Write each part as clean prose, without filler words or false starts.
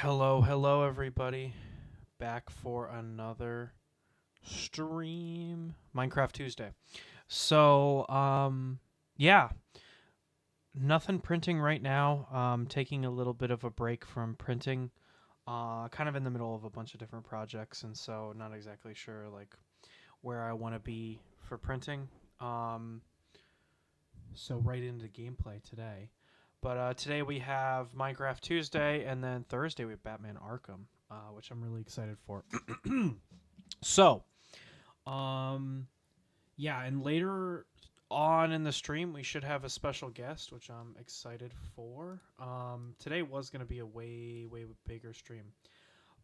Hello everybody. Back for another stream. Minecraft Tuesday. So, yeah, nothing printing right now. Taking a little bit of a break from printing. Kind of in the middle of a bunch of different projects, and so not exactly sure like where I want to be for printing. So right into gameplay today. But today we have Minecraft Tuesday, and then Thursday we have Batman Arkham, which I'm really excited for. So, yeah, and later on in the stream we should have a special guest, which I'm excited for. Today was going to be a way bigger stream,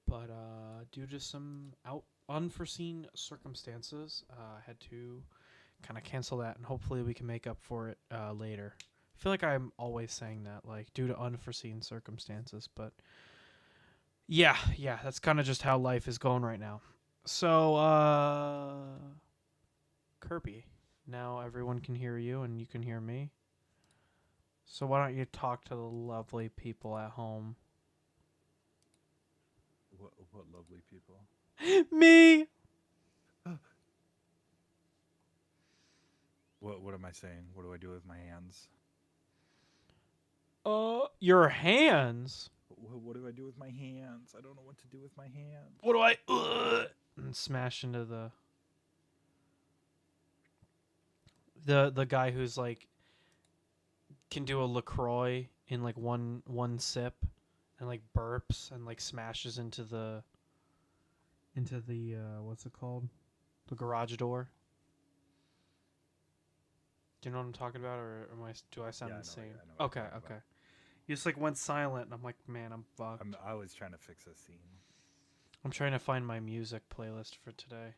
but due to some unforeseen circumstances, I had to kind of cancel that, and hopefully we can make up for it later. I feel like I'm always saying that, like, due to unforeseen circumstances, but yeah, that's kind of just how life is going right now. So, Kirby, now everyone can hear you and you can hear me. So why don't you talk to the lovely people at home? What lovely people? Me! What am I saying? What do I do with my hands? Your hands? What do I do with my hands? I don't know what to do with my hands. What do I... and smash into the guy who's like can do a LaCroix in like one sip and like burps and like smashes into the what's it called? The garage door. Do you know what I'm talking about, or do I sound insane? Okay. You just like went silent, and I'm like, man, I'm fucked. I was trying to fix a scene. I'm trying to find my music playlist for today.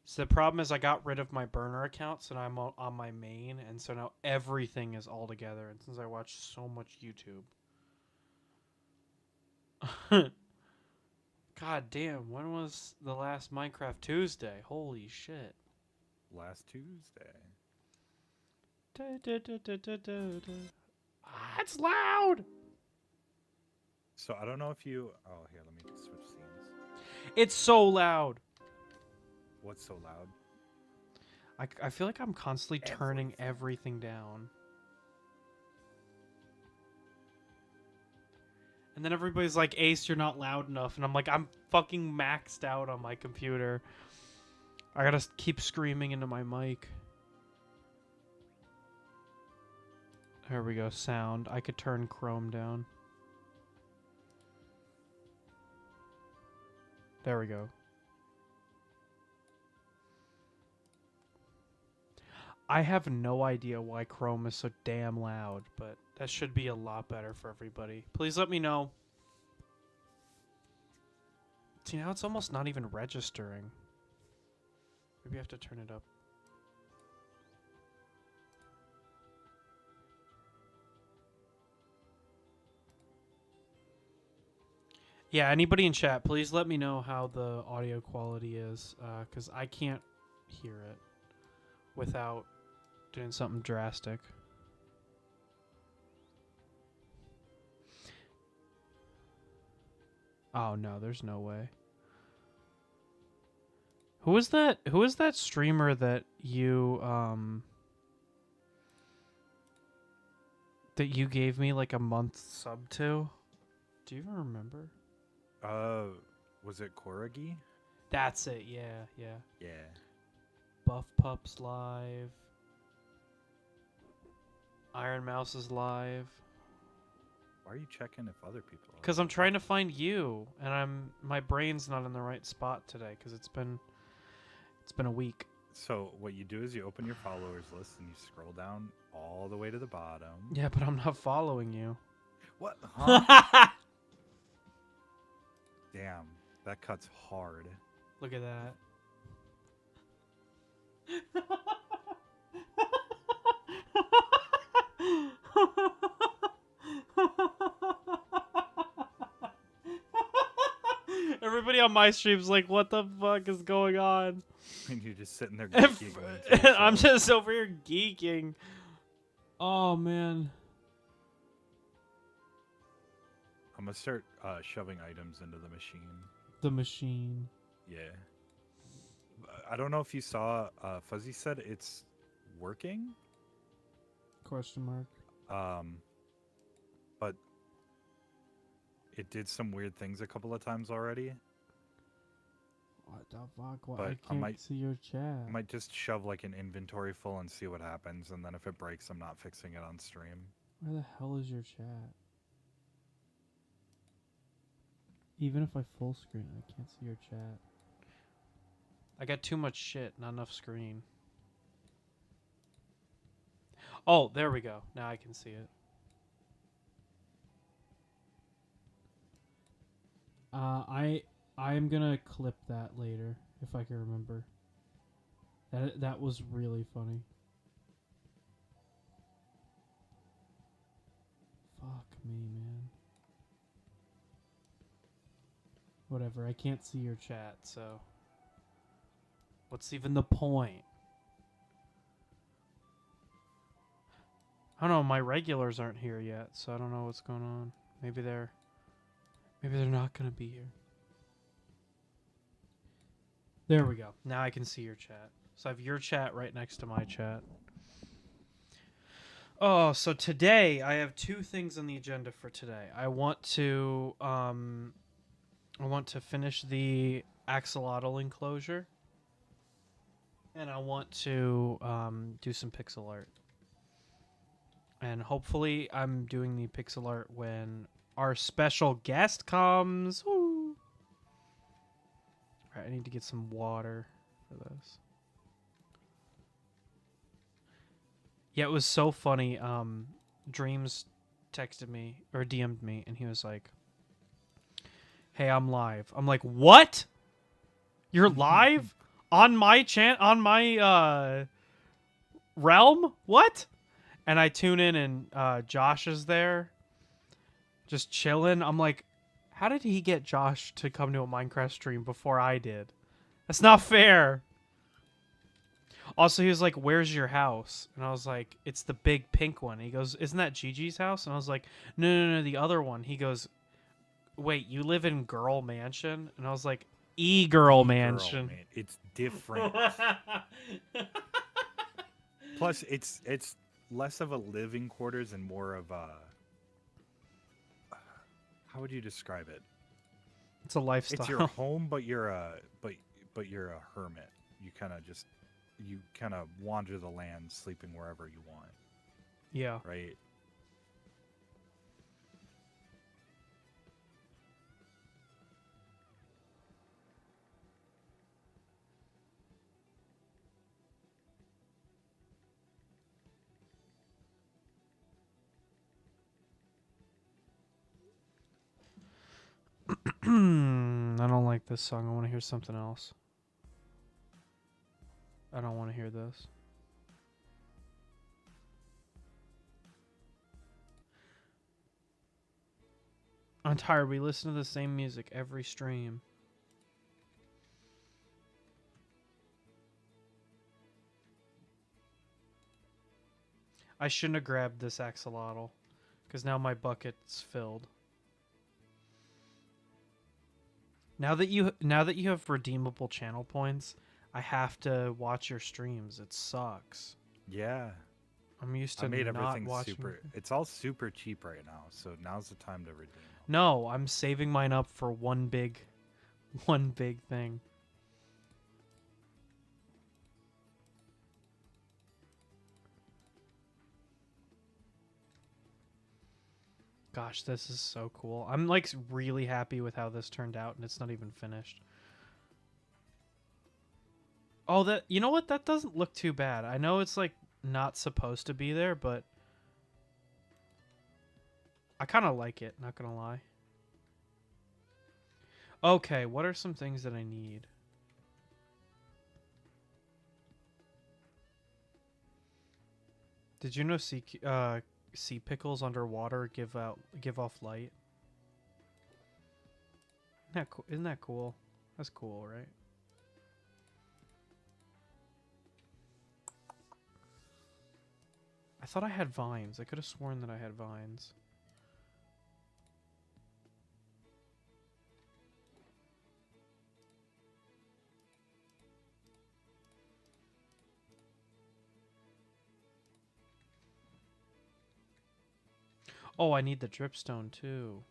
So the problem is I got rid of my burner accounts, and I'm on my main, and so now everything is all together. And since I watch so much YouTube, god damn, when was the last Minecraft Tuesday? Holy shit! Last Tuesday. It's loud. So I don't know if you. Oh, here, let me switch scenes. It's so loud. What's so loud? I feel like I'm constantly turning everything down. And then everybody's like, Ace, you're not loud enough. And I'm like, I'm fucking maxed out on my computer. I gotta keep screaming into my mic. There we go, sound. I could turn Chrome down. There we go. I have no idea why Chrome is so damn loud, but that should be a lot better for everybody. Please let me know. See, now it's almost not even registering. Maybe I have to turn it up. Yeah, anybody in chat, please let me know how the audio quality is, because I can't hear it without doing something drastic. Oh no, there's no way. Who is that? Who is that streamer that you gave me like a month sub to? Do you even remember? Was it Koragi? That's it. Yeah. Yeah. Buff Pups live. Iron Mouse is live. Why are you checking if other people are? Because I'm trying to find you, and my brain's not in the right spot today because it's been a week. So what you do is you open your followers list and you scroll down all the way to the bottom. Yeah, but I'm not following you. What? Huh? Damn, that cuts hard. Look at that. Everybody on my stream's like, what the fuck is going on? And you're just sitting there giggling. I'm just over here geeking. Oh, man. I'm gonna start shoving items into the machine. The machine. Yeah. I don't know if you saw. Fuzzy said it's working. Question mark. But it did some weird things a couple of times already. What the fuck? What? But I can't see your chat. I might just shove like an inventory full and see what happens, and then if it breaks, I'm not fixing it on stream. Where the hell is your chat? Even if I full screen, I can't see your chat. I got too much shit, not enough screen. Oh, there we go. Now I can see it. I'm gonna clip that later if I can remember. That was really funny. Fuck me, man. Whatever, I can't see your chat, so what's even the point? I don't know, my regulars aren't here yet, so I don't know what's going on. Maybe they're not gonna be here. There we go. Now I can see your chat. So I have your chat right next to my chat. Oh, so today I have two things on the agenda for today. I want to finish the Axolotl Enclosure, and I want to do some pixel art. And hopefully I'm doing the pixel art when our special guest comes. Woo! All right, I need to get some water for this. Yeah, it was so funny. Dreams texted me or DM'd me, and he was like, "Hey, I'm live." I'm like, "What? You're live on my on my realm? What?" And I tune in, and Josh is there, just chilling. I'm like, "How did he get Josh to come to a Minecraft stream before I did? That's not fair." Also, he was like, "Where's your house?" And I was like, "It's the big pink one." He goes, "Isn't that Gigi's house?" And I was like, No, the other one." He goes, "Wait, you live in Girl Mansion?" And I was like, E-Girl Mansion. Man. It's different. Plus, it's less of a living quarters and more of a. How would you describe it? It's a lifestyle. It's your home, but you're a you're a hermit. You kind of wander the land, sleeping wherever you want. Yeah. Right. I don't like this song. I want to hear something else. I don't want to hear this. I'm tired. We listen to the same music every stream. I shouldn't have grabbed this axolotl, because now my bucket's filled. Now that you have redeemable channel points, I have to watch your streams. It sucks. Yeah. I'm used to I made not everything watching. super. It's all super cheap right now, so now's the time to redeem them. No, I'm saving mine up for one big thing. Gosh, this is so cool. I'm like really happy with how this turned out, and it's not even finished. Oh, you know what? That doesn't look too bad. I know it's like not supposed to be there, but I kind of like it, not gonna lie. Okay, what are some things that I need? Did you know sea pickles underwater give off light? Isn't that cool? That's cool, right? I thought I had vines. I could have sworn that I had vines. Oh, I need the dripstone too.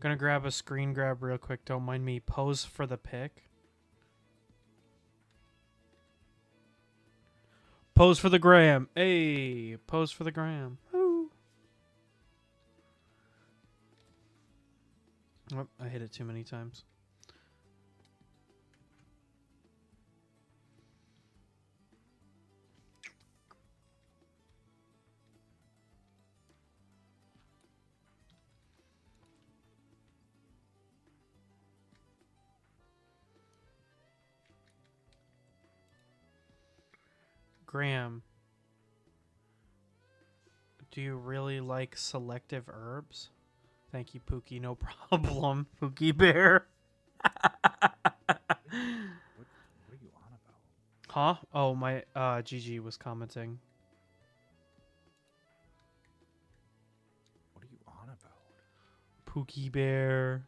Gonna grab a screen grab real quick. Don't mind me. Pose for the pic. Pose for the gram. Hey, pose for the gram. Woo. Oh, I hit it too many times. Graham, do you really like selective herbs? Thank you, Pookie. No problem, Pookie Bear. What are you on about? Huh? Oh, my GG was commenting. What are you on about? Pookie Bear.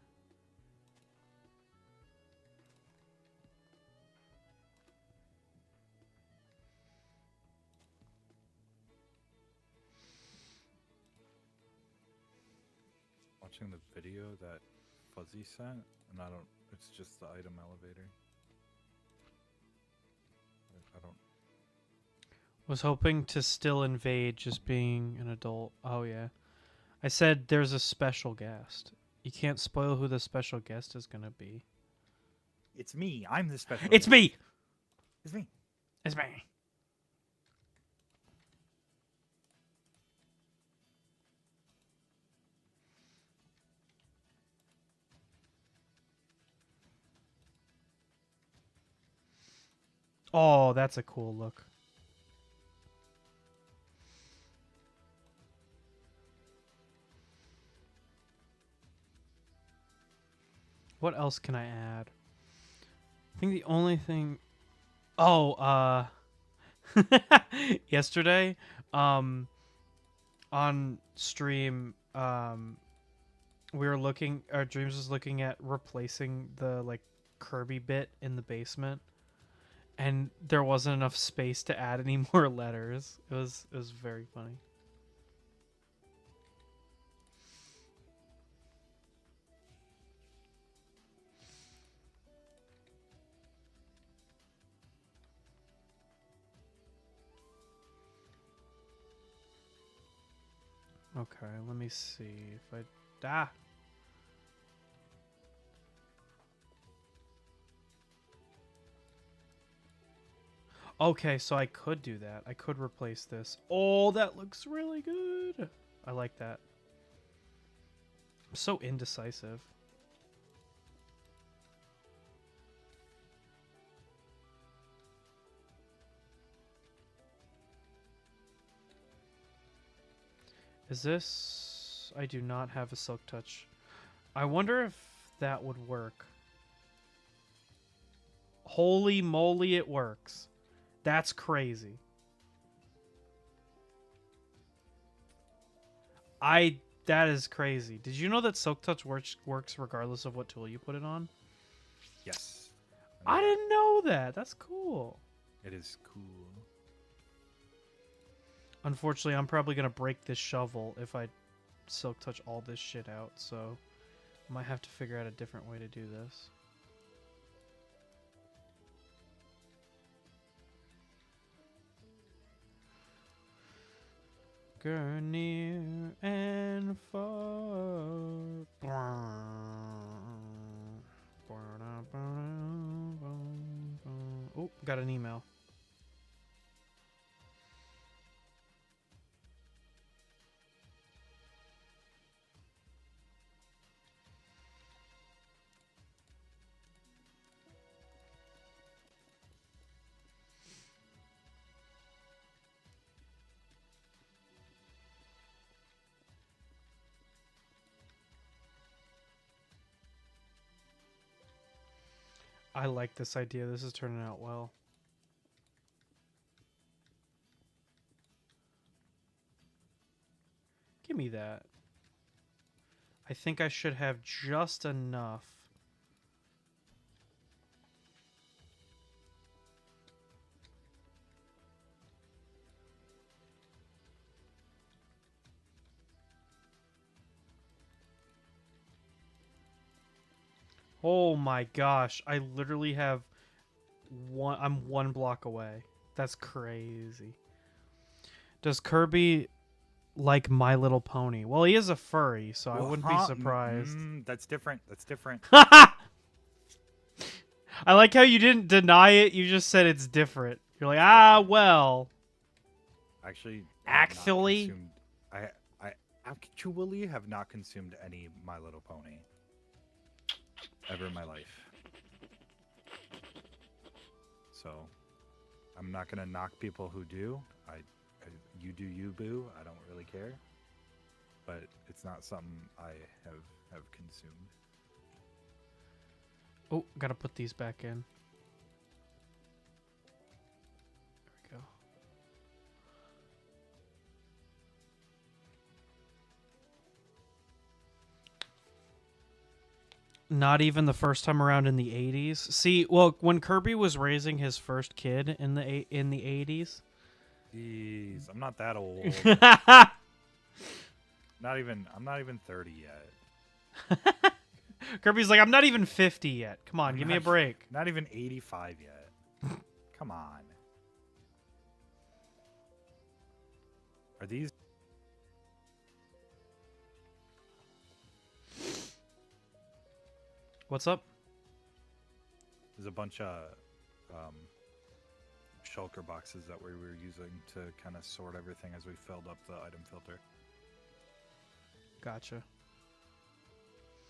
Watching the video that Fuzzy sent, and I don't. It's just the item elevator. I don't. Was hoping to still invade just being an adult. Oh, yeah. I said there's a special guest. You can't spoil who the special guest is going to be. It's me. I'm the special. It's guest. me! It's me. It's me. Oh, that's a cool look. What else can I add? I think the only thing... Oh, yesterday, on stream, we were looking... Our Dreams was looking at replacing the, like, Kirby bit in the basement. And there wasn't enough space to add any more letters. It was very funny. Okay, let me see if I... Ah! Okay, so I could do that. I could replace this. Oh, that looks really good. I like that. I'm so indecisive. Is this... I do not have a Silk Touch. I wonder if that would work. Holy moly, it works. That's crazy. That is crazy. Did you know that Silk Touch works regardless of what tool you put it on? Yes. I didn't know that. That's cool. It is cool. Unfortunately, I'm probably going to break this shovel if I Silk Touch all this shit out, so I might have to figure out a different way to do this. Go near and far. Oh, got an email. I like this idea. This is turning out well. Give me that. I think I should have just enough. Oh my gosh. I literally have one. I'm 1 block away. That's crazy. Does Kirby like My Little Pony? Well, he is a furry, so I Well, wouldn't be huh? surprised. That's different. That's different. I like how you didn't deny it. You just said it's different. You're like, It's ah, different. well. Actually, I have not Actually, consumed. I actually have not consumed any My Little Pony ever in my life. So I'm not gonna knock people who do. You do you, boo. I don't really care. But it's not something I have consumed. oh, gotta put these back in. There we go. Not even the first time around in the 80s. See, well, when Kirby was raising his first kid in the 80s. Jeez, I'm not that old. I'm not even 30 yet. Kirby's like, I'm not even 50 yet. Come on, I'm give me a not- break. Not even 85 yet. Come on. Are these? What's up? There's a bunch of shulker boxes that we were using to kind of sort everything as we filled up the item filter. Gotcha.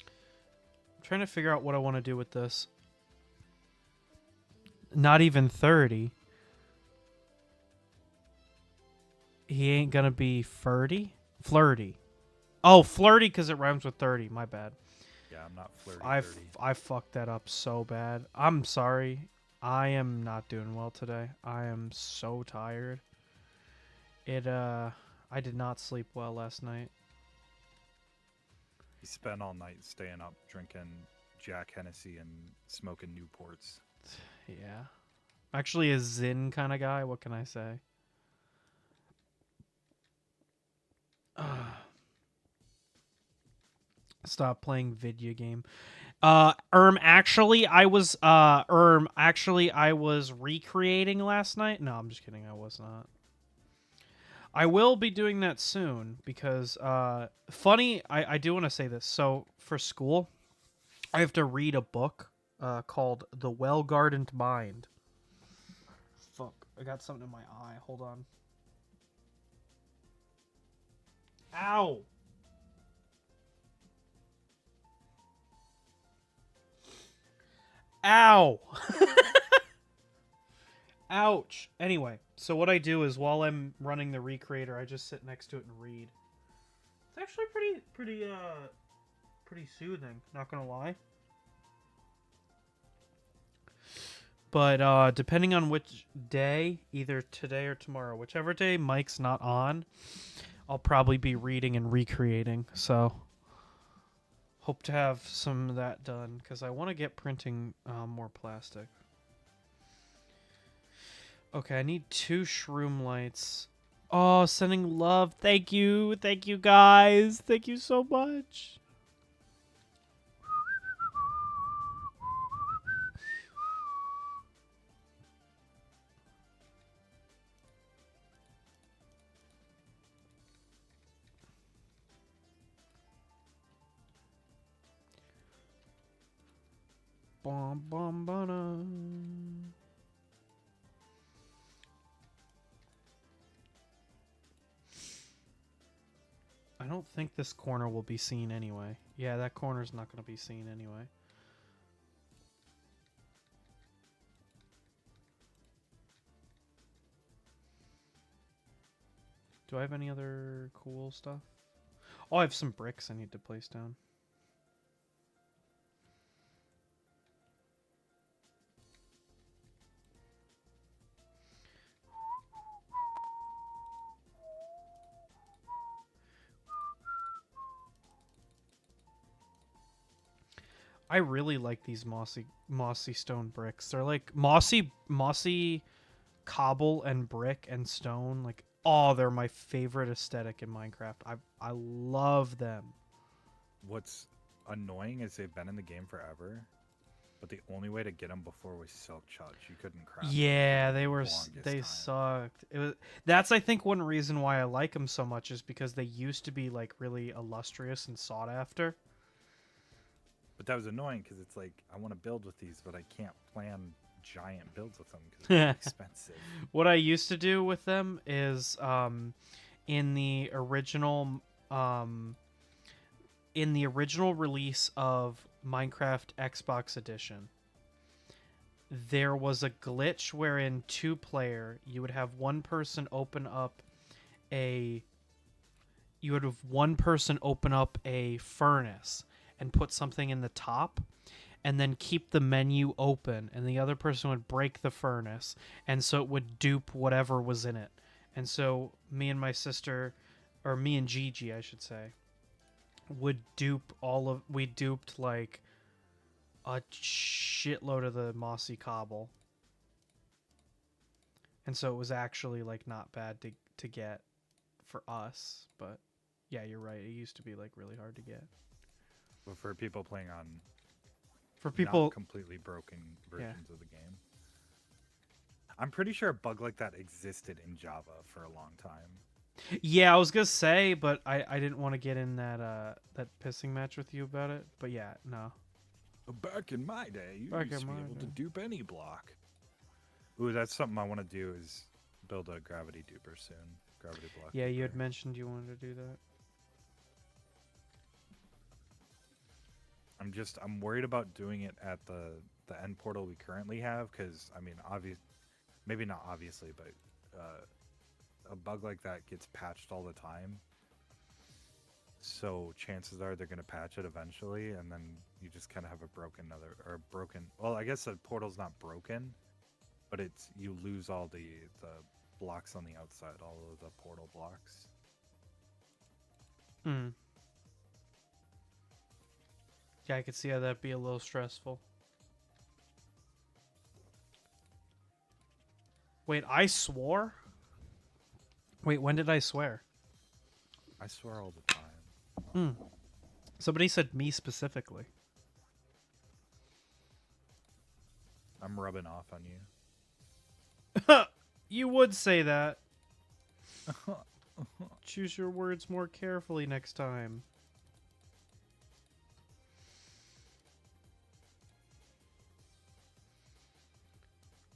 I'm trying to figure out what I want to do with this. Not even 30. He ain't gonna be flirty? Flirty. Oh, flirty because it rhymes with 30. My bad. Yeah, I'm not flirty. I fucked that up so bad. I'm sorry. I am not doing well today. I am so tired. I did not sleep well last night. He spent all night staying up drinking Jack Hennessy and smoking Newports. Yeah. Actually a Zin kind of guy. What can I say? Stop playing video game. Actually I was recreating last night. No, I'm just kidding. I was not. I will be doing that soon because funny, I do want to say this. So for school, I have to read a book called The Well-Gardened Mind. Fuck, I got something in my eye. Hold on. Ow. Ow. Ouch. Anyway, so what I do is while I'm running the recreator, I just sit next to it and read. It's actually pretty soothing, not gonna lie. But depending on which day, either today or tomorrow, whichever day Mike's not on, I'll probably be reading and recreating. So hope to have some of that done because I want to get printing more plastic. Okay, I need 2 shroom lights. Oh, sending love. Thank you. Thank you, guys. Thank you so much. Bum, bum, ba-dum. I don't think this corner will be seen anyway. Yeah, that corner's not going to be seen anyway. Do I have any other cool stuff? Oh, I have some bricks I need to place down. I really like these mossy stone bricks. They're like mossy cobble and brick and stone. Like, oh, they're my favorite aesthetic in Minecraft. I love them. What's annoying is they've been in the game forever, but the only way to get them before was silk chucks. You couldn't craft them Yeah, for the they were longest they time. sucked. It was that's I think one reason why I like them so much is because they used to be like really illustrious and sought after. But that was annoying because it's like I want to build with these, but I can't plan giant builds with them because they're expensive. What I used to do with them is in the original release of Minecraft Xbox Edition, there was a glitch wherein two-player you would have one person open up a furnace and put something in the top and then keep the menu open, and the other person would break the furnace, and so it would dupe whatever was in it. And so me and my sister, or me and Gigi I should say, we duped like a shitload of the mossy cobble. And so it was actually like not bad to get for us, but yeah, you're right. It used to be like really hard to get. But for people playing on For people not completely broken versions of the game, I'm pretty sure a bug like that existed in Java for a long time. Yeah, I was gonna say, but I didn't want to get in that pissing match with you about it. But yeah, no. Back in my day, you Back used in to be my able to day. dupe any block. Ooh, that's something I want to do is build a gravity duper soon. Gravity block. Yeah, you had duper. mentioned you wanted to do that. I'm worried about doing it at the end portal we currently have because I mean, maybe not obviously, but a bug like that gets patched all the time. So chances are they're going to patch it eventually, and then you just kind of have a broken. Well, I guess the portal's not broken, but you lose all the blocks on the outside, all of the portal blocks. Hmm. Yeah, I could see how that'd be a little stressful. Wait, I swore? Wait, when did I swear? I swear all the time. Hmm. Somebody said me specifically. I'm rubbing off on you. You would say that. Choose your words more carefully next time.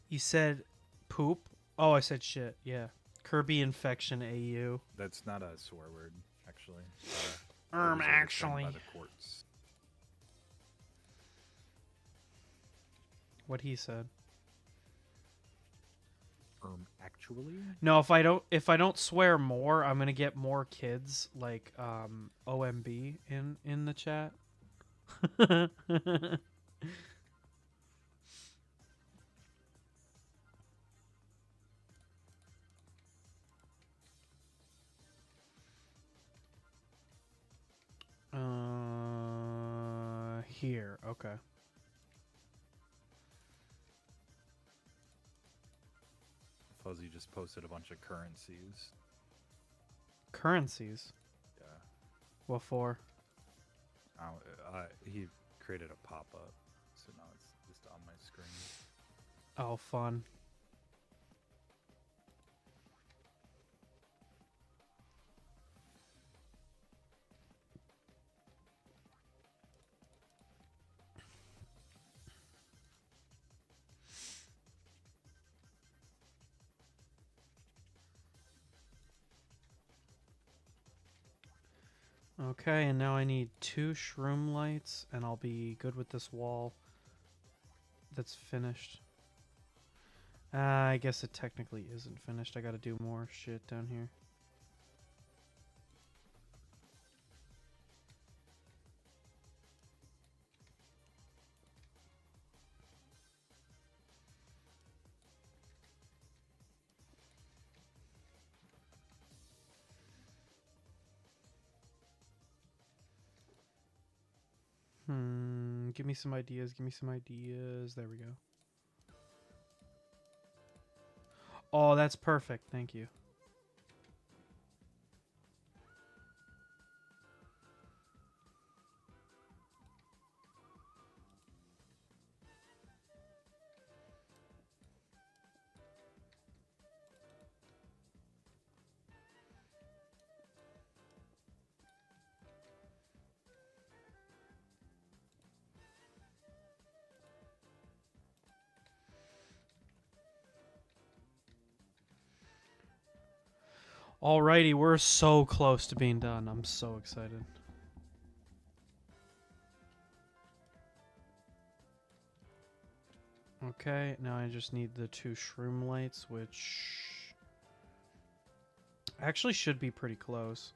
You said poop? Oh, I said shit. Yeah. Kirby infection AU. That's not a swear word, actually. Actually. By the courts. What he said. Actually? No, if I don't swear more, I'm gonna get more kids like OMB in the chat. Here, okay. Fuzzy just posted a bunch of currencies. Currencies. Yeah. What for? He created a pop-up, so now it's just on my screen. Oh, fun. Okay, and now I need 2 shroom lights, and I'll be good with this wall that's finished. I guess it technically isn't finished. I gotta do more shit down here. Give me some ideas. Give me some ideas. There we go. Oh, that's perfect. Thank you. Alrighty, we're so close to being done. I'm so excited. Okay, now I just need the 2 shroom lights, which actually should be pretty close.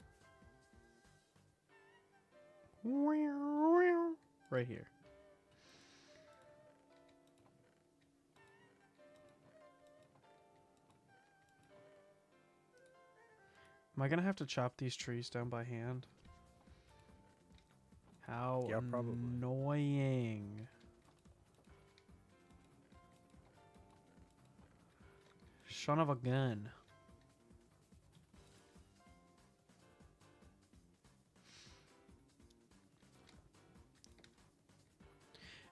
Right here. Am I gonna have to chop these trees down by hand? How Yeah, probably. annoying. Son of a gun.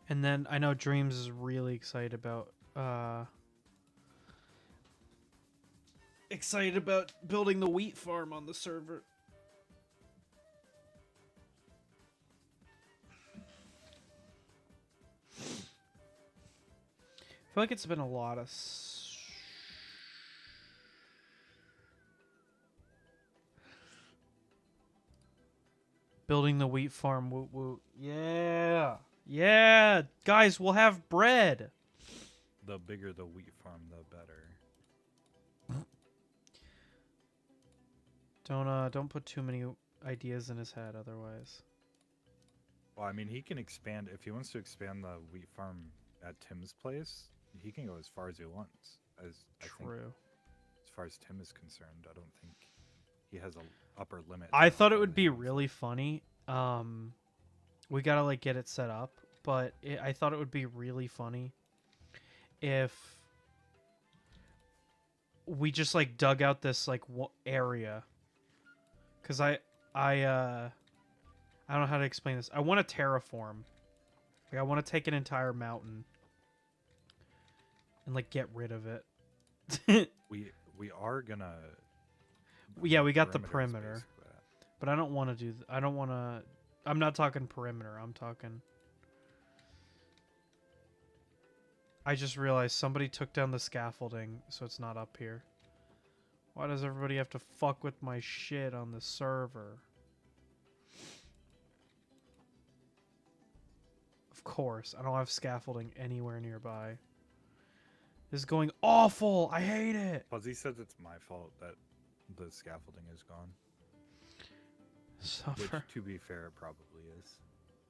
And then I know Dreams is really excited about building the wheat farm on the server. I feel like it's been a lot of building the wheat farm. Woot woot. Yeah. Yeah. Guys, we'll have bread. The bigger the wheat farm, the better. Don't put too many ideas in his head otherwise. Well, I mean, he can expand if he wants to expand the wheat farm at Tim's place. He can go as far as he wants. I think, as far as Tim is concerned, I don't think he has a upper limit. I thought it would be really funny. We gotta like get it set up, but I thought it would be really funny if we just like dug out this like area. Cause I don't know how to explain this. I want to terraform. Like I want to take an entire mountain and like get rid of it. we are gonna. Yeah, we got the perimeter, but I don't want to do. I don't want to. I'm not talking perimeter. I'm talking. I just realized somebody took down the scaffolding, so it's not up here. Why does everybody have to fuck with my shit on the server? Of course, I don't have scaffolding anywhere nearby. This is going awful. I hate it. Fuzzy says it's my fault that the scaffolding is gone. Suffer. Which, to be fair, it probably is.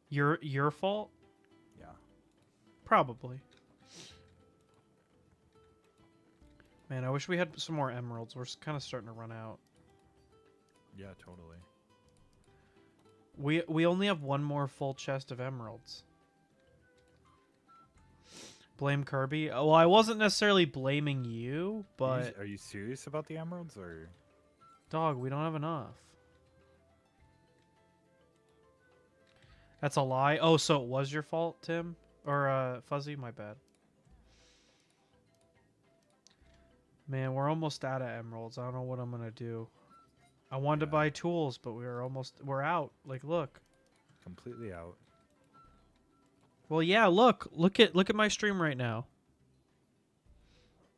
Your fault? Yeah. Probably. Man, I wish we had some more emeralds. We're kind of starting to run out. Yeah, totally. We only have one more full chest of emeralds. Blame Kirby? Well, I wasn't necessarily blaming you, but... Are you serious about the emeralds, or...? Dog, we don't have enough. That's a lie? Oh, so it was your fault, Tim? Or, Fuzzy? My bad. Man, we're almost out of emeralds. I don't know what I'm gonna do. I wanted to buy tools, but we're out. Like, look. Completely out. Well, yeah, look at my stream right now.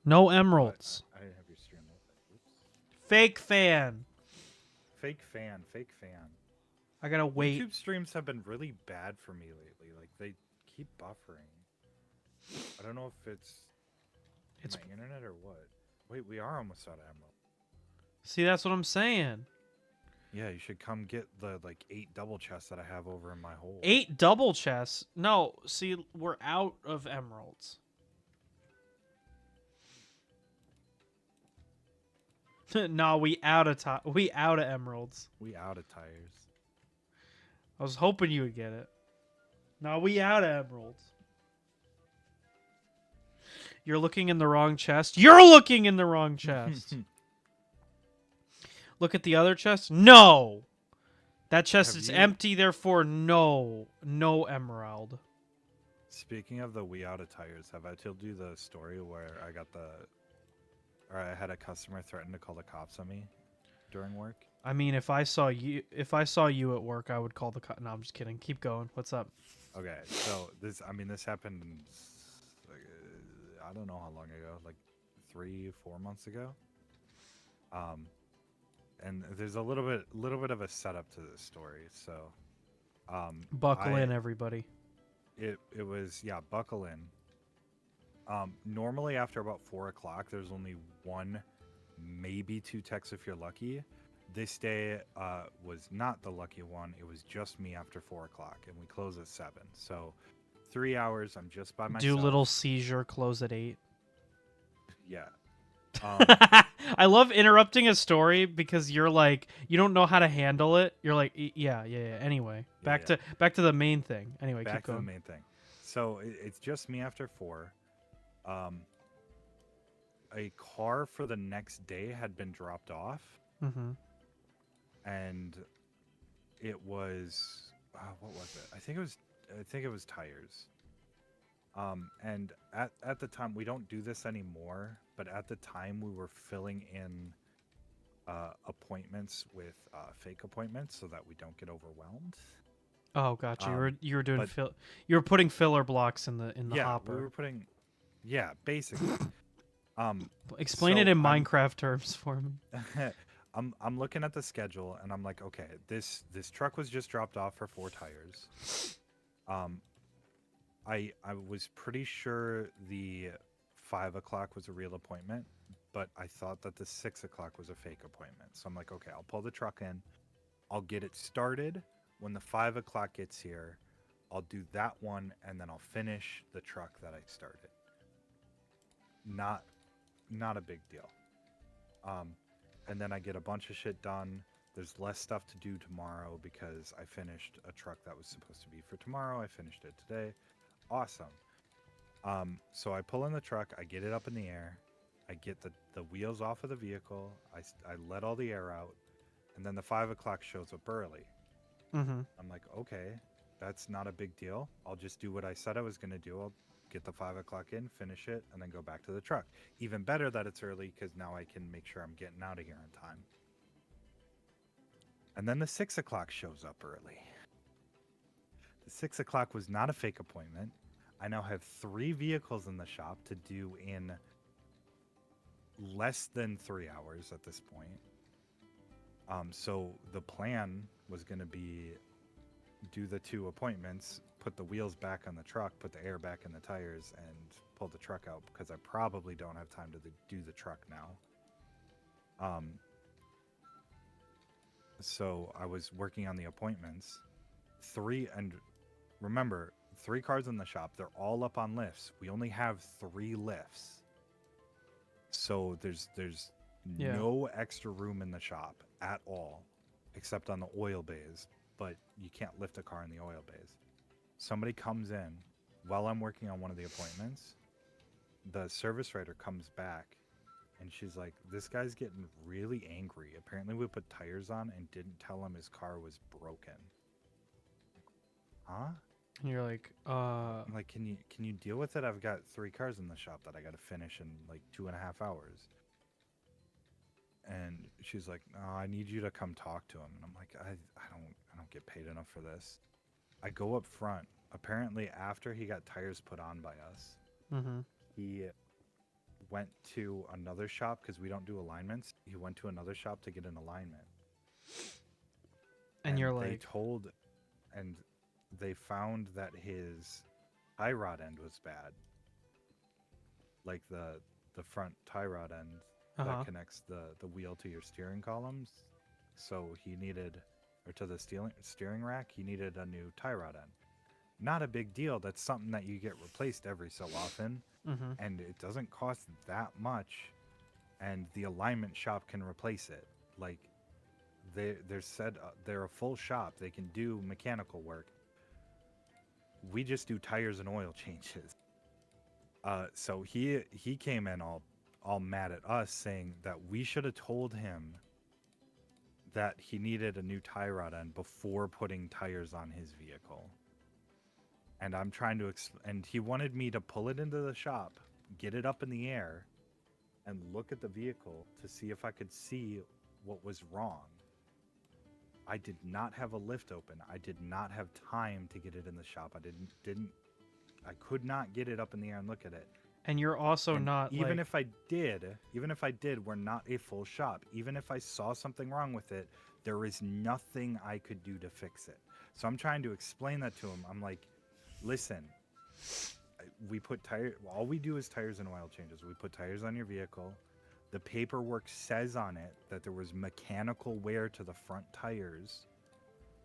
No emeralds. I didn't have your stream open. Oops. Fake fan. Fake fan. I gotta wait. YouTube streams have been really bad for me lately. Like, they keep buffering. I don't know if it's my internet or what. Wait, we are almost out of emerald. See, that's what I'm saying. Yeah, you should come get the, like, 8 double chests that I have over in my hole. 8 double chests? No, see, we're out of emeralds. No, we out of emeralds. We out of tires. I was hoping you would get it. No, we out of emeralds. You're looking in the wrong chest. You're looking in the wrong chest. Look at the other chest. No! That chest is empty, therefore no emerald. Speaking of the we out of tires, have I told you the story where I had a customer threaten to call the cops on me during work? I mean, if I saw you at work, I would call the cops. No, I'm just kidding. Keep going. What's up? Okay, so this happened I don't know how long ago, like 3-4 months ago. and there's a little bit of a setup to this story. So, Buckle I in, everybody. it was, yeah, buckle in. Normally after about 4 o'clock, there's only one, maybe two techs if you're lucky. This day was not the lucky one. It was just me after 4 o'clock, and we close at 7. So 3 hours. I'm just by Do myself. little seizure, close at 8. Yeah. I love interrupting a story because you're like you don't know how to handle it. You're like yeah. Anyway, back to the main thing. Anyway, Back keep to the going. main thing. So it's just me after 4. A car for the next day had been dropped off, Mm-hmm. and it was what was it? I think it was tires. And at the time, we don't do this anymore, but at the time we were filling in appointments with fake appointments so that we don't get overwhelmed. Oh, gotcha. You were doing but- you were putting filler blocks in the Yeah, hopper. we were putting. Yeah, basically. Explain so it in I'm- Minecraft terms for me. I'm looking at the schedule and I'm like, okay, this truck was just dropped off for 4 tires. I was pretty sure the 5 o'clock was a real appointment, but I thought that the 6 o'clock was a fake appointment. So I'm like, okay, I'll pull the truck in, I'll get it started. When the 5 o'clock gets here, I'll do that one, and then I'll finish the truck that I started. Not a big deal. And then I get a bunch of shit done. There's less stuff to do tomorrow because I finished a truck that was supposed to be for tomorrow. I finished it today. Awesome. So I pull in the truck. I get it up in the air. I get the wheels off of the vehicle. I let all the air out. And then the 5 o'clock shows up early. Mm-hmm. I'm like, okay, that's not a big deal. I'll just do what I said I was going to do. I'll get the 5 o'clock in, finish it, and then go back to the truck. Even better that it's early because now I can make sure I'm getting out of here on time. And then the 6 o'clock shows up early. The 6 o'clock was not a fake appointment. I now have 3 vehicles in the shop to do in less than 3 hours at this point. So the plan was going to be do the 2 appointments, put the wheels back on the truck, put the air back in the tires, and pull the truck out because I probably don't have time to do the truck now. So I was working on the appointments. 3, and remember, 3 cars in the shop. They're all up on lifts. We only have 3 lifts. So there's no extra room in the shop at all, except on the oil bays. But you can't lift a car in the oil bays. Somebody comes in while I'm working on one of the appointments. The service writer comes back, and she's like, "This guy's getting really angry. Apparently, we put tires on and didn't tell him his car was broken." Huh? And you're like, I'm like, can you deal with it? I've got 3 cars in the shop that I got to finish in like 2.5 hours. And she's like, "No, I need you to come talk to him." And I'm like, I don't get paid enough for this. I go up front. Apparently, after he got tires put on by us, mm-hmm. he went to another shop because we don't do alignments. He went to another shop to get an alignment. And you're they like, they found that his tie rod end was bad. Like the front tie rod end that connects the wheel to your steering columns. So he needed, or to the steering rack, he needed a new tie rod end. Not a big deal. That's something that you get replaced every so often. mm-hmm. And it doesn't cost that much. And the alignment shop can replace it. Like, they're a full shop. They can do mechanical work. We just do tires and oil changes. So he came in all mad at us, saying that we should have told him that he needed a new tie rod end before putting tires on his vehicle. And I'm trying to and he wanted me to pull it into the shop, get it up in the air, and look at the vehicle to see if I could see what was wrong. I did not have a lift open. I did not have time to get it in the shop. I could not get it up in the air and look at it. And you're also And not even like if I did, we're not a full shop. Even if I saw something wrong with it, there is nothing I could do to fix it. So I'm trying to explain that to him. I'm like, listen, we put tire. All we do is tires and oil changes. We put tires on your vehicle. The paperwork says on it that there was mechanical wear to the front tires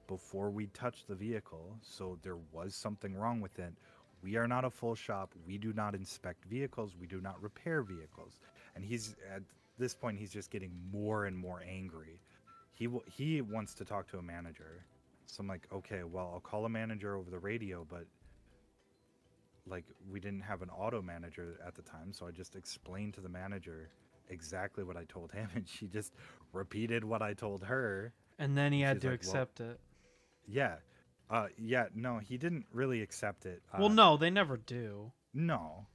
before we touched the vehicle, so there was something wrong with it. We are not a full shop. We do not inspect vehicles. We do not repair vehicles. And he's at this point, he's just getting more and more angry. He wants to talk to a manager. So I'm like, okay, well, I'll call a manager over the radio, but like we didn't have an auto manager at the time, so I just explained to the manager exactly what I told him, and she just repeated what I told her. and then he And had she's to like, accept it. yeah, yeah, no, he didn't really accept it. Well, no, they never do. No,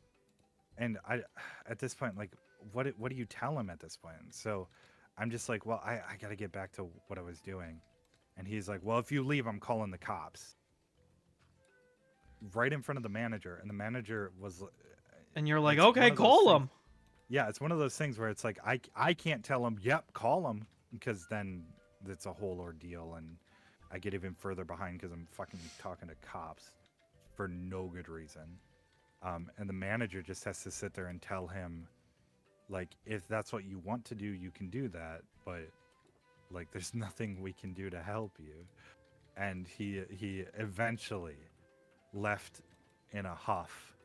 and I, at this point, like, what do you tell him at this point? So, I'm just like, well, I gotta get back to what I was doing, and he's like, well, if you leave, I'm calling the cops. Right in front of the manager, and the manager was. And you're like, It's one okay, of those call things- him. Yeah, it's one of those things where it's like I can't tell him, yep, call him, because then it's a whole ordeal, and I get even further behind because I'm fucking talking to cops for no good reason. And the manager just has to sit there and tell him, like, if that's what you want to do, you can do that, but like, there's nothing we can do to help you. And he eventually left in a huff.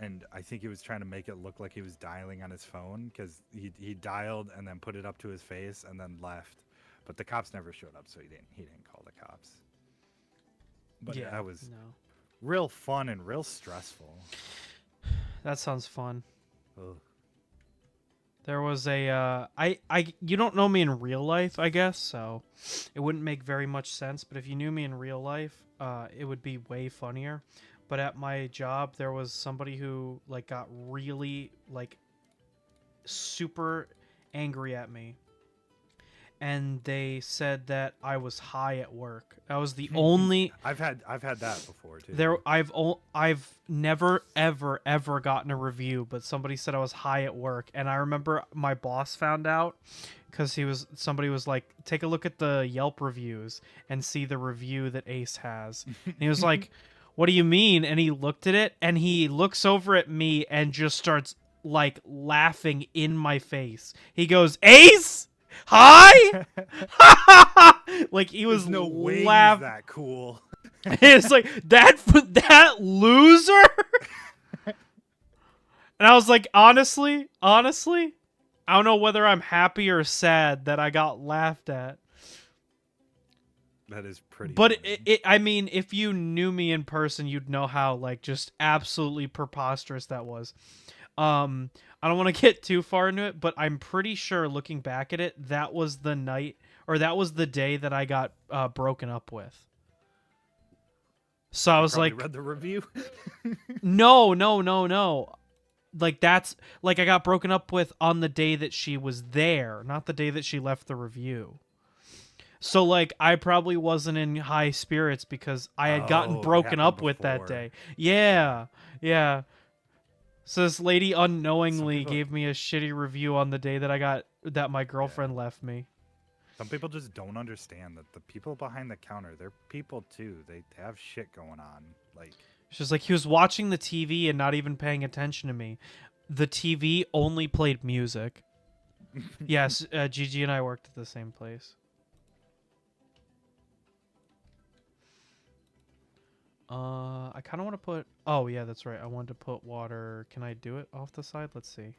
And I think he was trying to make it look like he was dialing on his phone, because he dialed and then put it up to his face and then left. But the cops never showed up, so he didn't call the cops. But Yeah, that was no. real fun and real stressful. That sounds fun. Ugh. There was a you don't know me in real life, I guess, so it wouldn't make very much sense, but if you knew me in real life, it would be way funnier. But at my job, there was somebody who like got really like super angry at me. And they said that I was high at work. That was the only I've had that before too. I've never ever gotten a review, but somebody said I was high at work, and I remember my boss found out because somebody was like, take a look at the Yelp reviews and see the review that Ace has. And he was like, what do you mean? And he looked at it, and he looks over at me and just starts like laughing in my face. He goes, Ace, hi. Like he was There's no way he's laughing. that cool. It's like that loser. And I was like, honestly, I don't know whether I'm happy or sad that I got laughed at. That is pretty. But funny. I mean, if you knew me in person, you'd know how like just absolutely preposterous that was. I don't want to get too far into it, but I'm pretty sure looking back at it, that was the night or that was the day that I got broken up with. So I was Probably like, read the review. no. Like that's like I got broken up with on the day that she was there, not the day that she left the review. So like I probably wasn't in high spirits because I had gotten Oh, it broken up happened with that before. day. Yeah. So this lady unknowingly people- gave me a shitty review on the day that my girlfriend left me. Some people just don't understand that the people behind the counter, they're people too. They have shit going on. Like, She's like, he was watching the TV and not even paying attention to me. The TV only played music. Yes, Gigi and I worked at the same place. I kind of want to put... Oh, yeah, that's right. I wanted to put water. Can I do it off the side? Let's see.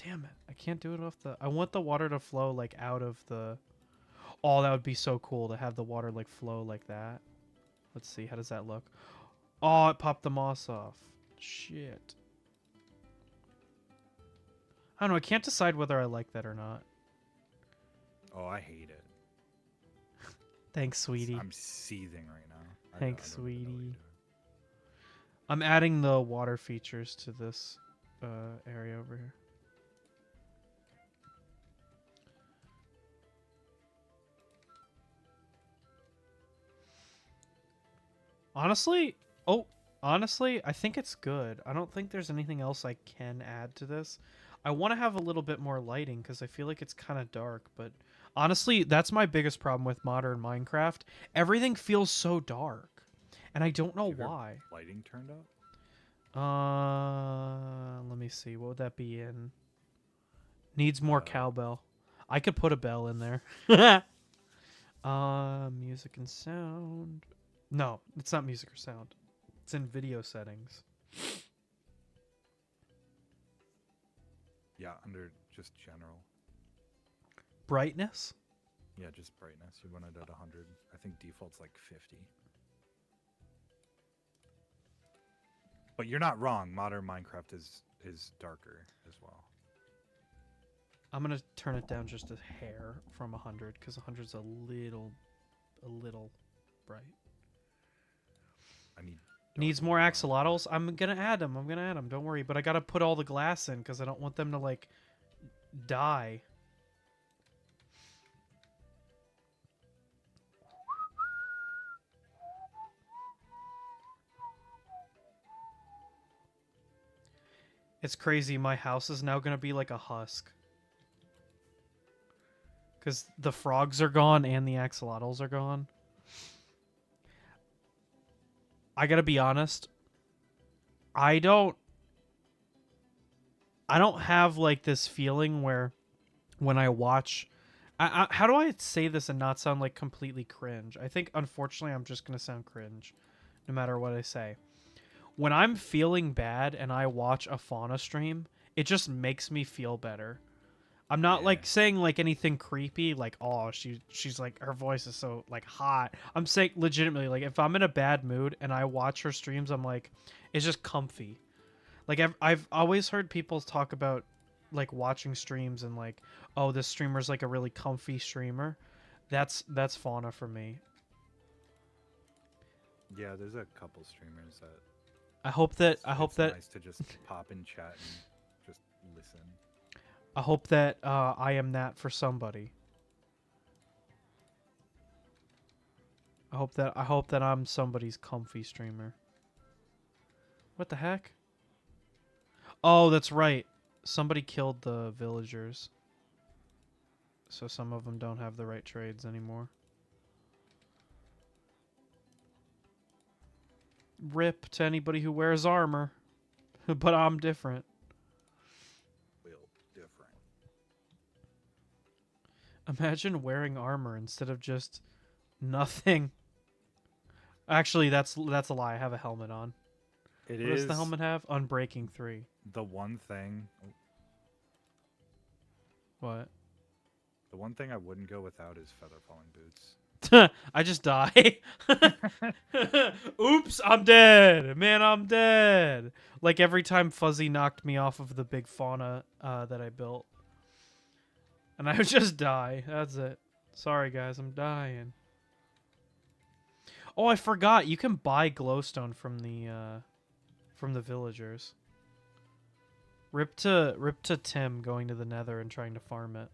Damn it. I can't do it off the... I want the water to flow, like, out of the... Oh, that would be so cool to have the water, like, flow like that. Let's see. How does that look? Oh, it popped the moss off. Shit. I don't know. I can't decide whether I like that or not. oh, I hate it. Thanks, sweetie. I'm seething right now. Thanks, I don't even know what sweetie. you're doing. I'm adding the water features to this area over here. Honestly, oh, Honestly, I think it's good. I don't think there's anything else I can add to this. I want to have a little bit more lighting because I feel like it's kind of dark, but honestly, that's my biggest problem with modern Minecraft. Everything feels so dark, and I don't know Do you have your why. lighting turned up? Let me see. What would that be in? Needs more Uh, cowbell. I could put a bell in there. Music and sound. No, it's not music or sound. It's in video settings. yeah, under just general. Brightness? Yeah, just brightness. You want it at 100. I think default's like 50. But you're not wrong. Modern Minecraft is darker as well. I'm gonna turn it down just a hair from 100 because 100's a little bright. I need Needs darker more than axolotls. I'm gonna add them. I'm gonna add them. Don't worry. But I gotta put all the glass in because I don't want them to like die. It's crazy. My house is now gonna be like a husk because the frogs are gone and the axolotls are gone. I gotta be honest. I don't. I don't have like this feeling where when I watch. How do I say this and not sound like completely cringe? I think unfortunately I'm just gonna sound cringe, no matter what I say. When I'm feeling bad and I watch a fauna stream, it just makes me feel better. I'm not Yeah. like saying like anything creepy, like oh she's like her voice is so like hot. I'm saying legitimately like if I'm in a bad mood and I watch her streams, I'm like it's just comfy. Like I've always heard people talk about like watching streams and like oh this streamer's like a really comfy streamer. That's fauna for me. Yeah, there's a couple streamers that I hope it's that nice to just pop in chat and just listen. I hope that I am that for somebody. I hope that I'm somebody's comfy streamer. What the heck? Oh, that's right. Somebody killed the villagers. So some of them don't have the right trades anymore. Rip to anybody who wears armor. But I'm different. Will different. Imagine wearing armor instead of just nothing. Actually, that's a lie. I have a helmet on. It What does the helmet have? Unbreaking 3. the one thing. What? The one thing I wouldn't go without is feather falling boots. I just die. Oops, I'm dead. Man, I'm dead. Like every time Fuzzy knocked me off of the big fauna that I built. And I would just die. That's it. Sorry, guys, I'm dying. Oh, I forgot. You can buy glowstone from the villagers. Rip to Tim going to the Nether and trying to farm it.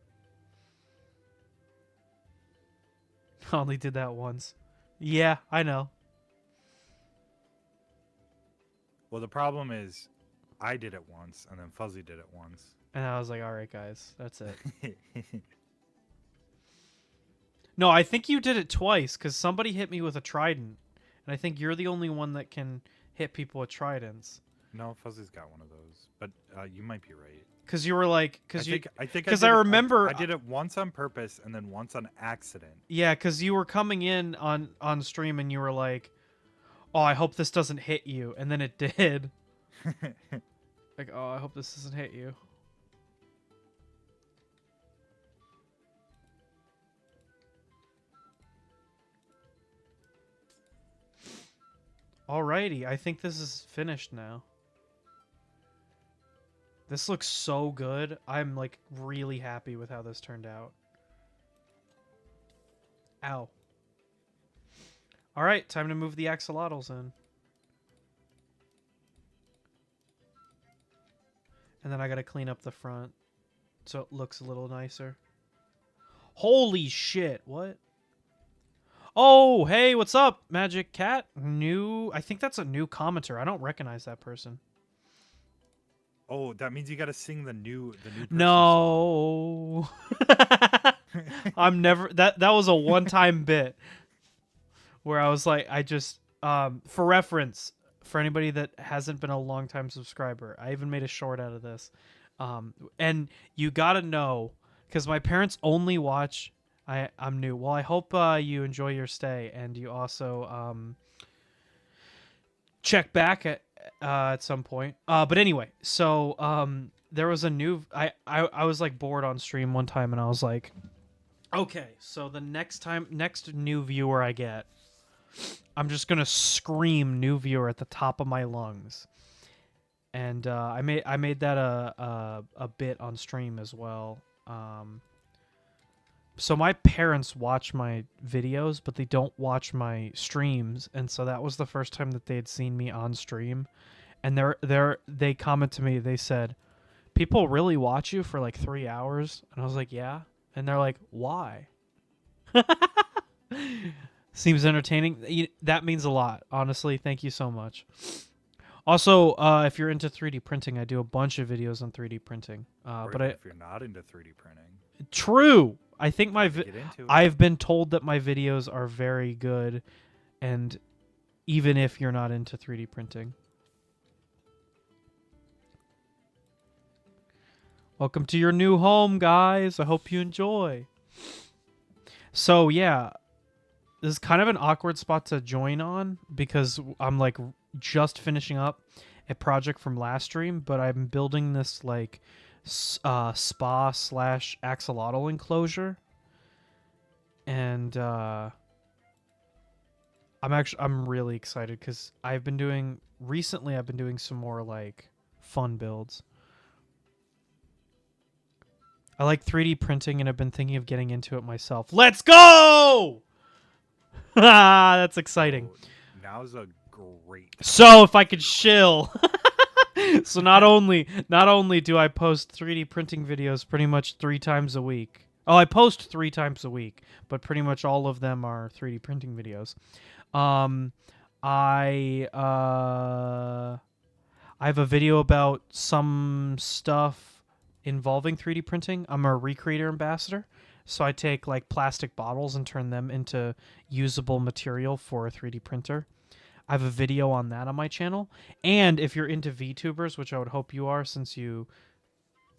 I only did that once. Yeah, I know. Well, the problem is, I did it once, and then Fuzzy did it once. And I was like, all right, guys, that's it. No, I think you did it twice because somebody hit me with a trident. And I think you're the only one that can hit people with tridents. No, Fuzzy's got one of those, but you might be right. Because you were like, I think I because I remember I did it once on purpose and then once on accident. Yeah, because you were coming in on stream and you were like, "Oh, I hope this doesn't hit you," and then it did. Like, "Oh, I hope this doesn't hit you." Alrighty, I think this is finished now. This looks so good. I'm like really happy with how this turned out. Ow. Alright, time to move the axolotls in. And then I gotta clean up the front so it looks a little nicer. Holy shit, what? Oh, hey, what's up, Magic Cat? I think that's a new commenter. I don't recognize that person. Oh, that means you got to sing the new person song. No. I'm never that was a one-time bit where I was like I just for reference for anybody that hasn't been a long-time subscriber. I even made a short out of this. And you got to know cuz my parents only watch I'm new. Well, I hope you enjoy your stay and you also check back at some point. But anyway, so there was a new. I was like bored on stream one time, and I was like, okay, so the next new viewer I get, I'm just gonna scream "new viewer" at the top of my lungs. And I made that a bit on stream as well. So my parents watch my videos, but they don't watch my streams, and so that was the first time that they had seen me on stream. And they comment to me. They said, "People really watch you for like 3 hours," and I was like, "Yeah." And they're like, "Why?" Seems entertaining. That means a lot, honestly. Thank you so much. Also, if you're into 3D printing, I do a bunch of videos on 3D printing. Or But even if you're not into 3D printing, true. I think get into it. I've been told that my videos are very good, and even if you're not into 3D printing. Welcome to your new home, guys. I hope you enjoy. So, yeah, this is kind of an awkward spot to join on because I'm like just finishing up a project from last stream, but I'm building this like spa / axolotl enclosure. And I'm really excited because I've been doing some more like fun builds. I like 3D printing and I've been thinking of getting into it myself. Let's go! That's exciting. So now's a great time. So if I could shill. So not only do I post 3D printing videos pretty much 3 times a week. Oh, I post 3 times a week, but pretty much all of them are 3D printing videos. I have a video about some stuff involving 3D printing. I'm a Recreator ambassador, so I take like plastic bottles and turn them into usable material for a 3D printer. I have a video on that on my channel. And if you're into VTubers, which I would hope you are since you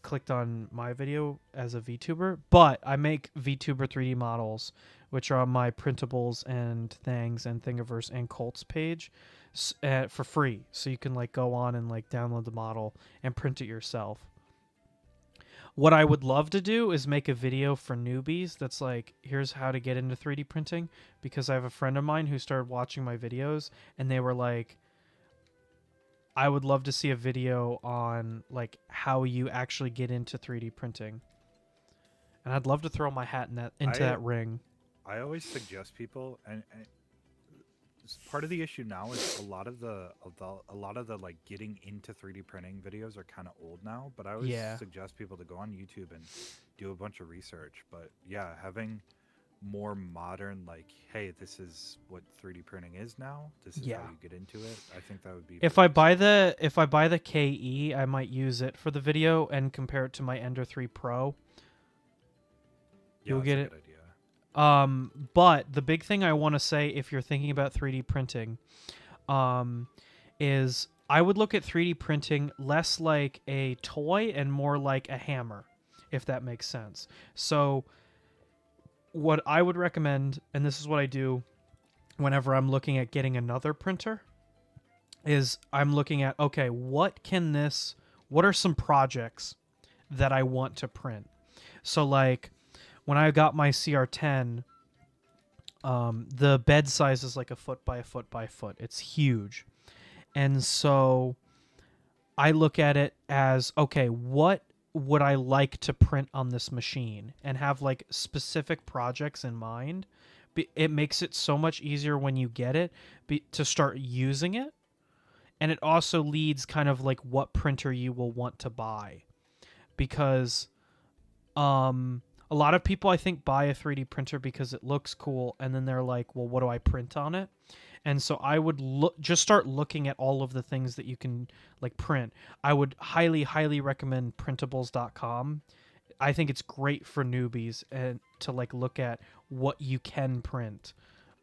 clicked on my video as a VTuber, but I make VTuber 3D models, which are on my printables and things and Thingiverse and Colts page for free. So you can like go on and like download the model and print it yourself. What I would love to do is make a video for newbies that's like, here's how to get into 3D printing, because I have a friend of mine who started watching my videos and they were like, I would love to see a video on like how you actually get into 3D printing. And I'd love to throw my hat into that ring. I always suggest people, and part of the issue now is a lot of the like getting into 3D printing videos are kind of old now. But I always suggest people to go on YouTube and do a bunch of research. But yeah, having more modern, like, hey, this is what 3D printing is now. This is how you get into it. I think that would be. If I buy the KE, I might use it for the video and compare it to my Ender 3 Pro. You'll get it. Good idea. But the big thing I want to say, if you're thinking about 3D printing, is I would look at 3D printing less like a toy and more like a hammer, if that makes sense. So what I would recommend, and this is what I do whenever I'm looking at getting another printer, is I'm looking at, okay, what are some projects that I want to print? So like when I got my CR10, the bed size is like a foot by a foot by a foot. It's huge. And so I look at it as, okay, what would I like to print on this machine, and have like specific projects in mind. It makes it so much easier when you get it to start using it. And it also leads kind of like what printer you will want to buy, because A lot of people, I think, buy a 3D printer because it looks cool, and then they're like, well, what do I print on it? And so I would just start looking at all of the things that you can like print. I would highly recommend printables.com. I think it's great for newbies and to like look at what you can print.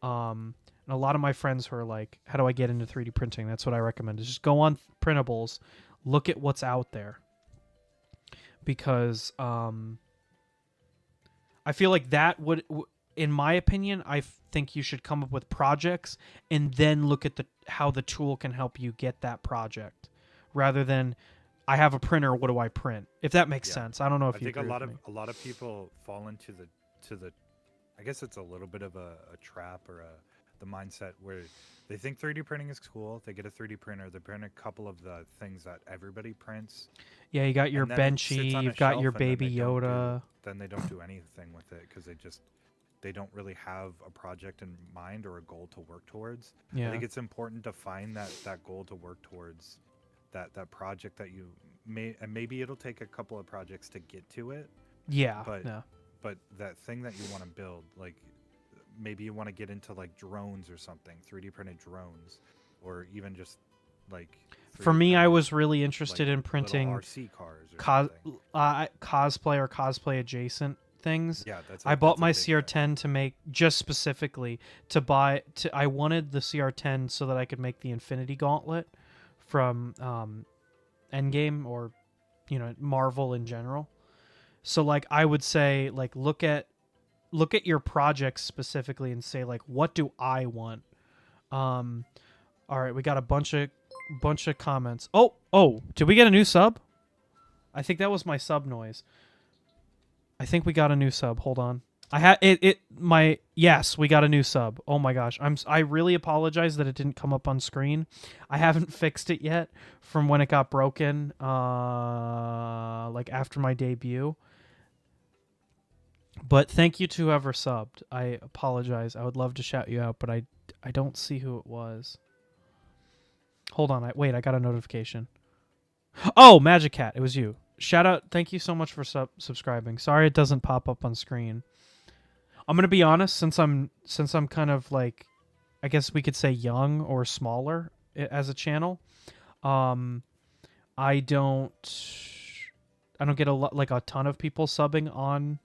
And a lot of my friends who are like, how do I get into 3D printing? That's what I recommend. Is just go on Printables, look at what's out there. Because I feel like that would, in my opinion, I think you should come up with projects and then look at how the tool can help you get that project, rather than I have a printer. What do I print? If that makes sense. I don't know if I you think agree a lot of people fall into the I guess it's a little bit of a trap or the mindset where they think 3D printing is cool. They get a 3D printer. They print a couple of the things that everybody prints. Yeah, you got your and then it Benchy, sits on a you've got shelf, your and then Baby Yoda. then they don't do anything with it because they don't really have a project in mind or a goal to work towards. Yeah. I think it's important to find that goal to work towards, that project that you and maybe it'll take a couple of projects to get to it. Yeah. But that thing that you want to build, like maybe you want to get into like drones or something, 3D printed drones, or even just like. For me, I was really interested in printing RC cars or cosplay or cosplay adjacent things. Yeah, I bought my CR10 to make just specifically I wanted the CR10 so that I could make the Infinity Gauntlet from Endgame, or Marvel in general. So like I would say, like look at your projects specifically and say, like, what do I want? All right, we got a bunch of comments. Oh, did we get a new sub? I think that was my sub noise. I think we got a new sub. Hold on. Yes, we got a new sub. Oh my gosh. I really apologize that it didn't come up on screen. I haven't fixed it yet from when it got broken like after my debut. But thank you to whoever subbed. I apologize. I would love to shout you out, but I don't see who it was. Hold on. Wait, I got a notification. Oh, Magic Cat. It was you. Shout out. Thank you so much for subscribing. Sorry it doesn't pop up on screen. I'm going to be honest, since I'm kind of like, I guess we could say young or smaller as a channel. I don't get a ton of people subbing on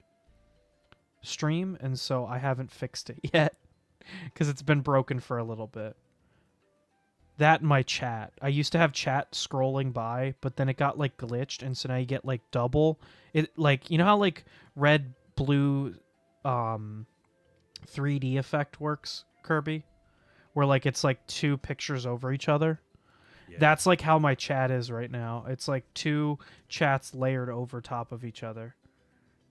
stream, and so I haven't fixed it yet because it's been broken for a little bit. That and my chat. I used to have chat scrolling by, but then it got like glitched, and so now you get like double. It like, you know how like red blue 3D effect works, Kirby, where like it's like two pictures over each other. Yeah. That's like how my chat is right now. It's like two chats layered over top of each other.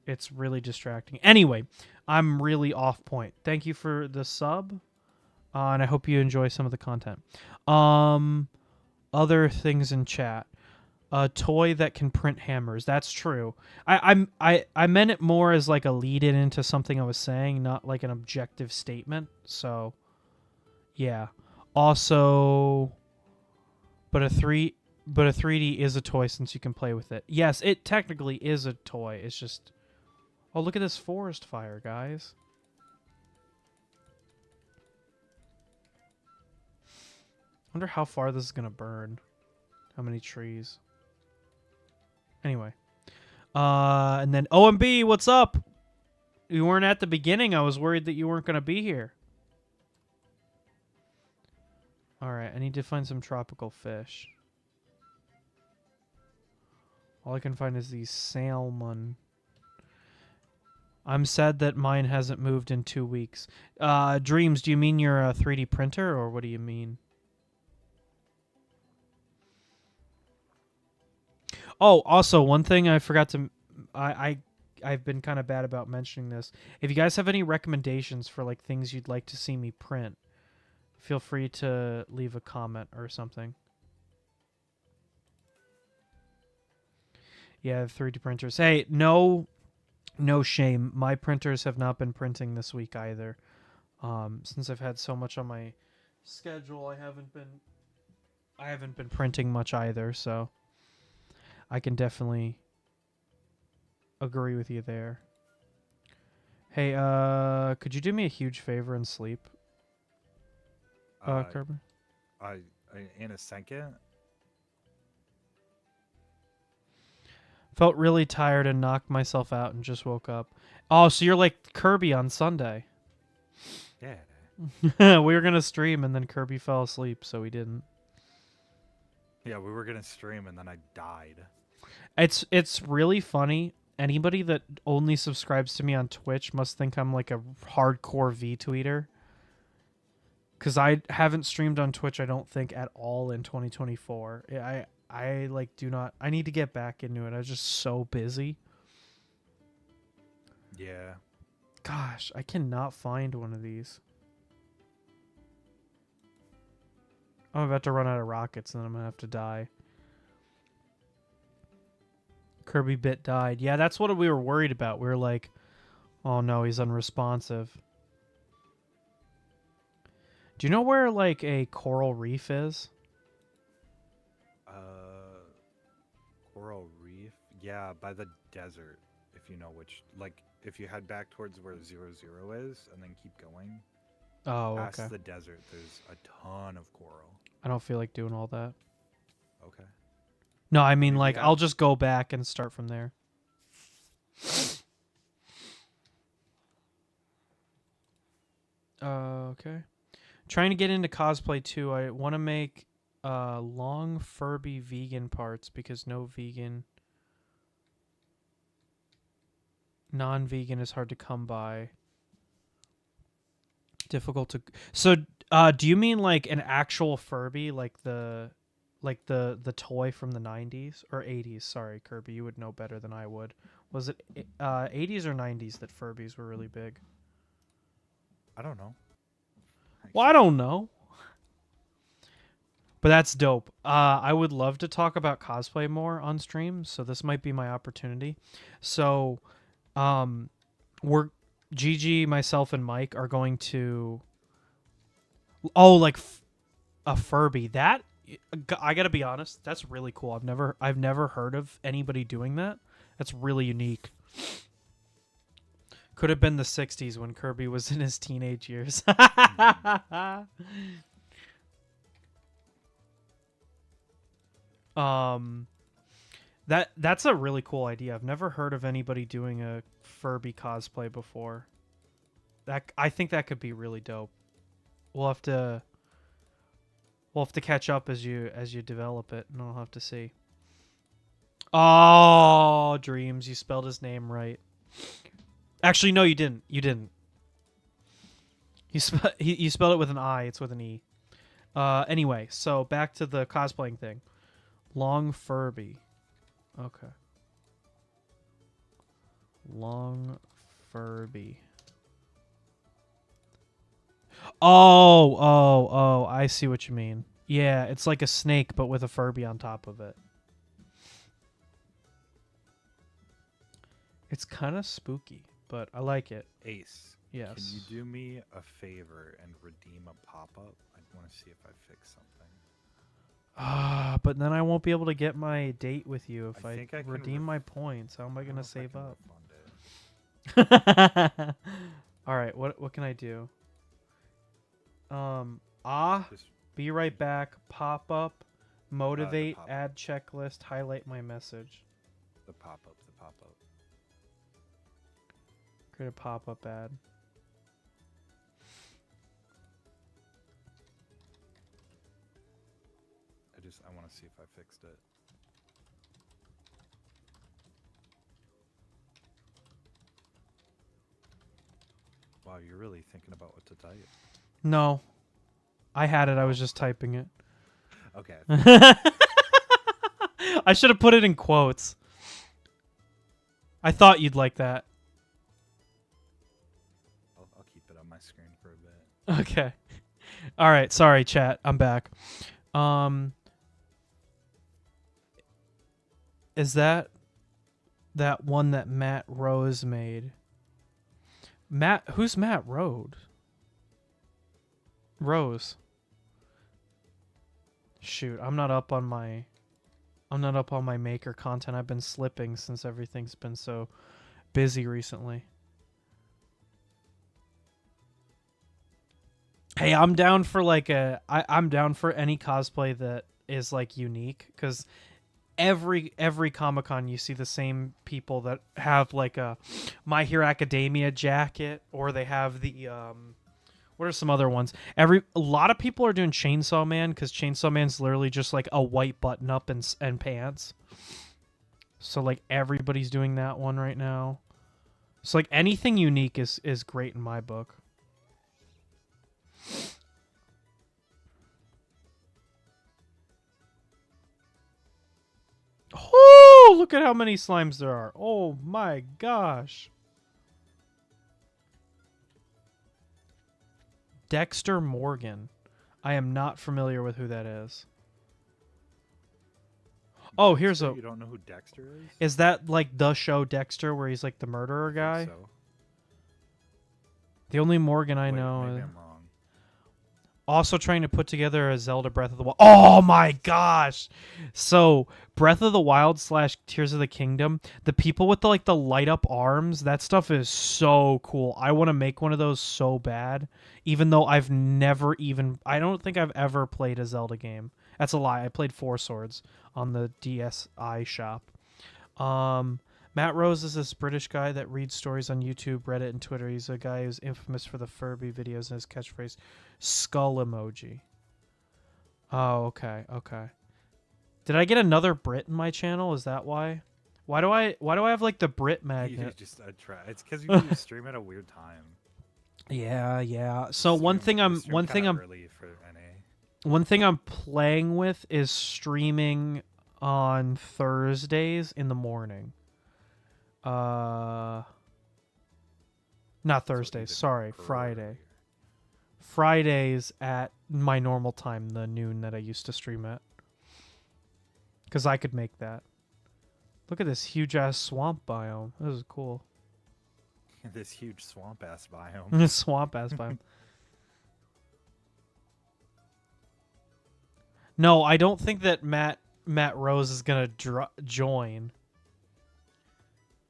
It's really distracting. Anyway, I'm really off point. Thank you for the sub. And I hope you enjoy some of the content. Other things in chat. A toy that can print hammers. That's true. I meant it more as like a lead-in into something I was saying, not like an objective statement. So, yeah. Also, but a 3D is a toy since you can play with it. Yes, it technically is a toy. It's just, oh, look at this forest fire, guys. I wonder how far this is going to burn. How many trees? Anyway. And then OMB, what's up? You weren't at the beginning. I was worried that you weren't going to be here. All right, I need to find some tropical fish. All I can find is these salmon. I'm sad that mine hasn't moved in 2 weeks. Dreams, do you mean you're a 3D printer, or what do you mean? Oh, also, one thing I forgot to... I've been kind of bad about mentioning this. If you guys have any recommendations for like things you'd like to see me print, feel free to leave a comment or something. Yeah, 3D printers. Hey, no shame. My printers have not been printing this week either. Since I've had so much on my schedule, I haven't been printing much either, so I can definitely agree with you there. Hey, could you do me a huge favor and sleep, Uh, Kirby? I, in a second. Felt really tired and knocked myself out and just woke up. Oh, so you're like Kirby on Sunday. Yeah. We were gonna stream and then Kirby fell asleep, so we didn't. Yeah, we were gonna stream and then I died. It's really funny. Anybody that only subscribes to me on Twitch must think I'm like a hardcore V-tweeter. Cause I haven't streamed on Twitch, I don't think, at all in 2024. I like do not. I need to get back into it. I was just so busy. Yeah. Gosh, I cannot find one of these. I'm about to run out of rockets, and then I'm gonna have to die. Kirby Bit died. Yeah, that's what we were worried about. We were like, oh no, he's unresponsive. Do you know where like a coral reef is? Coral Reef. Yeah, by the desert. If you know which, like, if you head back towards where 00 is, and then keep going Oh, past okay. the desert, there's a ton of coral. I don't feel like doing all that. Okay. No, I mean we like have- I'll just go back and start from there. Okay. Trying to get into cosplay too. I want to make long Furby vegan parts because no vegan non-vegan is hard to come by. Difficult to. So, do you mean like an actual Furby, like the toy from the 90s or 80s? Sorry, Kirby, you would know better than I would. Was it 80s or 90s that Furbies were really big? I don't know. Well, I don't know. But that's dope. I would love to talk about cosplay more on stream, so this might be my opportunity. So, we're Gigi, myself, and Mike are going to. Oh, like a Furby. That I gotta be honest. That's really cool. I've never heard of anybody doing that. That's really unique. Could have been the '60s when Kirby was in his teenage years. That's a really cool idea. I've never heard of anybody doing a Furby cosplay before. I think that could be really dope. We'll have to catch up as you develop it, and I'll have to see. Oh, Dreams, you spelled his name right. Actually, no, you didn't. You didn't. You spelled it with an I. It's with an E. Anyway, so back to the cosplaying thing. Long Furby. Okay. Long Furby. Oh, I see what you mean. Yeah, it's like a snake, but with a Furby on top of it. It's kind of spooky, but I like it. Ace. Yes. Can you do me a favor and redeem a pop-up? I want to see if I fix something. But then I won't be able to get my date with you if I think I can redeem my points. How am I I don't going know to if I save can up? refund it. All right, what can I do? Just Be right back. Pop up, motivate, pop-up. add checklist, highlight my message. the pop-up. Create a pop-up ad. I want to see if I fixed it. Wow, you're really thinking about what to type. No, I had it. I was just typing it. Okay. I should have put it in quotes. I thought you'd like that. I'll keep it on my screen for a bit. Okay. All right. Sorry, chat. I'm back. Is that one that Matt Rose made? Who's Matt Rose? Shoot, I'm not up on my maker content. I've been slipping since everything's been so busy recently. Hey, I'm down for like I'm down for any cosplay that is like unique because every Comic-Con you see the same people that have like a My Hero Academia jacket, or they have the what are some other ones? A lot of people are doing Chainsaw Man because Chainsaw Man's literally just like a white button up and pants. So like everybody's doing that one right now. So like anything unique is great in my book. Oh, look at how many slimes there are. Oh my gosh. Dexter Morgan. I am not familiar with who that is. Oh, here's a... You don't know who Dexter is? Is that like the show Dexter where he's like the murderer I guy? think so. The only Morgan I Wait, know maybe is... I'm wrong. Also trying to put together a Zelda Breath of the Wild. Oh my gosh! So Breath of the Wild / Tears of the Kingdom, the people with the like the light up arms, that stuff is so cool. I want to make one of those so bad, even though I've never even... I don't think I've ever played a Zelda game. That's a lie. I played Four Swords on the DSi shop. Matt Rose is this British guy that reads stories on YouTube, Reddit, and Twitter. He's a guy who's infamous for the Furby videos and his catchphrase, skull emoji. Oh, okay, okay. Did I get another Brit in my channel? Is that why? Why do I have like the Brit You magnet? just it's because you stream at a weird time. Yeah. So You stream kinda early for NA. one thing I'm playing with is streaming on Thursdays in the morning. Not Thursdays, sorry, Friday. Fridays at my normal time, the noon that I used to stream at. Because I could make that. Look at this huge ass swamp biome. This is cool. This huge swamp ass biome. This swamp ass biome. No, I don't think that Matt Rose is gonna join.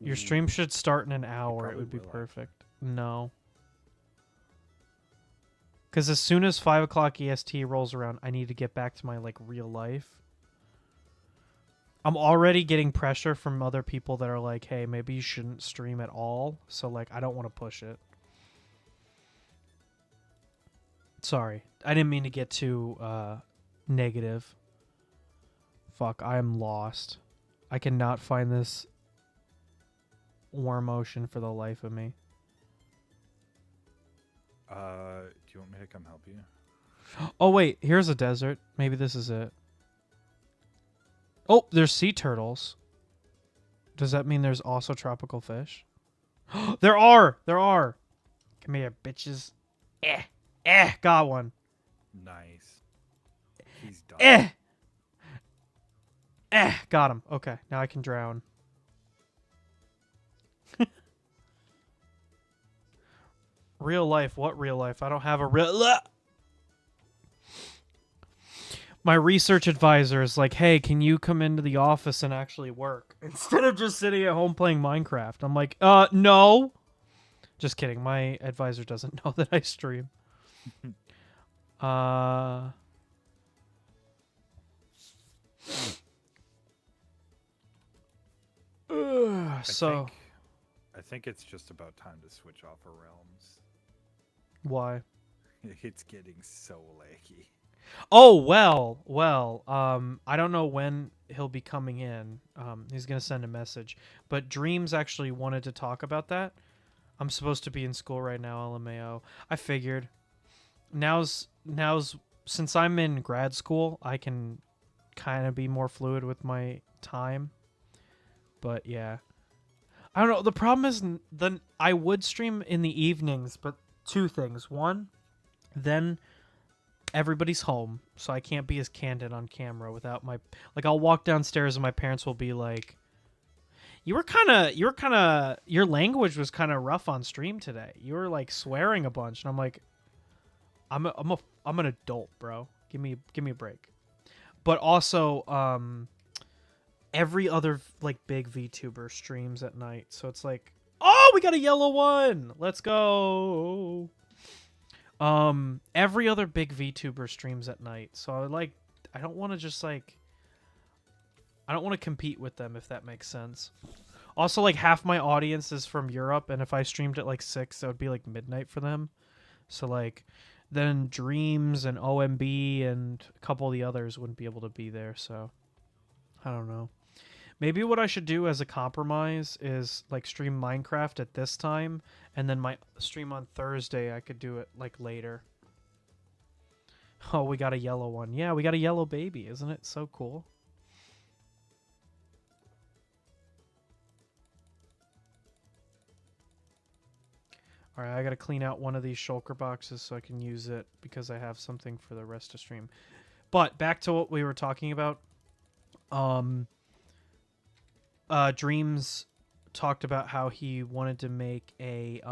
Your stream should start in an hour. It would be perfect. No. Because as soon as 5 o'clock EST rolls around, I need to get back to my like real life. I'm already getting pressure from other people that are like, hey, maybe you shouldn't stream at all. So like, I don't want to push it. Sorry. I didn't mean to get too negative. Fuck, I am lost. I cannot find this warm ocean for the life of me. Do you want me to come help you? Oh wait, here's a desert. Maybe this is it. Oh, there's sea turtles. Does that mean there's also tropical fish? There are! Come here, bitches. Got one. Nice. He's done. Got him. Okay, now I can drown. Real life? What real life? I don't have a real... My research advisor is like, hey, can you come into the office and actually work? Instead of just sitting at home playing Minecraft. I'm like, no. Just kidding. My advisor doesn't know that I stream. I think it's just about time to switch off of Realms. Why? It's getting so laggy. Oh, well, I don't know when he'll be coming in. He's going to send a message. But Dreams actually wanted to talk about that. I'm supposed to be in school right now, LMAO. I figured. Now's since I'm in grad school, I can kind of be more fluid with my time. But yeah. I don't know. The problem is I would stream in the evenings, but two things. One, then everybody's home, so I can't be as candid on camera without my... Like, I'll walk downstairs and my parents will be like, your language was kind of rough on stream today. You were, like, swearing a bunch. And I'm like, I'm an adult, bro. Give me a break. But also, every other, like, big VTuber streams at night. So it's like, oh, we got a yellow one! Let's go! Every other big VTuber streams at night, so I don't want to just like I don't want to compete with them if that makes sense. Also, like half my audience is from Europe, and if I streamed at like 6, that would be like midnight for them. So like, then Dreams and OMB and a couple of the others wouldn't be able to be there. So I don't know. Maybe what I should do as a compromise is like stream Minecraft at this time, and then my stream on Thursday I could do it like later. Oh, we got a yellow one. Yeah, we got a yellow baby. Isn't it so cool? All right, I got to clean out one of these shulker boxes so I can use it because I have something for the rest of stream. But back to what we were talking about. Dreams talked about how he wanted to make a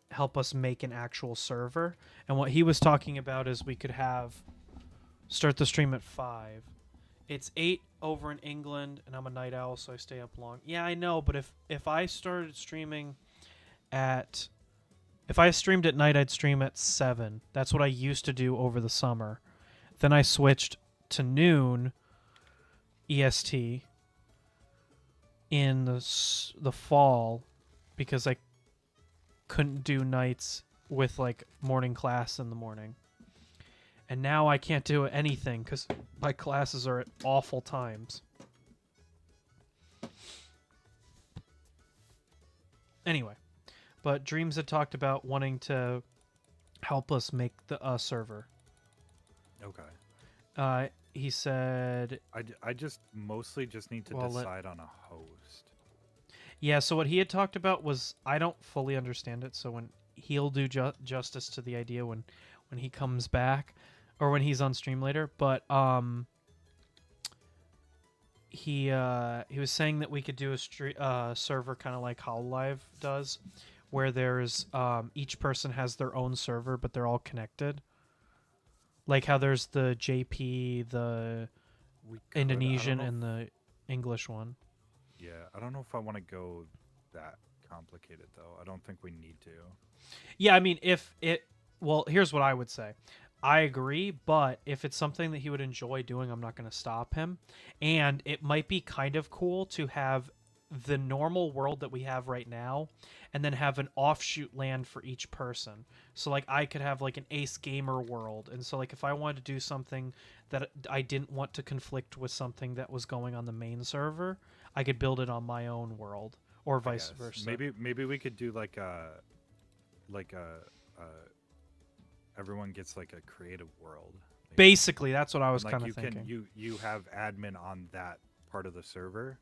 help us make an actual server, and what he was talking about is we could start the stream at 5. It's 8 over in England, and I'm a night owl, so I stay up long. Yeah, I know, but if I started streaming if I streamed at night, I'd stream at 7. That's what I used to do over the summer. Then I switched to noon EST in the fall because I couldn't do nights with like morning class in the morning. And now I can't do anything because my classes are at awful times. Anyway, but Dreams had talked about wanting to help us make the server. Okay. He said... I just mostly just need to decide on a host. Yeah, so what he had talked about was... I don't fully understand it, so when he'll do justice to the idea when he comes back, or when he's on stream later, but he was saying that we could do a server kind of like Hololive does, where there's each person has their own server, but they're all connected. Like how there's the JP, the Indonesian, and the English one. Yeah, I don't know if I want to go that complicated, though. I don't think we need to. Yeah, I mean, well, here's what I would say. I agree, but if it's something that he would enjoy doing, I'm not going to stop him. And it might be kind of cool to have the normal world that we have right now and then have an offshoot land for each person. So like I could have like an Ace Gamer world, and so like if I wanted to do something that I didn't want to conflict with something that was going on the main server, I could build it on my own world, or vice versa. Maybe we could do like a everyone gets like a creative world. Maybe. Basically, that's what I was kind of thinking. You have admin on that part of the server,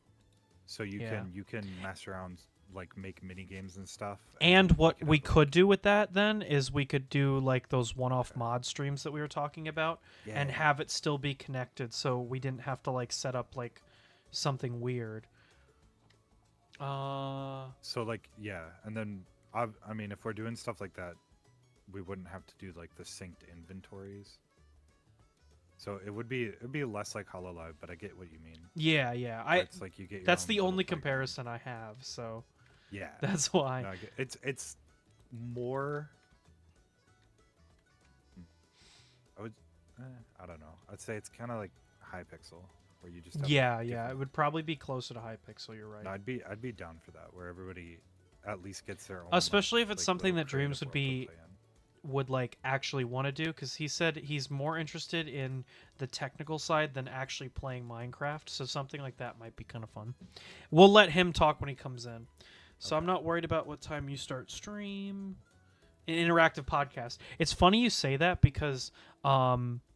so you can mess around, like make mini games and stuff. And what we could do with that then is we could do like those one-off mod streams that we were talking about, and have it still be connected, so we didn't have to like set up like something weird. So like and then I mean if we're doing stuff like that, we wouldn't have to do like the synced inventories. So it'd be less like Hololive, but I get what you mean. Yeah. It's like you get. That's the only comparison I have. So. Yeah. That's why. No, it's more. I don't know. I'd say it's kind of like Hypixel, where you just. Have It would probably be closer to Hypixel. You're right. No, I'd be down for that, where everybody at least gets their own. Especially if it's something that Dreams would like actually want to do, because he said he's more interested in the technical side than actually playing Minecraft, so something like that might be kind of fun. We'll let him talk when he comes in, so I'm not worried about what time you start stream. An interactive podcast. It's funny you say that, because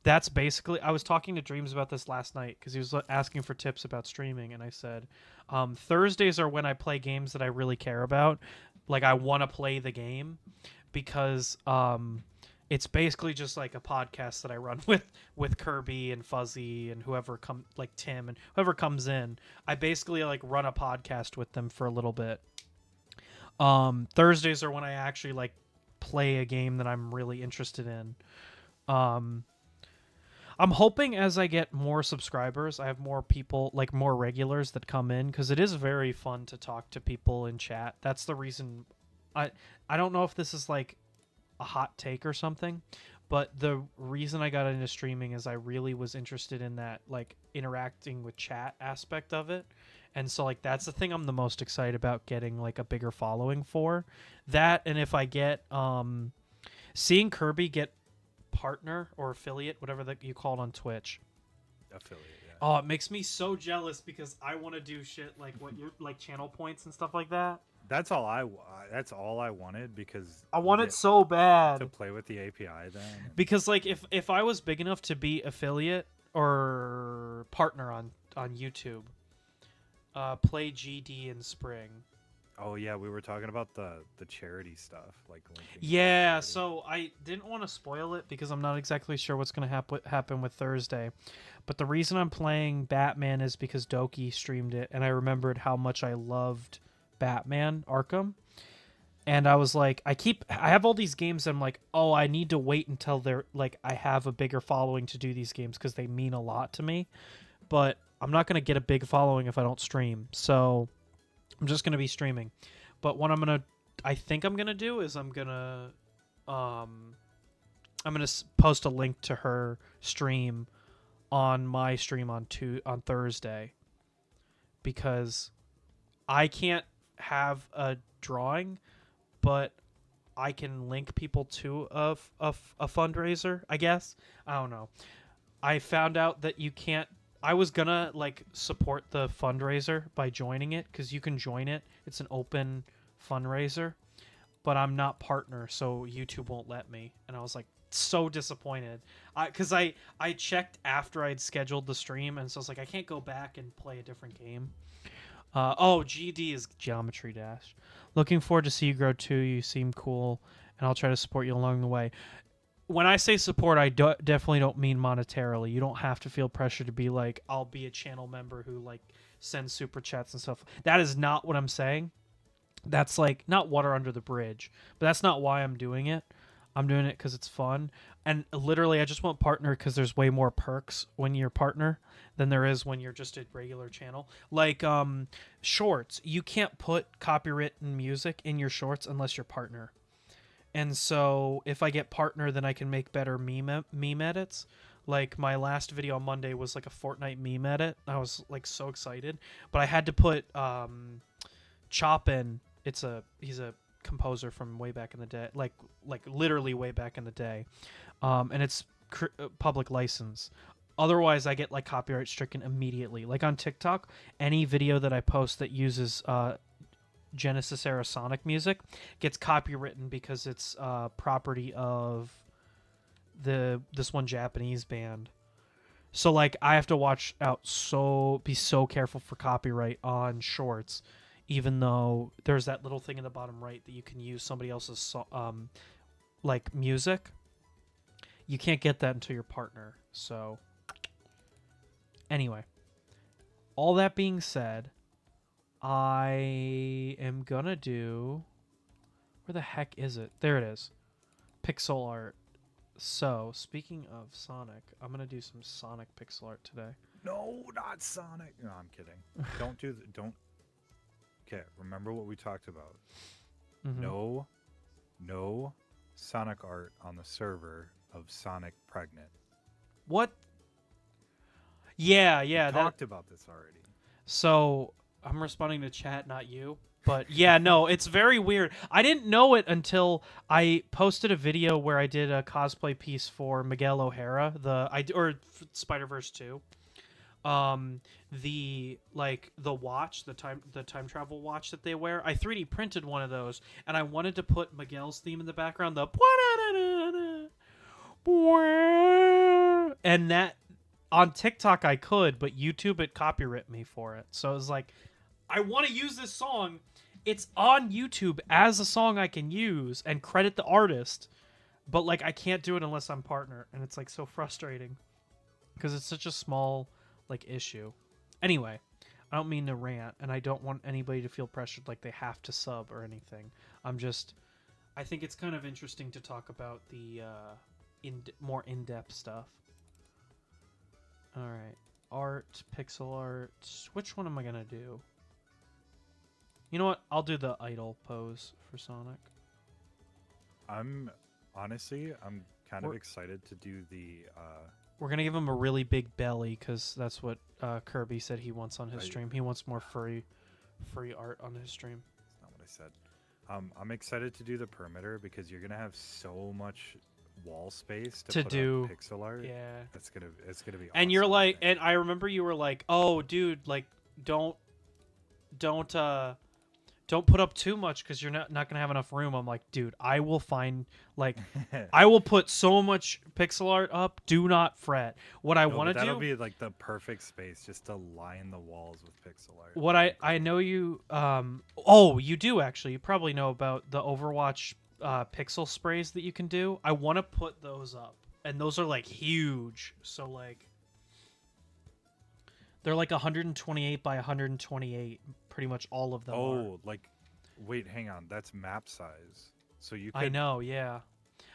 that's basically, I was talking to Dreams about this last night because he was asking for tips about streaming, and I said Thursdays are when I play games that I really care about, like I want to play the game, because it's basically just like a podcast that I run with Kirby and Fuzzy and whoever like Tim and whoever comes in. I basically like run a podcast with them for a little bit. Thursdays are when I actually like play a game that I'm really interested in. I'm hoping as I get more subscribers, I have more people, like more regulars that come in, because it is very fun to talk to people in chat. That's the reason. I don't know if this is like a hot take or something, but the reason I got into streaming is I really was interested in that like interacting with chat aspect of it. And so like that's the thing I'm the most excited about getting like a bigger following for. That and if I get seeing Kirby get partner or affiliate, whatever that you call it on Twitch. Affiliate, yeah. Oh, it makes me so jealous because I want to do shit like what you're like channel points and stuff like that. That's all that's all I wanted because I you want it get so to bad. play with the API then. Because like if I was big enough to be affiliate or partner on YouTube, play GD in spring. Oh yeah, we were talking about the charity stuff, like linking. Yeah, so I didn't want to spoil it because I'm not exactly sure what's going to happen with Thursday. But the reason I'm playing Batman is because Doki streamed it, and I remembered how much I loved Batman Arkham. And I was like, I have all these games. I'm like, oh, I need to wait until they're like I have a bigger following to do these games because they mean a lot to me. But I'm not going to get a big following if I don't stream. So I'm just going to be streaming. But what I think I'm going to do is I'm going to post a link to her stream on my stream on Thursday because I can't have a drawing, but I can link people to a fundraiser, I guess. I don't know. I found out that you can't. I was gonna like support the fundraiser by joining it because you can join it. It's an open fundraiser, but I'm not partner, so YouTube won't let me. And I was like so disappointed because I checked after I'd scheduled the stream, and so I was like I can't go back and play a different game. GD is Geometry Dash. Looking forward to see you grow too. You seem cool, and I'll try to support you along the way. When I say support, I definitely don't mean monetarily. You don't have to feel pressure to be like, I'll be a channel member who like sends super chats and stuff. That is not what I'm saying. That's like not water under the bridge, but that's not why I'm doing it. I'm doing it because it's fun. And literally, I just want partner because there's way more perks when you're partner than there is when you're just a regular channel. Like shorts, you can't put copywritten music in your shorts unless you're partner. And so if I get partner, then I can make better meme edits. Like my last video on Monday was like a Fortnite meme edit. I was like so excited, but I had to put Chopin. He's a composer from way back in the day, like literally way back in the day, and it's public license. Otherwise, I get like copyright stricken immediately. Like on TikTok, any video that I post that uses Genesis era Sonic music gets copywritten because it's property of this one Japanese band. So like I have to be so careful for copyright on shorts, even though there's that little thing in the bottom right that you can use somebody else's like music. You can't get that until your partner. So anyway, all that being said, I am gonna do. Where the heck is it? There it is. Pixel art. So, speaking of Sonic, I'm gonna do some Sonic pixel art today. No, not Sonic. No, I'm kidding. Don't. Okay, remember what we talked about. Mm-hmm. No Sonic art on the server of Sonic Pregnant. What? Yeah. We talked about this already. So I'm responding to chat, not you. But yeah, no, it's very weird. I didn't know it until I posted a video where I did a cosplay piece for Miguel O'Hara, Spider-Verse 2. The watch, the time travel watch that they wear. I 3D printed one of those, and I wanted to put Miguel's theme in the background, and that on TikTok I could, but YouTube it copyrighted me for it. So it was like, I want to use this song. It's on YouTube as a song I can use and credit the artist, but like I can't do it unless I'm partner, and it's like so frustrating because it's such a small like issue. Anyway, I don't mean to rant, and I don't want anybody to feel pressured like they have to sub or anything. I think it's kind of interesting to talk about the more in-depth stuff. All right, art, pixel art. Which one am I gonna do? You know what? I'll do the idle pose for Sonic. I'm honestly, I'm kind of We're, excited to do the. we're gonna give him a really big belly because that's what Kirby said he wants on his I, stream. He wants more furry art on his stream. That's not what I said. I'm excited to do the perimeter because you're gonna have so much wall space to To put do, up pixel art. yeah. It's gonna be And awesome. you're I like, think. and I remember you were like, oh, dude, like, don't, don't, don't put up too much because you're not gonna have enough room. I'm like, dude, I will find like, I will put so much pixel art up. Do not fret. What I No, want but to that'll do, be like the perfect space just to line the walls with pixel art. what That'd I be cool. know you, oh, you do actually. You probably know about the Overwatch pixel sprays that you can do. I want to put those up, and those are like huge. So like, they're like 128 by 128. Pretty much all of them are. Oh, like, wait, hang on. That's map size. So you I could know, yeah.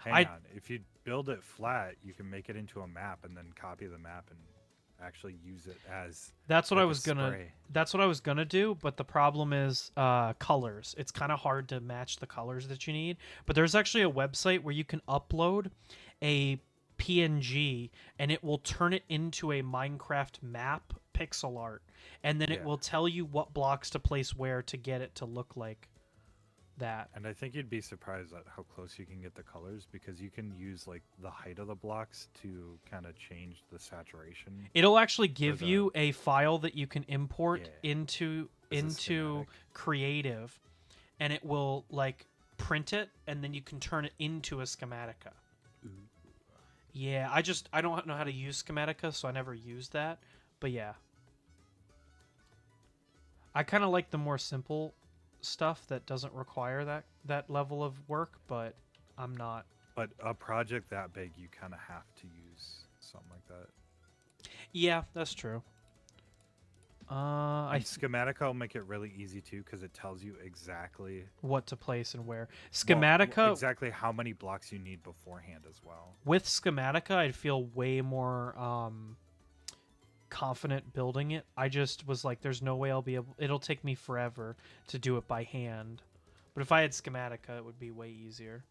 hang I on. If you build it flat, you can make it into a map and then copy the map and actually use it as That's what like I a was gonna. spray. That's what I was gonna do, but the problem is colors. It's kind of hard to match the colors that you need. But there's actually a website where you can upload a PNG and it will turn it into a Minecraft map pixel art, and then it Yeah. will tell you what blocks to place where to get it to look like that. And I think you'd be surprised at how close you can get the colors because you can use like the height of the blocks to kind of change the saturation. It'll actually give the- you a file that you can import Yeah. into As a into schematic. Creative, and it will like print it, and then you can turn it into a Schematica. Ooh. Yeah, I don't know how to use Schematica, so I never used that. But yeah, I kind of like the more simple stuff that doesn't require that level of work. But I'm not. But a project that big, you kind of have to use something like that. Yeah, that's true. And Schematica will make it really easy too because it tells you exactly What to place and where. well, Schematica exactly how many blocks you need beforehand as well. with Schematica, I'd feel way more confident building it. I just was like, there's no way I'll be able. It'll take me forever to do it by hand. But if I had Schematica, it would be way easier.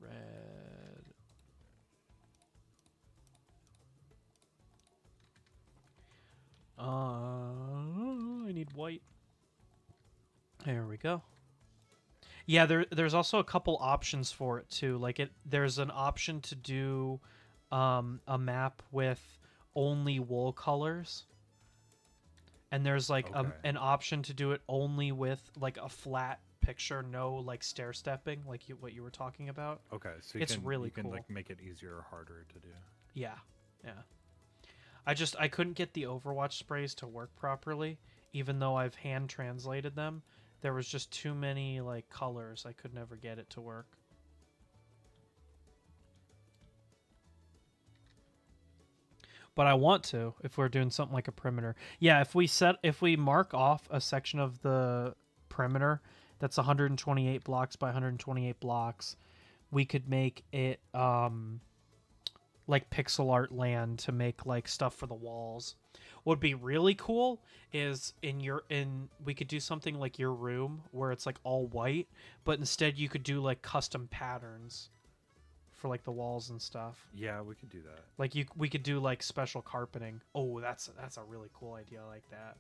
Red. I need white. There we go. Yeah, there's also a couple options for it too. Like there's an option to do a map with only wool colors, and there's like Okay. an option to do it only with like a flat picture, no like stair stepping, like what you were talking about. Okay, so It's really you can cool. like make it easier or harder to do. Yeah, yeah. I couldn't get the Overwatch sprays to work properly, even though I've hand translated them. There was just too many like colors. I could never get it to work. But I want to if we're doing something like a perimeter. Yeah, if we mark off a section of the perimeter that's 128 blocks by 128 blocks, we could make it like pixel art land to make like stuff for the walls. What would be really cool is we could do something like your room where it's like all white, but instead you could do like custom patterns for like the walls and stuff. Yeah, we could do that. Like we could do like special carpeting. Oh, that's a really cool idea. I like that.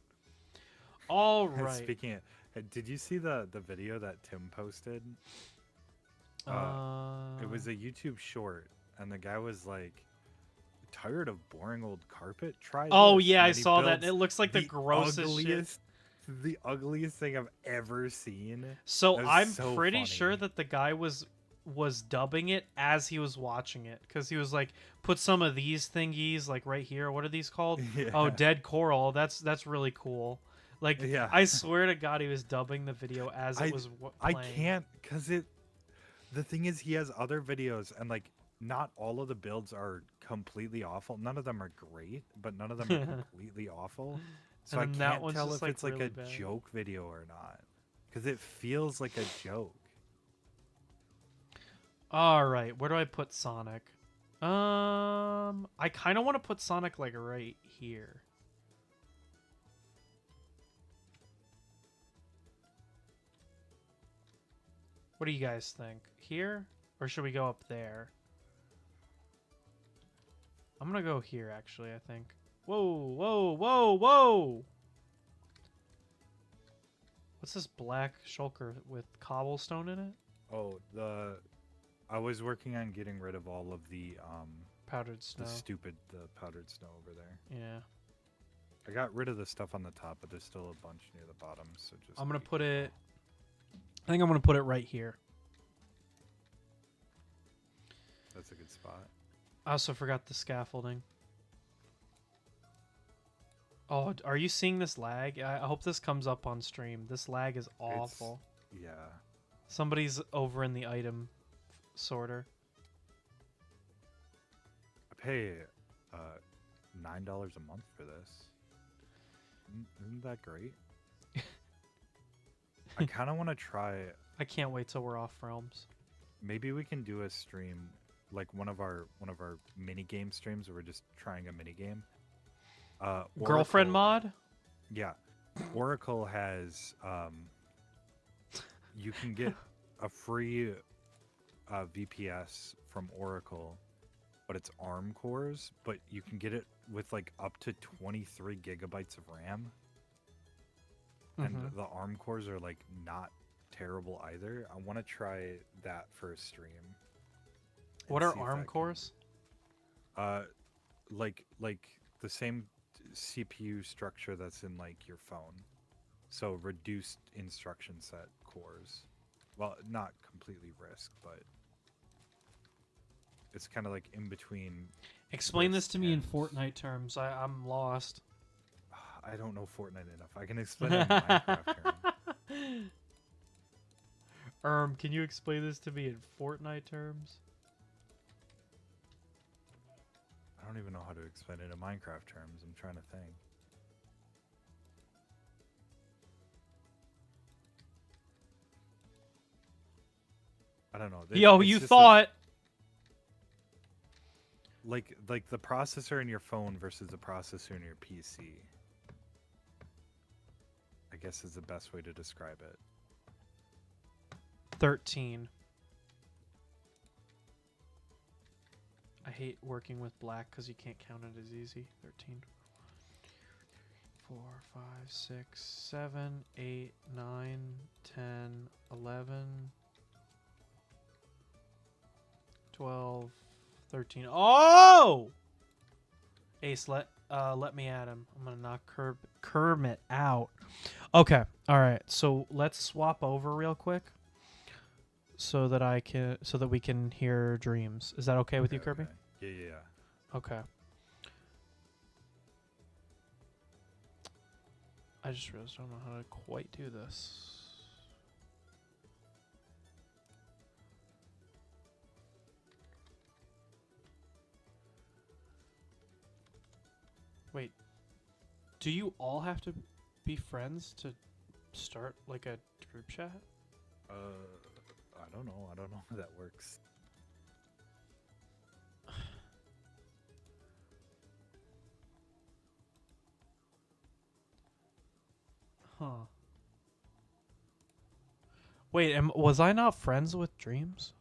All right. Speaking of, did you see the video that Tim posted? It was a YouTube short, and the guy was like, "Tired of boring old carpet? Try Oh this." yeah, And I then he saw that. builds It looks like the grossest shit. the ugliest thing I've ever seen. So That was I'm so pretty sure funny. that the guy was dubbing it as he was watching it, because he was like, put some of these thingies like right here. What are these called? Yeah. Oh, dead coral. That's really cool. Like, Yeah. I swear to God, he was dubbing the video as it was I playing. can't because it. The thing is, he has other videos, and like, not all of the builds are completely awful. None of them are great, but none of them are completely awful. So And I that can't one's tell just, if like, it's like really a bad. joke video or not, because it feels like a joke. All right, where do I put Sonic? I kind of want to put Sonic like right here. What do you guys think? Here? Or should we go up there? I'm gonna go here, actually, I think. Whoa, whoa, whoa, whoa! What's this black shulker with cobblestone in it? Oh, I was working on getting rid of all of the Powdered snow. the powdered snow over there. Yeah. I got rid of the stuff on the top, but there's still a bunch near the bottom, so just I'm gonna be put it... careful. I think I'm gonna put it right here. That's a good spot. I also forgot the scaffolding. Oh, are you seeing this lag? I hope this comes up on stream. This lag is awful. Yeah. Somebody's over in the item sorter. I pay $9 a month for this. Isn't that great? I kind of want to try. I can't wait till we're off realms. Maybe we can do a stream, like one of our mini game streams where we're just trying a mini game. Girlfriend Oracle- mod? Yeah, Oracle has. You can get a free VPS from Oracle, but it's ARM cores. But you can get it with like up to 23 gigabytes of RAM. And the ARM cores are like not terrible either. I want to try that for a stream. What and are see if ARM that cores? Like the same CPU structure that's in like your phone. So reduced instruction set cores. Well, not completely RISC, but it's kind of like in between. Explain this RISC to me in and- Fortnite terms. I'm lost. I don't know Fortnite enough. I can explain it in Minecraft terms. Can you explain this to me in Fortnite terms? I don't even know how to explain it in Minecraft terms. I'm trying to think. I don't know. Yo, It's you just thought... like the processor in your phone versus the processor in your PC. I guess is the best way to describe it. 13. I hate working with black because you can't count it as easy. 13. 4, 5, 6, 7, 8, 9, 10, 11, 12, 13. Oh! Ace, let me at him. I'm gonna knock Kermit out. Okay, all right. So let's swap over real quick, so that we can hear dreams. Is that okay with you, Kirby? Okay. Yeah. Okay. I just realized I don't know how to quite do this. Wait. Do you all have to be friends to start like a group chat? I don't know. I don't know how that works. Huh. Wait, was I not friends with Dreams?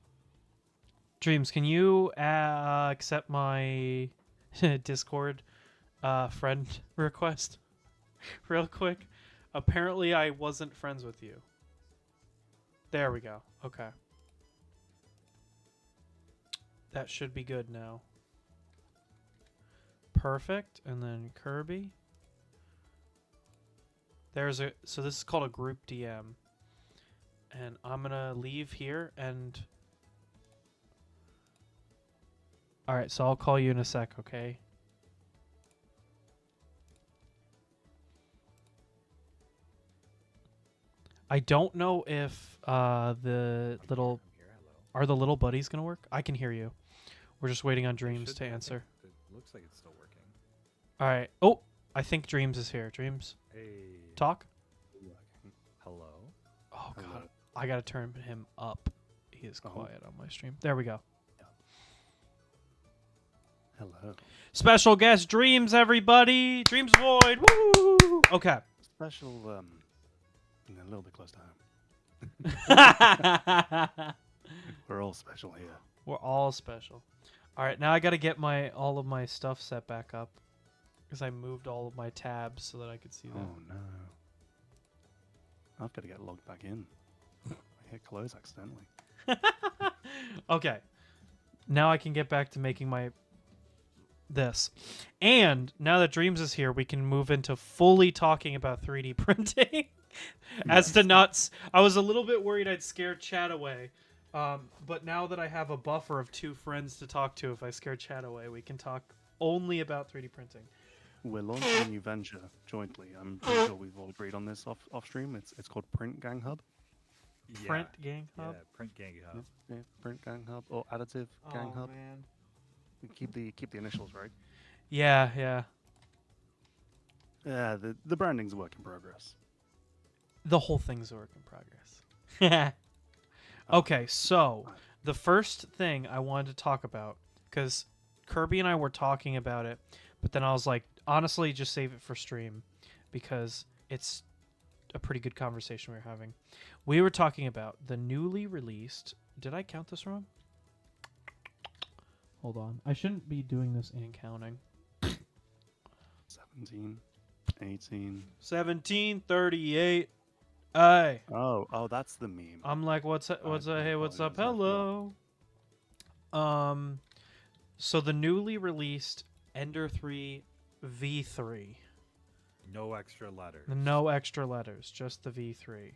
Dreams, can you accept my Discord friend request real quick? Apparently I wasn't friends with you. There we go. Okay. That should be good now. Perfect. And then Kirby. So this is called a group DM. And I'm gonna leave here and... Alright, so I'll call you in a sec, okay? I don't know if the little... I'm here. Hello. Are the little buddies gonna work? I can hear you. We're just waiting on It Dreams should- to I think answer. It looks like it's still working. Alright. Oh! I think Dreams is here. Dreams, Hey. talk? Hello. Oh, God. Hello. I gotta turn him up. He is Oh. quiet on my stream. There we go. Hello. Special guest Dreams, everybody! Dreams Void! Woo! Okay. Special, a little bit close to home. We're all special here. We're all special. All right, now I got to get all of my stuff set back up because I moved all of my tabs so that I could see that. Oh no. I've got to get logged back in. I hit close accidentally. Okay. Now I can get back to making this. And now that Dreams is here, we can move into fully talking about 3D printing. As to nuts. I was a little bit worried I'd scare Chad away. But now that I have a buffer of 2 friends to talk to, if I scare Chad away, we can talk only about 3D printing. We're launching a new venture jointly. I'm pretty sure we've all agreed on this off stream. It's called Print Gang Hub. Print Gang Hub? Yeah, Print Gang Hub. Yeah, Print Gang Hub or Additive Gang Hub. Man. We keep the initials right. Yeah, yeah. Yeah, the branding's a work in progress. The whole thing's a work in progress. Okay, so the first thing I wanted to talk about, because Kirby and I were talking about it, but then I was like, honestly, just save it for stream, because it's a pretty good conversation we were having. We were talking about the newly released... Did I count this wrong? Hold on. I shouldn't be doing this and counting. 17, 18. 1738. Hey. Oh, that's the meme. I'm like, what's up? Hey, what's up? apologize, Hello. So the newly released Ender 3 V3. No extra letters. No extra letters, just the V3.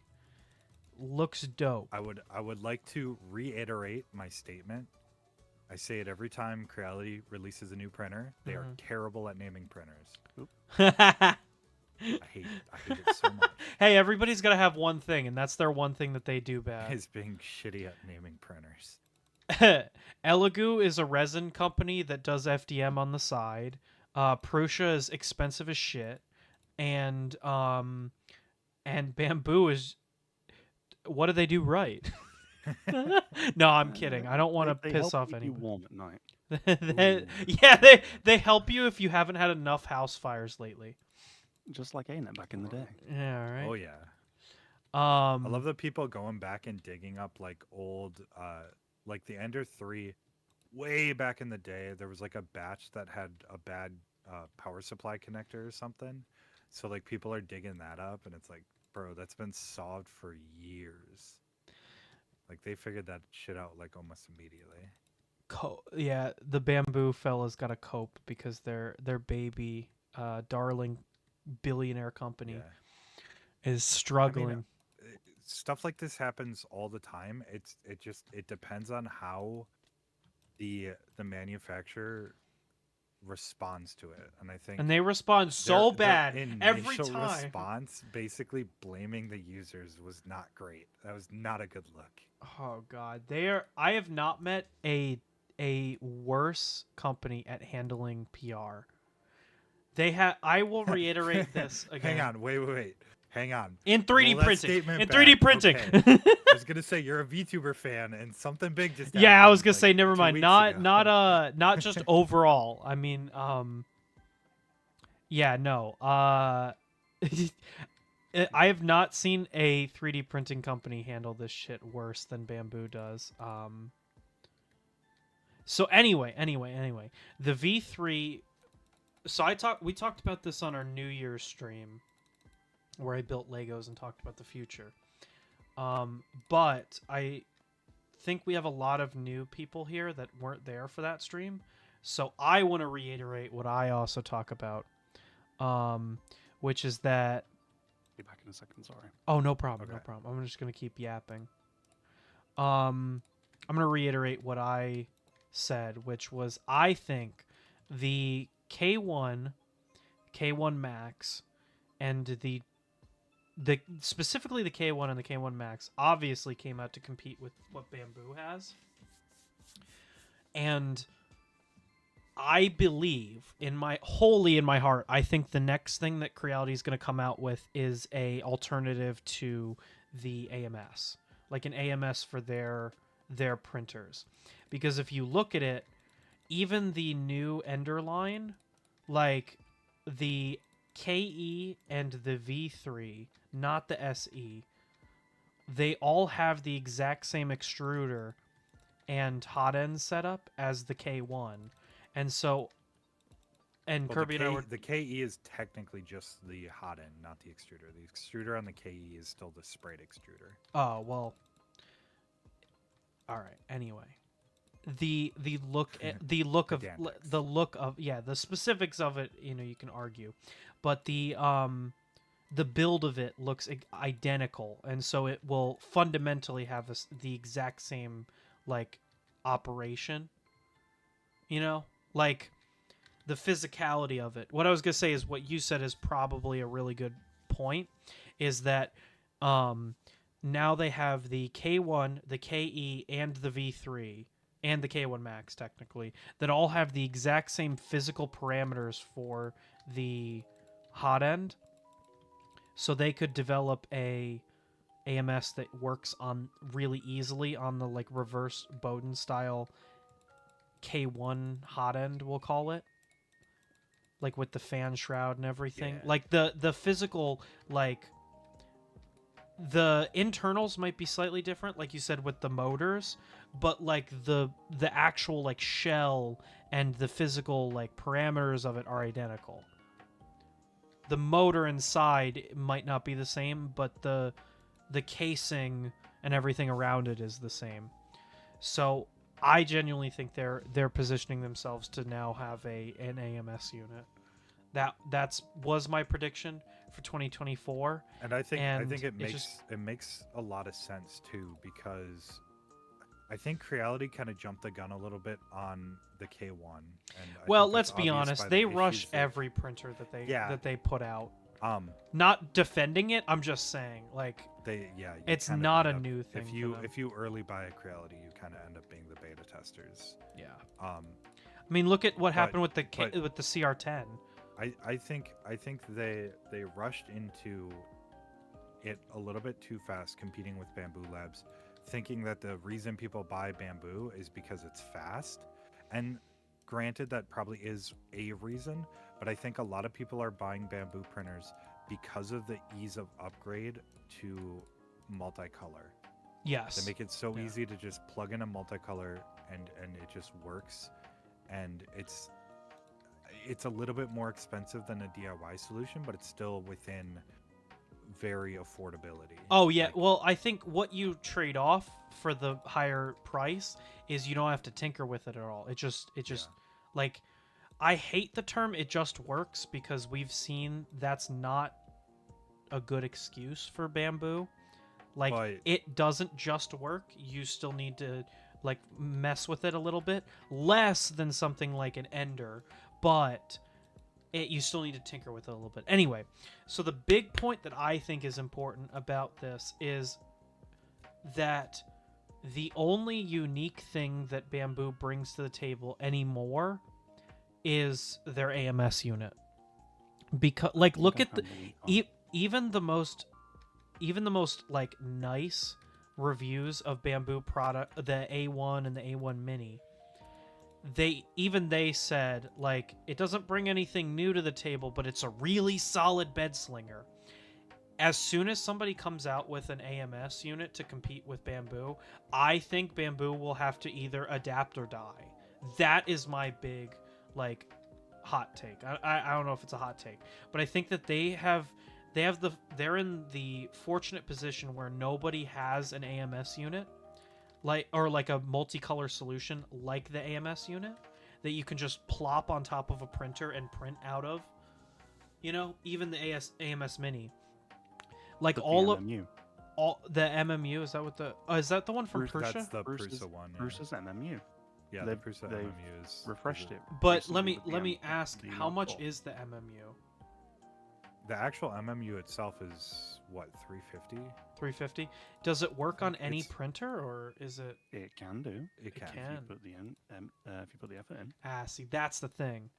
Looks dope. I would like to reiterate my statement. I say it every time Creality releases a new printer. They are terrible at naming printers. I hate it so much. Hey, everybody's got to have one thing, and that's their one thing that they do bad. Is being shitty at naming printers. Elegoo is a resin company that does FDM on the side. Prusa is expensive as shit. And Bamboo is... What do they do right? No, I'm kidding. I don't want to piss off anyone. Keep you warm at night. Yeah, they help you if you haven't had enough house fires lately. Just like ANET back in the day. Yeah, right. Oh yeah. I I love the people going back and digging up like old, like the Ender 3, way back in the day. There was like a batch that had a bad power supply connector or something. So like people are digging that up, and it's like, bro, that's been solved for years. Like they figured that shit out like almost immediately. Yeah, the Bamboo fellas got to cope because their baby, darling billionaire company is struggling. I mean, stuff like this happens all the time. It depends on how the manufacturer responds to it, and I think they respond so bad every initial time. Response basically blaming the users was not great. That was not a good look. Oh god, I have not met a worse company at handling PR. I will reiterate this again. Hang on, wait. Hang on. In 3D Roll that printing. statement In back. 3D printing. Okay. I was gonna say you're a VTuber fan, and something big just Yeah, I happened, was gonna like, say never 2 mind. weeks ago. Not just overall. I mean, yeah, no. I have not seen a 3D printing company handle this shit worse than Bamboo does. So anyway, the V3. So we talked about this on our New Year's stream, where I built Legos and talked about the future. But I think we have a lot of new people here that weren't there for that stream, so I want to reiterate what I also talk about, which is that. Be back in a second. Sorry. Oh, no problem. Okay. No problem. I'm just gonna keep yapping. I'm gonna reiterate what I said, which was I think the K1 Max, and the specifically the K1 and the K1 Max obviously came out to compete with what Bamboo has. And I believe in my heart, I think the next thing that Creality is going to come out with is a alternative to the AMS, like an AMS for their printers. Because if you look at it, even the new Ender line, like the KE and the V3, not the SE, they all have the exact same extruder and hot end setup as the K1, and so and Well, Kirby and I were the KE is technically just the hot end, not the extruder. The extruder on the KE is still the sprayed extruder. oh well. All right. Anyway, the look the look of Pedantics. the look of the specifics of it, you can argue, but the build of it looks identical, and so it will fundamentally have the exact same like operation. Like the physicality of it. What I was gonna say is what you said is probably a really good point. Is that now they have the K1, the KE, and the V3, and the K1 Max technically, that all have the exact same physical parameters for the hot end, so they could develop a AMS that works on really easily on the like reverse Bowden style K1 hot end, we'll call it, like with the fan shroud and everything. Yeah. Like the physical, like the internals might be slightly different, like you said with the motors, but like the actual like shell and the physical like parameters of it are identical. The motor inside might not be the same, but the casing and everything around it is the same. So I genuinely think they're positioning themselves to now have an AMS unit. That's was my prediction for 2024. And I think it makes just... it makes a lot of sense too, because I think Creality kind of jumped the gun a little bit on the K1. And well, let's be honest, they rush every printer that they put out. Not defending it, I'm just saying, like, it's not a new thing. If you early buy a Creality, you kind of end up being the beta testers. Yeah. I mean, look at what happened with the CR10. I think they rushed into it a little bit too fast, competing with Bamboo Labs, thinking that the reason people buy Bamboo is because it's fast. And granted, that probably is a reason, but I think a lot of people are buying Bamboo printers because of the ease of upgrade to multicolor. Yes. They make it so easy to just plug in a multicolor and it just works. And it's a little bit more expensive than a DIY solution, but it's still within very affordability. Oh yeah, well, I think what you trade off for the higher price is you don't have to tinker with it at all. It just like, I hate the term "it just works" because we've seen that's not a good excuse for Bamboo. Like, it doesn't just work. You still need to like mess with it a little bit, less than something like an Ender, but you still need to tinker with it a little bit. Anyway, so the big point that I think is important about this is that the only unique thing that Bamboo brings to the table anymore is their AMS unit. Because, like, look at even the most like nice reviews of Bamboo product, the A1 and the A1 Mini. They said, like, it doesn't bring anything new to the table, but it's a really solid bed slinger. As soon as somebody comes out with an AMS unit to compete with Bamboo, I think Bamboo will have to either adapt or die. That is my big, like, hot take. I don't know if it's a hot take, but I think that they're in the fortunate position where nobody has an AMS unit, like a multicolor solution like the AMS unit that you can just plop on top of a printer and print out of. Even the AMS Mini, like the MMU. Is that what is that the one from Prusa? That's the Prusa one. Yeah. Prusa's MMU. Yeah, the Prusa MMU is refreshed it. But let me ask, how much is the MMU? The actual MMU itself is what, 350? 350. Does it work on any printer, or is it? It can do. It can. If you put the effort in. See, that's the thing.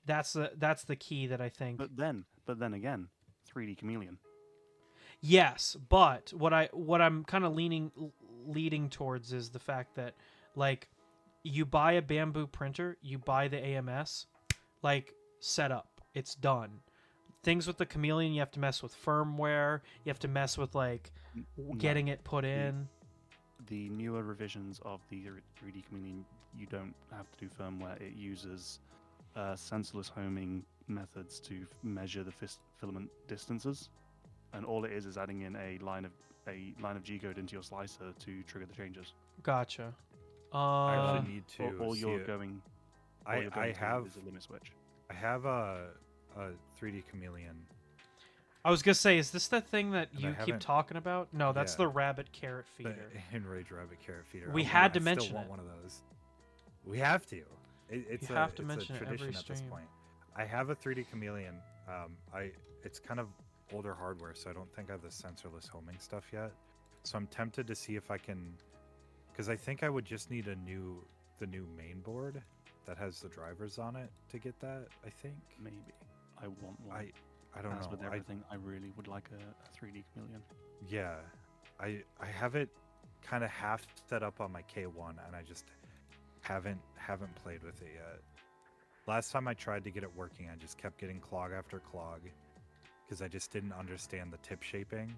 That's the key that I think. But then again, 3D Chameleon. Yes, but what I'm kind of leading towards is the fact that, like, you buy a Bamboo printer, you buy the AMS, like, setup, it's done. Things with the Chameleon, you have to mess with firmware, you have to mess with, like, getting it put in. the newer revisions of the 3D Chameleon, you don't have to do firmware. It uses sensorless homing methods to measure the filament distances, and all it is adding in a line of G code into your slicer to trigger the changes. Gotcha. I actually need to All see you're it. going, I have is a limit switch. I have a 3D Chameleon. I was gonna say, is this the thing that And I you keep haven't- talking about? No, that's Yeah. the rabbit carrot The feeder. Enraged Rabbit Carrot Feeder. We I had to still mention want it. one of those. We have to. It's You a, have to it's mention a it every tradition at this stream. point. I have a 3D Chameleon. It's kind of older hardware, so I don't think I have the sensorless homing stuff yet. So I'm tempted to see if I can, because I think I would just need the new main board that has the drivers on it to get that. I think. Maybe. I want one. I don't As know. with everything, I really would like a 3D Chameleon. Yeah, I have it kind of half set up on my K1, and I just haven't played with it yet. Last time I tried to get it working, I just kept getting clog after clog because I just didn't understand the tip shaping.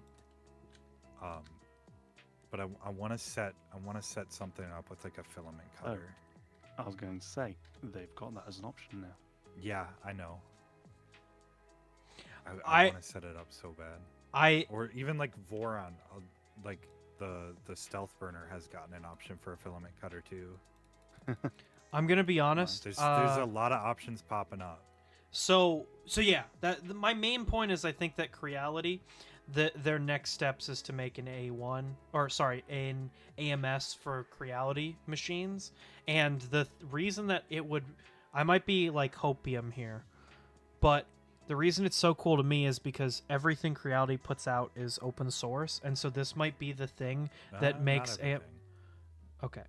But I want to set something up with like a filament cutter. I was going to say they've got that as an option now. Yeah, I know. I want to set it up so bad. Or even like Voron, like the stealth burner has gotten an option for a filament cutter too. I'm gonna be honest. There's a lot of options popping up. So yeah, my main point is I think that Creality, their next steps is to make an an AMS for Creality machines, and the reason that it would, I might be like hopium here, but the reason it's so cool to me is because everything Creality puts out is open source, and so this might be the thing that makes Not okay.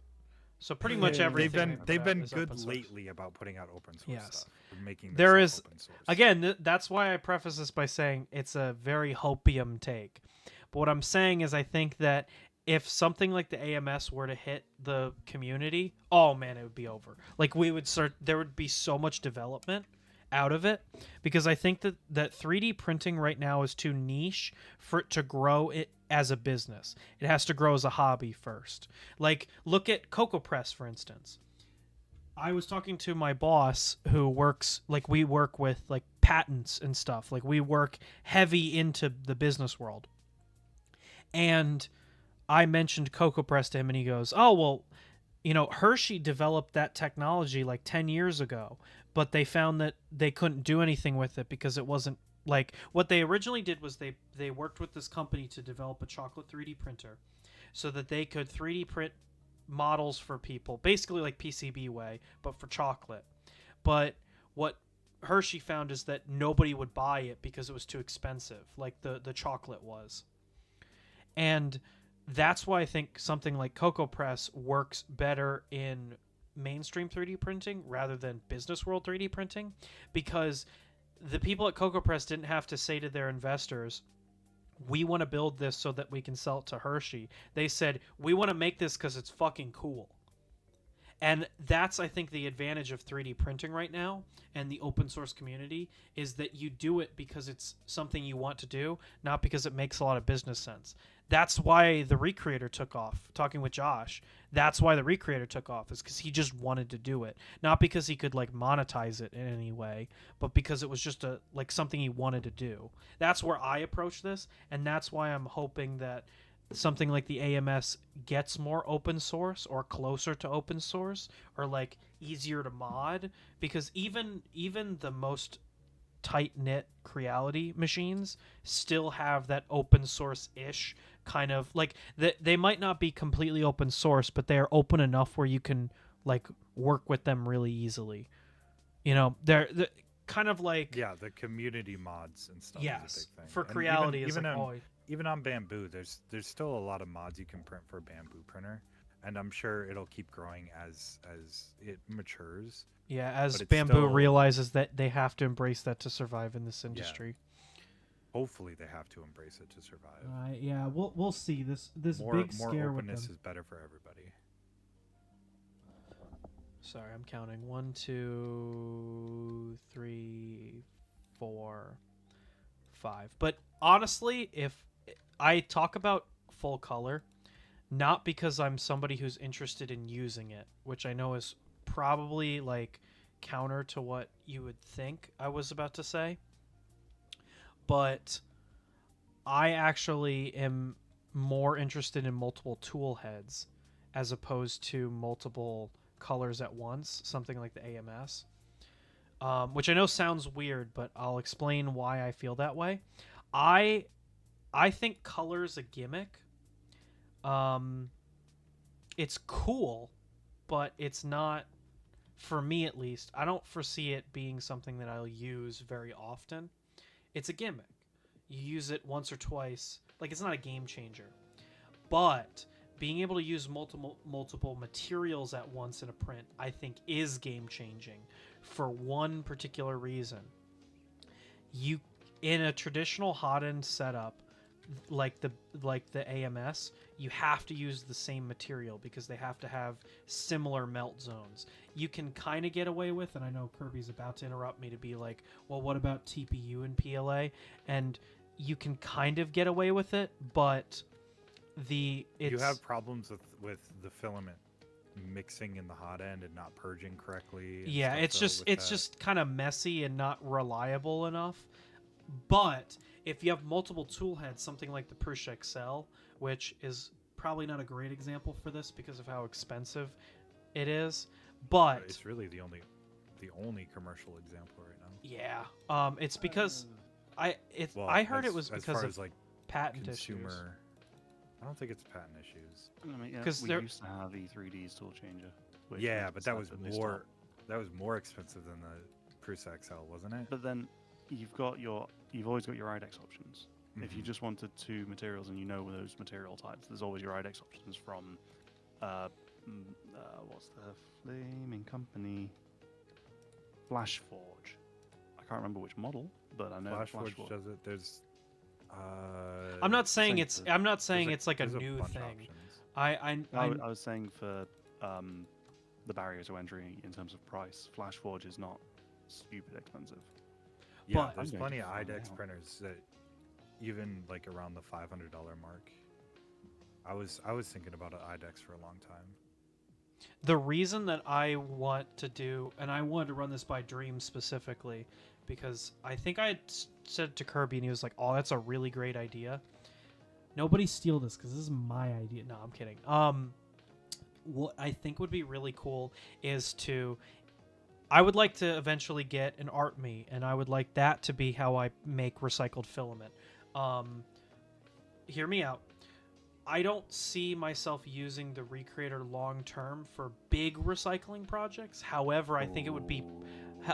So pretty much everything they've been is good open source. lately about putting out open source Yes. stuff. Making There their is stuff open source. again. That's why I preface this by saying it's a very hopium take. But what I'm saying is, I think that if something like the AMS were to hit the community, oh man, it would be over. Like there would be so much development out of it, because I think that 3D printing right now is too niche for it to grow it as a business. It has to grow as a hobby first. Like, look at CocoaPress, for instance. I was talking to my boss who works, like, we work with like patents and stuff. Like, we work heavy into the business world. And I mentioned CocoaPress to him, and he goes, "Oh, well, Hershey developed that technology like 10 years ago, but they found that they couldn't do anything with it because it wasn't like what they originally did was they worked with this company to develop a chocolate 3D printer so that they could 3D print models for people, basically like PCB way, but for chocolate. But what Hershey found is that nobody would buy it because it was too expensive, like the chocolate was. And that's why I think something like CocoaPress works better in mainstream 3D printing rather than business world 3D printing, because the people at CocoaPress didn't have to say to their investors, we want to build this so that we can sell it to Hershey. They said, we want to make this because it's fucking cool. And that's, I think, the advantage of 3D printing right now and the open source community, is that you do it because it's something you want to do, not because it makes a lot of business sense. That's why the Recreator took off. Talking with Josh, that's why the Recreator took off, is because he just wanted to do it. Not because he could like monetize it in any way, but because it was just something he wanted to do. That's where I approach this, and that's why I'm hoping that something like the AMS gets more open source or closer to open source, or like easier to mod, because even the most tight-knit Creality machines still have that open source-ish kind of like they might not be completely open source, but they are open enough where you can like work with them really easily. They're kind of like, yeah, the community mods and stuff. yes, is a big thing. for And Creality is even like, on, even on Bamboo, there's still a lot of mods you can print for a Bamboo printer, and I'm sure it'll keep growing as it matures. yeah, as But it's Bamboo still- realizes that they have to embrace that to survive in this industry. Hopefully, they have to embrace it to survive. Yeah, we'll see. This More big scare with openness them. is better for everybody. Sorry, I'm counting. 1, 2, 3, 4, 5. But honestly, if I talk about full color, not because I'm somebody who's interested in using it, which I know is probably like counter to what you would think I was about to say, but I actually am more interested in multiple tool heads as opposed to multiple colors at once, something like the AMS. Which I know sounds weird, but I'll explain why I feel that way. I I think color's a gimmick. Um, it's cool, but it's not, for me at least. I don't foresee it being something that I'll use very often. It's a gimmick. You use it once or twice. Like, it's not a game changer. But being able to use multiple materials at once in a print, I think, is game changing for one particular reason. You, in a traditional hot end setup, like the AMS, you have to use the same material because they have to have similar melt zones. You can kind of get away with, and I know Kirby's about to interrupt me to be like, well, what about TPU and PLA? And you can kind of get away with it, but you have problems with the filament mixing in the hot end and not purging correctly. Yeah, it's just kind of messy and not reliable enough. But if you have multiple tool heads, something like the Prusa XL, which is probably not a great example for this because of how expensive it is, but it's really the only commercial example right now. Yeah, it's because I heard it was because of like patent consumer issues. I don't think it's patent issues. I mean, yeah, 'Cause we there- used to have E3D's tool changer. which Yeah, but that was sad they more stopped. expensive than the Prusa XL, wasn't it? But then you've always got your IDEX options. If you Mhm. just wanted two materials and you know those material types, there's always your IDEX options from what's the flaming company? Flashforge. I can't remember which model, but I know Flashforge does it. There's I'm not saying think it's that I'm not saying there's it's like a there's new bunch of thing. options. I was saying for the barrier to entry in terms of price, Flashforge is not stupid expensive. Yeah, But- there's I'm going plenty to of find IDEX out. printers that even like around the $500 mark. I was thinking about an IDEX for a long time. The reason that I want to do, and I wanted to run this by Dream specifically, because I think I had said to Kirby, and he was like, "Oh, that's a really great idea." Nobody steal this because this is my idea. No, I'm kidding. What I think would be really cool is I would like to eventually get an art me, and I would like that to be how I make recycled filament. Hear me out. I don't see myself using the Recreator long term for big recycling projects. However, I think it would be.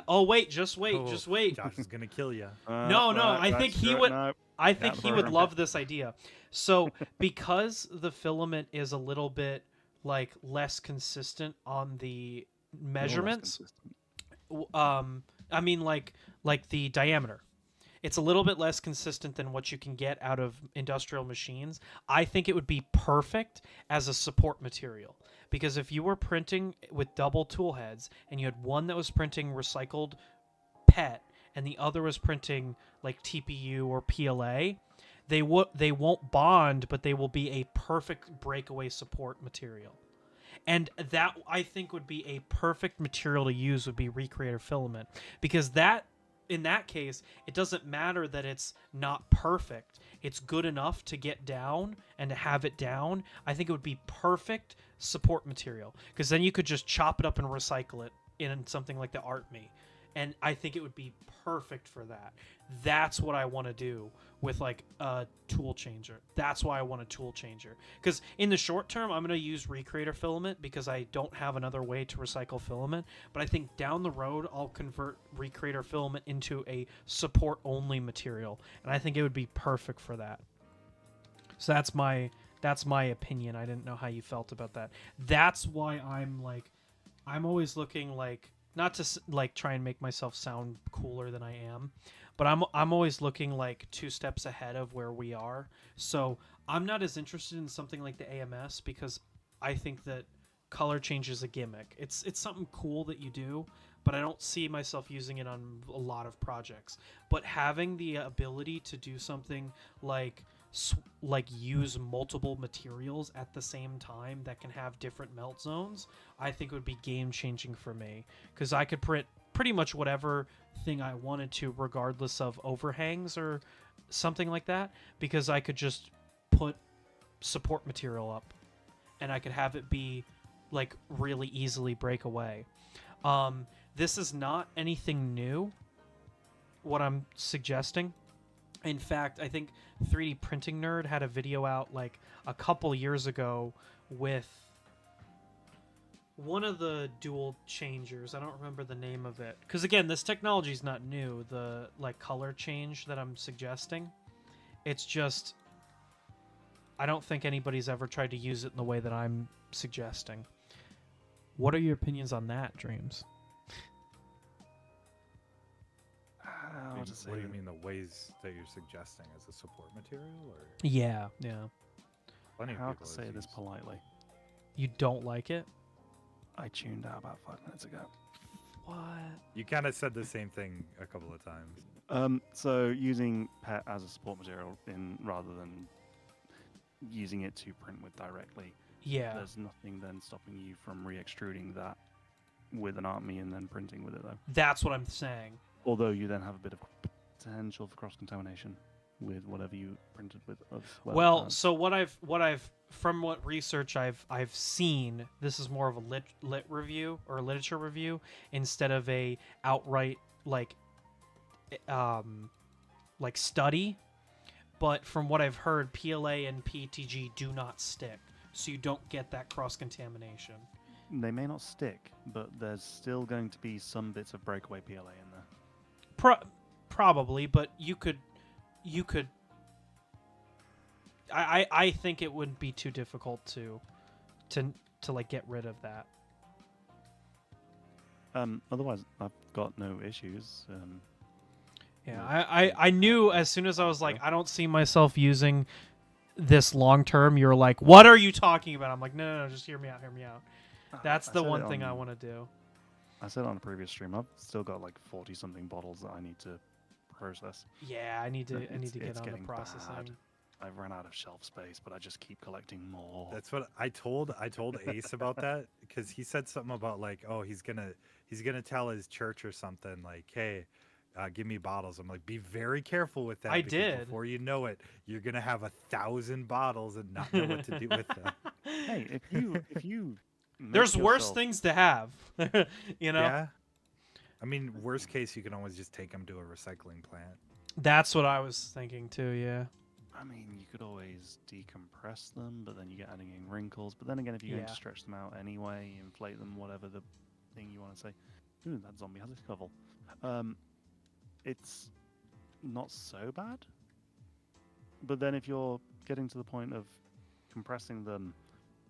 Oh wait, just wait. Josh is gonna kill you. No, I think he would. I think he would program. love this idea. So, because the filament is a little bit like less consistent on the measurements, I mean like the diameter. It's a little bit less consistent than what you can get out of industrial machines. I think it would be perfect as a support material, because if you were printing with double tool heads and you had one that was printing recycled PET and the other was printing like TPU or PLA, they won't bond, but they will be a perfect breakaway support material. And that, I think, would be a perfect material to use, would be Recreator filament, because that, in that case, it doesn't matter that it's not perfect. It's good enough to get down and to have it down. I think it would be perfect support material, because then you could just chop it up and recycle it in something like the Art Me. And I think it would be perfect for that. That's what I want to do with like a tool changer. That's why I want a tool changer. Because in the short term, I'm going to use Recreator filament because I don't have another way to recycle filament. But I think down the road, I'll convert Recreator filament into a support-only material. And I think it would be perfect for that. So that's my opinion. I didn't know how you felt about that. That's why I'm always looking like, not to like try and make myself sound cooler than I am, but I'm always looking like 2 steps ahead of where we are. So I'm not as interested in something like the AMS because I think that color change is a gimmick. It's something cool that you do, but I don't see myself using it on a lot of projects. But having the ability to do something like like use multiple materials at the same time that can have different melt zones, I think would be game changing for me, because I could print pretty much whatever thing I wanted to, regardless of overhangs or something like that, because I could just put support material up and I could have it be like really easily break away. This is not anything new, what I'm suggesting. In fact, I think 3D Printing Nerd had a video out like a couple years ago with one of the dual changers. I don't remember the name of it, because again, this technology is not new. The like color change that I'm suggesting, it's just I don't think anybody's ever tried to use it in the way that I'm suggesting. What are your opinions on that, Dreams? What do you mean the ways that you're suggesting as a support material, or Yeah. plenty of How people to say has this used- politely? You don't like it? I tuned out about 5 minutes ago. What? You kind of said the same thing a couple of times. So using PET as a support material rather than using it to print with directly, Yeah. there's nothing then stopping you from re-extruding that with an army and then printing with it though. That's what I'm saying. Although you then have a bit of potential for cross-contamination with whatever you printed with as Well, as- so what I've from what research I've seen, this is more of a lit review or a literature review instead of a outright like study. But from what I've heard, PLA and PETG do not stick, so you don't get that cross contamination. they may not stick, but there's still going to be some bits of breakaway PLA in there. Probably, but you could. I think it wouldn't be too difficult to like get rid of that. Otherwise, I've got no issues. Yeah, I knew as soon as I was like, I don't see myself using this long term. You're like, what are you talking about? I'm like, no, just hear me out. That's I the said one it thing I on- want to do. I said on a previous stream, I've still got like 40-something bottles that I need to process. Yeah, I need to It's- get it's on the getting processing. bad. I've run out of shelf space, but I just keep collecting more. That's what I told Ace about that, because he said something about like, oh, he's gonna tell his church or something like, hey, give me bottles. I'm like, be very careful with that. I because did. Before you know it, you're gonna have 1,000 bottles and not know what to do with them. Hey, if you make There's worse yourself- things to have, you know. Yeah. I mean, worst case, you can always just take them to a recycling plant. That's what I was thinking too. Yeah. I mean, you could always decompress them, but then you get adding in wrinkles. But then again, if you're going Yeah. to stretch them out anyway, inflate them, whatever the thing you want to say. Ooh, that zombie has a cover. It's not so bad. But then if you're getting to the point of compressing them,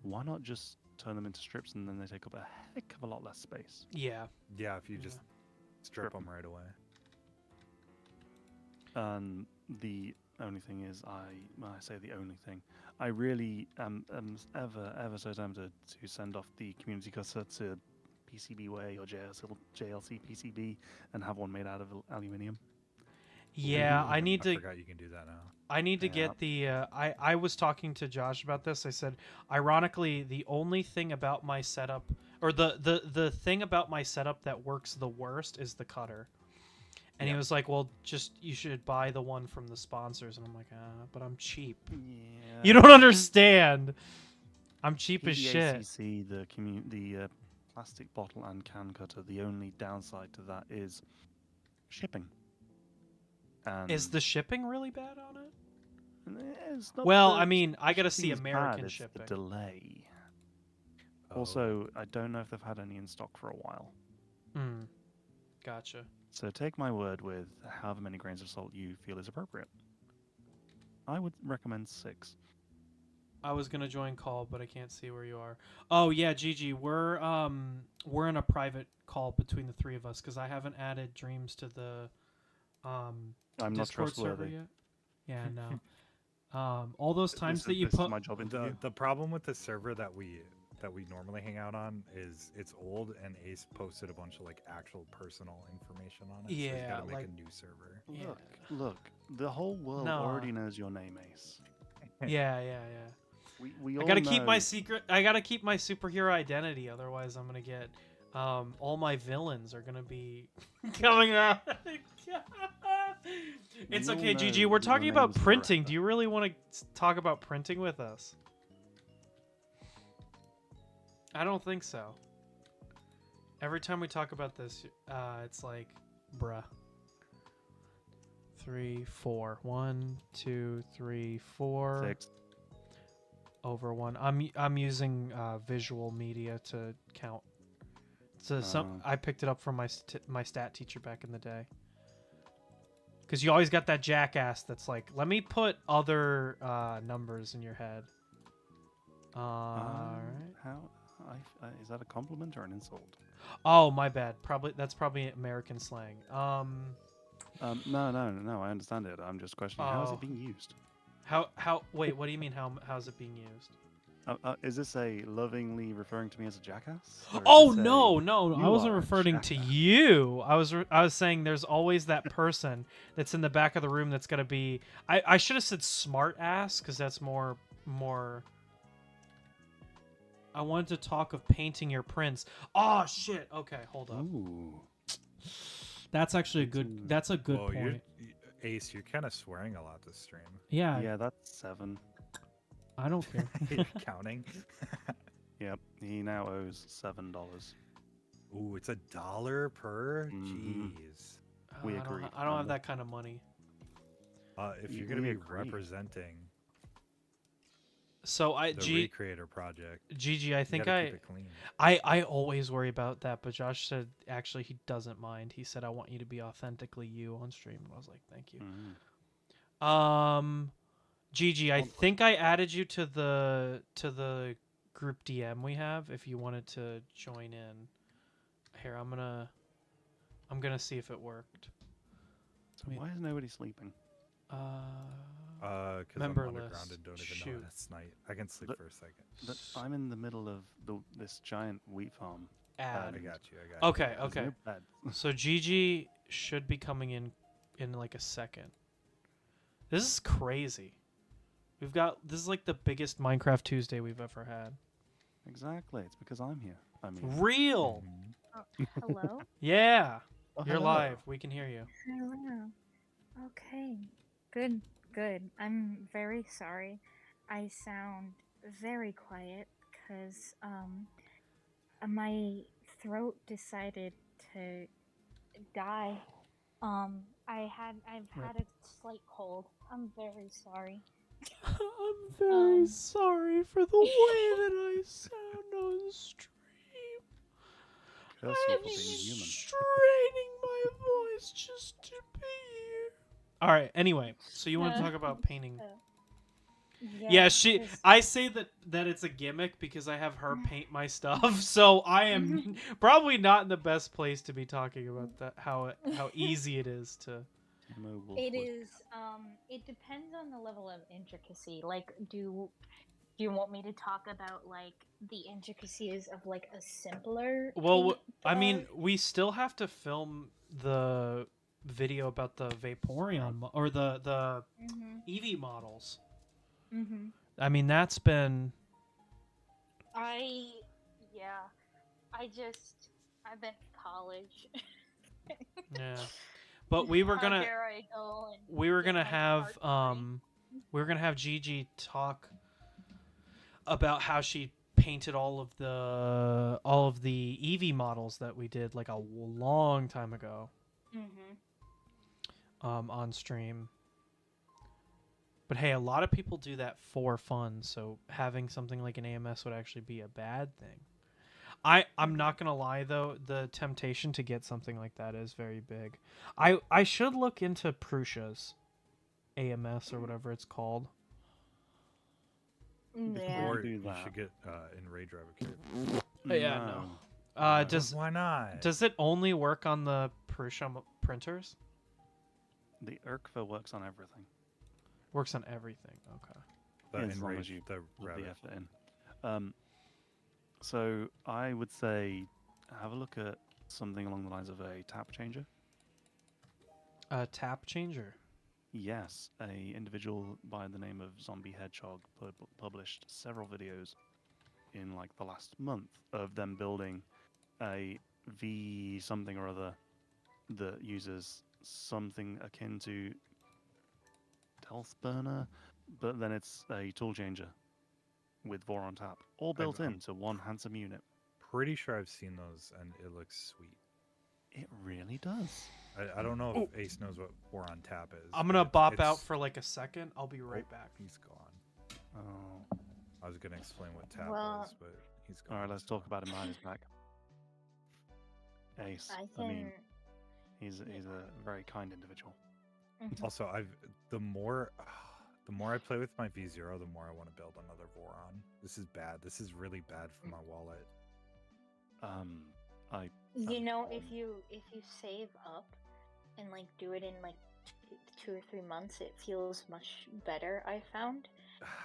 why not just turn them into strips and then they take up a heck of a lot less space? Yeah. Yeah, if you just strip Strip them right away. And the only thing is, when I say the only thing, I really am ever so tempted to send off the community cutter to PCBWay or JLC PCB and have one made out of aluminium. Yeah, Ooh, I need to. forgot you can do that now. I need to Yeah. get the. I was talking to Josh about this. I said, ironically, the only thing about my setup, or the thing about my setup that works the worst, is the cutter. And he Yeah. was like, "Well, you should buy the one from the sponsors." And I'm like, but I'm cheap. Yeah. You don't understand. I'm cheap as shit. PDACC, the plastic bottle and can cutter. The only downside to that is shipping. And Is the shipping really bad on it? it's not Well, the I mean, I gotta see shipping is bad, American it's shipping. The delay. Oh. Also, I don't know if they've had any in stock for a while. Hmm. Gotcha. So take my word with however many grains of salt you feel is appropriate. I would recommend 6. I was gonna join call, but I can't see where you are. Oh yeah, Gigi, we're in a private call between the three of us because I haven't added Dreams to the I'm not Discord server trustworthy. yet. Yeah, no. All those times that you this is put. my job interview. The problem with the server that we normally hang out on is it's old, and Ace posted a bunch of like actual personal information on it. So he's Yeah, gotta make like- a new server. Yeah. Look, the whole world No. already knows your name, Ace. Yeah, yeah, yeah. We I all gotta keep my know- secret. I gotta keep my superhero identity, otherwise I'm gonna get. All my villains are gonna be coming out. It's We all okay, know Gigi. We're that your talking about name's printing. Loretta. Do you really want to talk about printing with us? I don't think so. Every time we talk about this, it's like, bruh. 3, 4. 1, 2, 3, 4. 6. Over 1. I'm using visual media to count. So I picked it up from my stat teacher back in the day. Because you always got that jackass that's like, let me put other numbers in your head. Alright. How? Is that a compliment or an insult? Oh, my bad. That's probably American slang. No. I understand it. I'm just questioning how is Oh. it being used. Wait, what do you mean? How's it being used? Is this a lovingly referring to me as a jackass? Or is Oh this a, no, I "You wasn't are a referring to jackass"? you. I was saying there's always that person that's in the back of the room that's gonna be. I should have said smart ass because that's more. I wanted to talk of painting your prints. Oh shit. Okay, hold up. Ooh. That's actually a good. Painting- That's a good Well, point. Ace, you're kind of swearing a lot this stream. Yeah, Yeah, that's 7. I don't care. You're counting. Yep, he now owes $7. Ooh, it's $1 per. Mhm. Jeez. We I don't, agreed, I don't have remember? that kind of money. If We- you're gonna we be agreed. representing So the Recreator project, Gigi, I you think gotta keep it clean. I always worry about that, but Josh said actually he doesn't mind. He said I want you to be authentically you on stream, and I was like, thank you. Mm. Gigi, I On- think I added you to the group DM we have. If you wanted to join in, here I'm gonna see if it worked. So why is nobody sleeping? Because I'm member underground list. and don't even Shoot. know it's night. I can sleep But- for a second. I'm in the middle of this giant wheat farm. Add. I got you. I got you. Okay, There's okay. no bed. So Gigi should be coming in like a second. This is crazy. This is like the biggest Minecraft Tuesday we've ever had. Exactly. It's because I'm here. I mean, Real. Mhm. Hello? Yeah. Oh, You're hello. live. We can hear you. Hello. Okay. Good, good. I'm very sorry. I sound very quiet because my throat decided to die. I've had a slight cold. I'm very sorry. I'm very Um. sorry for the way that I sound on stream. Curse you I'm for being human. straining my voice just to be here. All right. Anyway, so you want to talk about painting? Yeah, she. 'cause- I say that it's a gimmick because I have her paint my stuff, so I am probably not in the best place to be talking about that. How easy it is to. It is. It depends on the level of intricacy. Like, do you want me to talk about like the intricacies of like a simpler? Well, I mean, we still have to film the video about the Vaporeon or the Mm-hmm. Eevee models. Mm-hmm. I mean, that's been. I've been to college. Yeah. But we were How gonna dare I go and we were get gonna my have art degree? we were gonna have Gigi talk about how she painted all of the Eevee models that we did like a long time ago on stream. But hey, a lot of people do that for fun, so having something like an AMS would actually be a bad thing. I'm not gonna lie though, the temptation to get something like that is very big. I should look into Prussia's AMS or whatever it's called. Yeah. Or do you that. should get in Raid Driver Kit. Yeah, no. Why not? Does it only work on the Prusia printers? The Urkva works on everything. Works on everything. Okay. the as long Enrage, as you the put rabbit. the effort in. So I would say have a look at something along the lines of a tap changer. Tap changer. Yes, a individual by the name of Zombie Hedgehog published several videos in like the last month of them building a V something or other that uses something akin to Stealth Burner, but then it's a tool changer with Vor on tap, all built I'm into one handsome unit. pretty sure I've seen those, and it looks sweet. It really does. I don't know if Oh. Ace knows what War on Tap is. I'm but gonna bop out it's- for like a second. I'll be right back. He's gone. Oh. I was gonna explain what tap Well- was, but he's gone. All right, let's talk about him behind his back. Ace. I I can. mean, he's a very kind individual. Mhm. Also, the more I play with my V0, the more I want to build another Voron. This is bad. This is really bad for my wallet. I You know, if you save up and like do it in like 2 or 3 months, it feels much better. I found.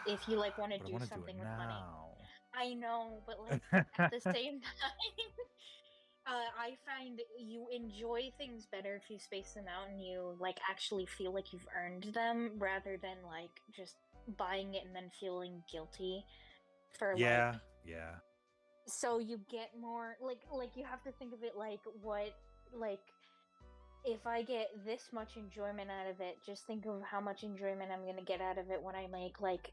If you, like, wanna But I do wanna something it with money. now. I know, but like at the same time, I find you enjoy things better if you space them out and you like actually feel like you've earned them rather than like just buying it and then feeling guilty for Yeah, like. yeah. So you get more like you have to think of it like what like if I get this much enjoyment out of it, just think of how much enjoyment I'm gonna get out of it when I make like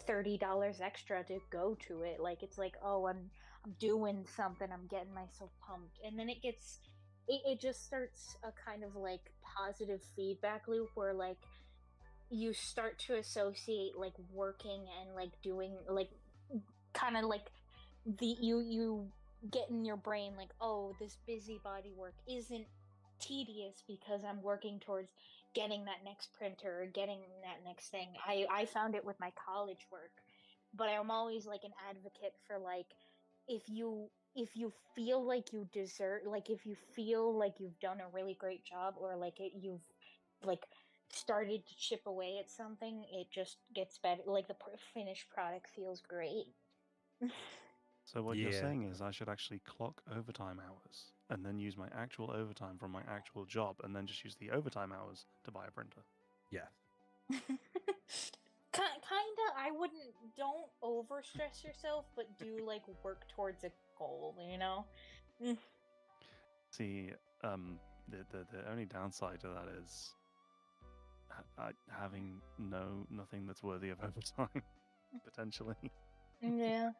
$30 extra to go to it. Like it's like, oh, I'm doing something, I'm getting myself pumped, and then it just starts a kind of like positive feedback loop where like you start to associate like working and like doing like kind of like you get in your brain like, oh, this busybody work isn't tedious because I'm working towards getting that next printer or getting that next thing. I found it with my college work, but I'm always like an advocate for like if you feel like you deserve, like if you feel like you've done a really great job or like you've like started to chip away at something, it just gets better. Like the finished product feels great. So what you're Yeah. saying is I should actually clock overtime hours and then use my actual overtime from my actual job and then just use the overtime hours to buy a printer. Yeah. Kinda. I wouldn't. Don't overstress yourself, but do like work towards a goal. You know. See, the only downside to that is having nothing that's worthy of overtime potentially. Yeah.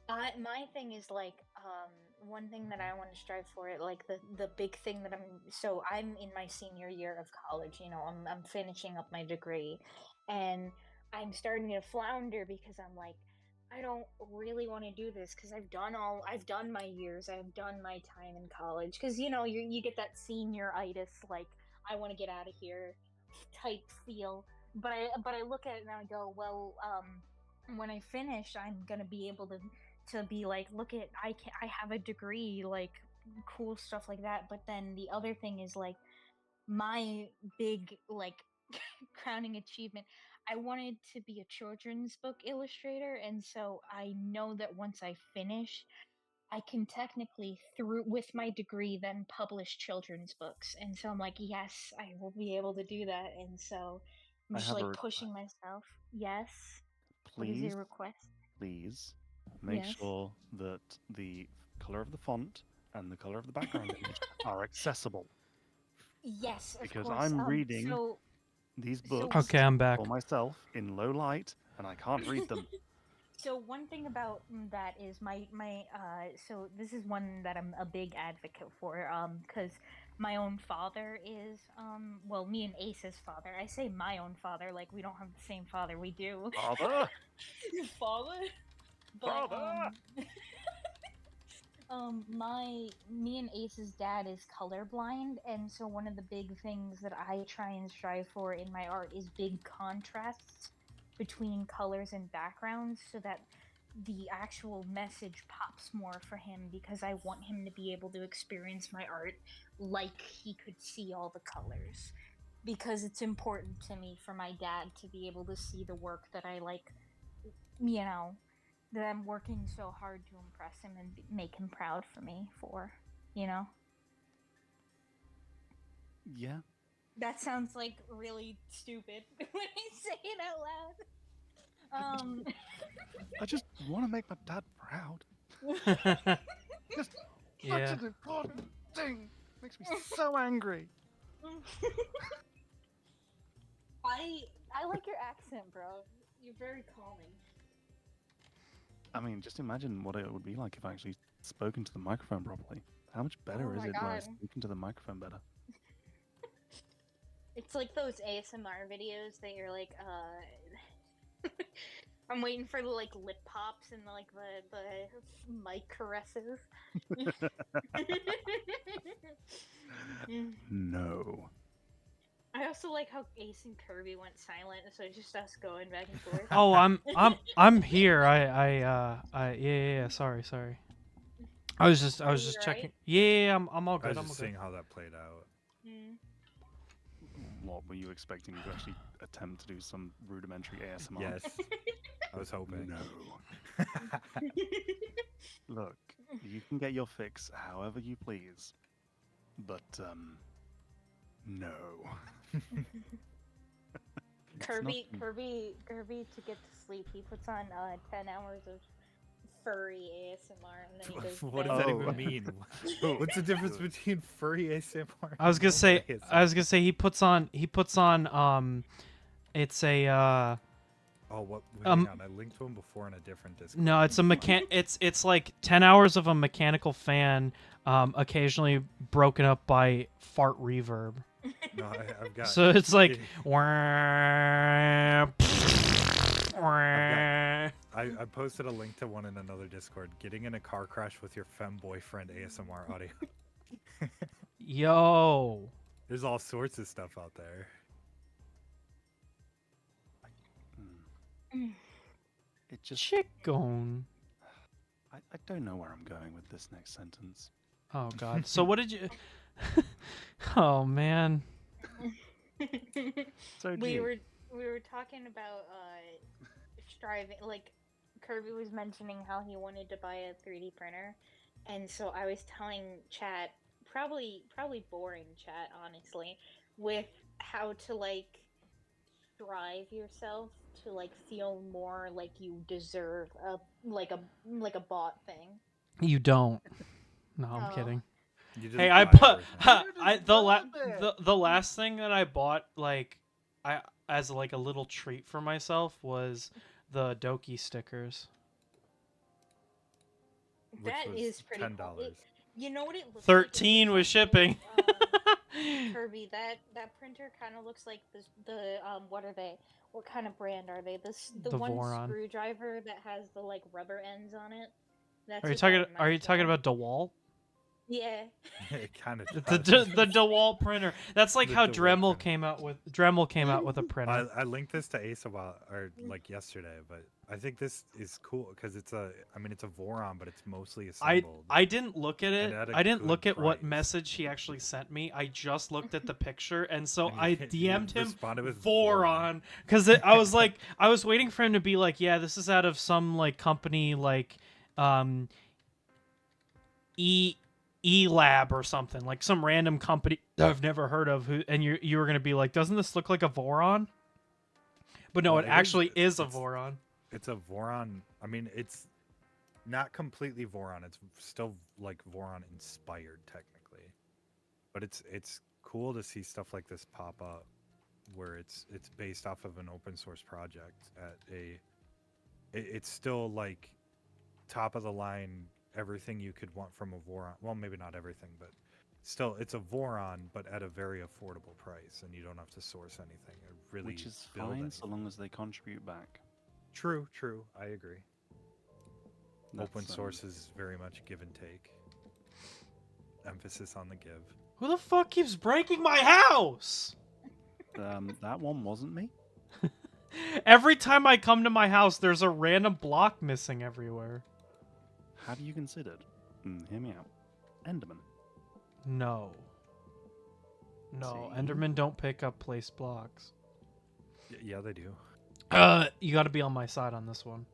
My thing is like one thing that I want to strive for it, like the big thing that I'm in my senior year of college, you know, I'm finishing up my degree and I'm starting to flounder because I'm like I don't really want to do this because I've done my years, I've done my time in college because you know you get that senioritis like I want to get out of here type feel, but I look at it and I go, well, when I finish, I'm gonna be able to be like, look at I have a degree, like cool stuff like that. But then the other thing is like my big like crowning achievement. I wanted to be a children's book illustrator, and so I know that once I finish, I can technically through with my degree then publish children's books. And so I'm like, yes, I will be able to do that. And so I'm I just have a like request. pushing myself. Yes. What is Please, your request? please make Yes. sure that the color of the font and the color of the background image are accessible. Yes, of Because course. I'm reading So these so- books Okay, I'm back. for myself in low light and I can't read them. So one thing about that is my so this is one that I'm a big advocate for because my own father is well, me and Ace's father. I say my own father like we don't have the same father. We do. Father! Father. But Father! me and Ace's dad is colorblind, and so one of the big things that I try and strive for in my art is big contrasts between colors and backgrounds so that the actual message pops more for him because I want him to be able to experience my art like he could see all the colors. Because it's important to me for my dad to be able to see the work that I like, you know, that I'm working so hard to impress him and make him proud for me for, you know? Yeah. That sounds like really stupid when I say it out loud. I just want to make my dad proud. Just such Yeah. an important thing. Makes me so angry. I like your accent, bro. You're very calming. I mean, just imagine what it would be like if I actually spoken to the microphone properly. How much better Oh is my it when I God. speak into the microphone better? It's like those ASMR videos that you're like, I'm waiting for the like lip pops and the mic caresses. No. I also like how Ace and Kirby went silent, so it's just us going back and forth. Oh, I'm here. Yeah. Sorry. I was just Are you just right? checking. Yeah, I'm all I good. was I'm all just good. seeing how that played out. Mm. What were you expecting to actually attempt to do some rudimentary ASMR? Yes, I was hoping. No. Look, you can get your fix however you please, but no. It's Kirby to get to sleep. He puts on 10 hours of furry ASMR and then he goes What to does bed. that Oh. even mean? Oh, What's the difference good. between furry ASMR? I was gonna say he puts on it's a Oh, what? Wait, Um, hang on. I linked to him before in a different Discord. no, it's a it's like 10 hours of a mechanical fan, occasionally broken up by fart reverb. No, I've got. So it's like I posted a link to one in another Discord. Getting in a car crash with your femme boyfriend ASMR audio. Yo. There's all sorts of stuff out there. It just. Chicken. I don't know where I'm going with this next sentence. Oh god. So what did you Oh man. So we gee, were talking about striving, like Kirby was mentioning how he wanted to buy a 3D printer, and so I was telling chat, probably boring chat, honestly, with how to like strive yourself to like feel more like you deserve a bought thing. You don't. No, I'm Oh. kidding. You just Hey, I buy put everything. the last thing that I bought like I as like a little treat for myself was the Doki stickers. Which That was is pretty $10. cool. You know what it looks 13 like? It with looks shipping. like, Kirby, that printer kind of looks like the what are they? What kind of brand are they? The The one Voron. screwdriver that has the like rubber ends on it. That's Are you what talking that are you reminds me talking of. about DeWalt? Yeah. It kind of The DeWalt printer. That's like The how DeWalt Dremel printer. came out with a printer. I linked this to Ace like yesterday, but I think this is cool because it's a Voron, but it's mostly assembled. I didn't look at it. at a I didn't good look at what price. message he actually sent me. I just looked at the picture, and so And I you DM'd him responded with Voron because I was like, I was waiting for him to be like, yeah, this is out of some like company like E Lab or something, like some random company that I've never heard of. Who and you were gonna be like, doesn't this look like a Voron? But no, Well, it actually is a it's- Voron. It's a Voron. I mean, it's not completely Voron. It's still like Voron inspired technically, but it's cool to see stuff like this pop up, where it's based off of an open source project at it's still like top of the line, everything you could want from a Voron. Well, maybe not everything, but still, it's a Voron, but at a very affordable price, and you don't have to source anything or really which is build fine anything. so long as they contribute back. True, I agree. Open That's, source is very much give and take. Emphasis on the give. Who the fuck keeps breaking my house? That one wasn't me. Every time I come to my house, there's a random block missing everywhere. Have you considered? Hear me out. Enderman. No. No, See? Endermen don't pick up placed blocks. Yeah, they do. You got to be on my side on this one.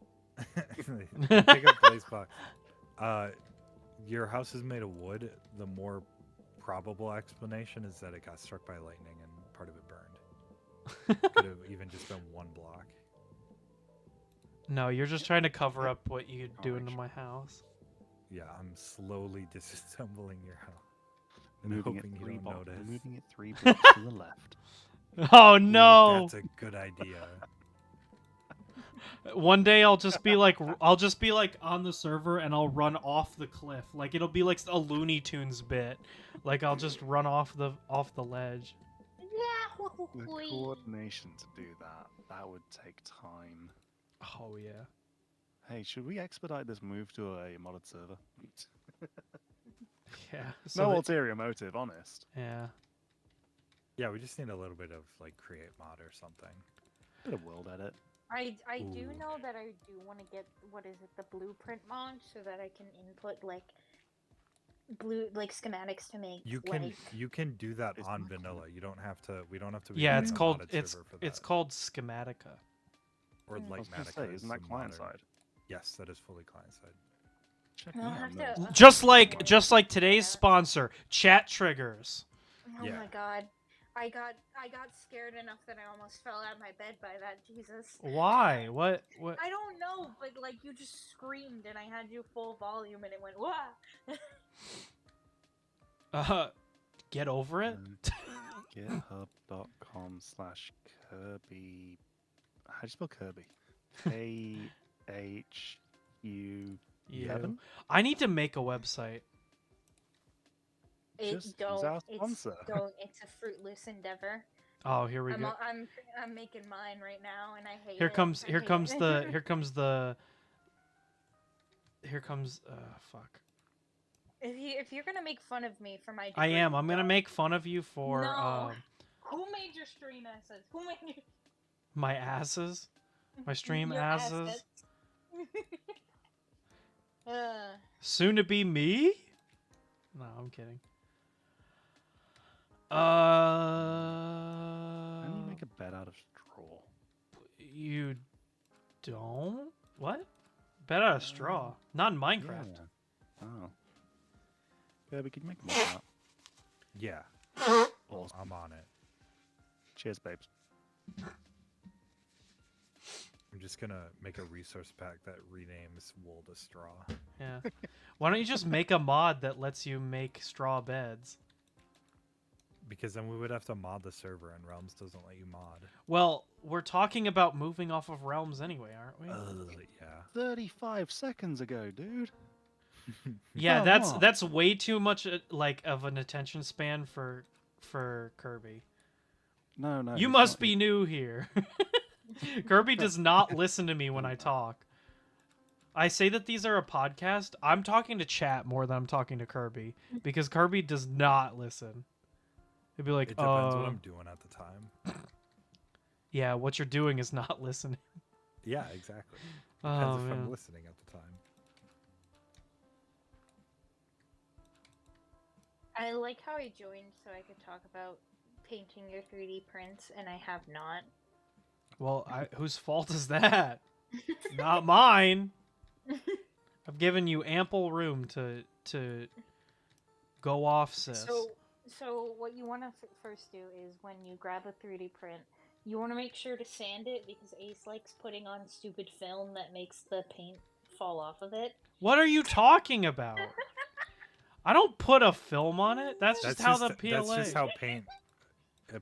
They pick up place box. Your house is made of wood. The more probable explanation is that it got struck by lightning and part of it burned. Could have even just been one block. No, you're just trying to cover up what you Oh, do into actually. my house. Yeah, I'm slowly disassembling your house. And Moving it hoping you three don't blocks. notice. Moving it 3 blocks to the left. Oh Ooh, no! that's a good idea. One day I'll just be like on the server and I'll run off the cliff. Like it'll be like a Looney Tunes bit. Like I'll just run off the ledge. Yeah. The coordination to do that would take time. Oh yeah. Hey, should we expedite this move to a modded server? Yeah. No that- ulterior motive, honest. yeah. Yeah, we just need a little bit of like create mod or something. Bit of world edit. I do Ooh. know that I do want to get the blueprint mod so that I can input like schematics to make. You can do that It's on not vanilla. called- You don't have to. We don't have to. Be Yeah, running it's a called modded it's server for it's that. called Schematica. Or I I like was gonna Matica. say, is isn't that the client modern- side? Yes, that is fully client side. Check I'll me out have on to- those. I'll Just have like to- just like today's Yeah. sponsor, Chat Triggers. Oh Yeah. my god. I got scared enough that I almost fell out of my bed by that. Jesus. Why? What? I don't know, but like you just screamed and I had you full volume and it went wah. Get over it. GitHub.com/Kirby. How do you spell Kirby? KHU. You. I need to make a website. Just use our sponsor. It's a fruitless endeavor. Oh, here we I'm go. I'm making mine right now and I hate it. Here comes I hate fuck. If you're gonna make fun of me for my I degree, am. I'm gonna don't. make fun of you for No. Who made your stream asses? Who made your my asses, my stream your asses. assets? Soon to be me? No, I'm kidding. Can you make a bed out of straw? You don't? What? Bed out of straw? Not in Minecraft. Yeah. Oh. Kirby, can you make more of that? Yeah, Awesome. I'm on it. Cheers, babes. I'm just gonna make a resource pack that renames wool to straw. Yeah. Why don't you just make a mod that lets you make straw beds? Because then we would have to mod the server, and Realms doesn't let you mod. Well, we're talking about moving off of Realms anyway, aren't we? Yeah. 35 seconds ago, dude. Yeah, Come on. that's way too much like of an attention span for Kirby. No, no. You he's must not- be new here. Kirby does not listen to me when I talk. I say that these are a podcast. I'm talking to chat more than I'm talking to Kirby because Kirby does not listen. He'd be like, It depends what I'm doing at the time. yeah, what you're doing is not listening." Yeah, exactly. Oh Depends if man. I'm listening at the time. I like how I joined so I could talk about painting your 3D prints, and I have not. Well, whose fault is that? Not mine. I've given you ample room to go off, sis. So what you want to first do is when you grab a 3D print, you want to make sure to sand it because Ace likes putting on stupid film that makes the paint fall off of it. What are you talking about? I don't put a film on it. That's just how the PLA. That's just how paint.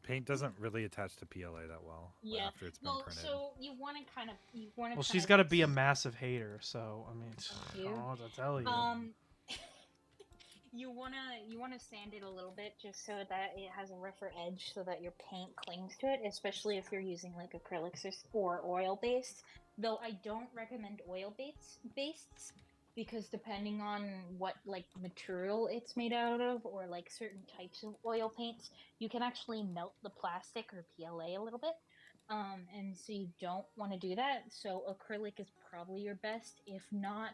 Paint doesn't really attach to PLA that well Yeah. after it's been Well, printed. so you want to kind of Well, she's got to be a massive hater, so I mean, I Thank you. don't know what to tell you. You wanna sand it a little bit just so that it has a rougher edge, so that your paint clings to it, especially if you're using like acrylics or oil based. Though I don't recommend oil based because depending on what like material it's made out of or like certain types of oil paints, you can actually melt the plastic or PLA a little bit. And so you don't want to do that. So acrylic is probably your best. If not,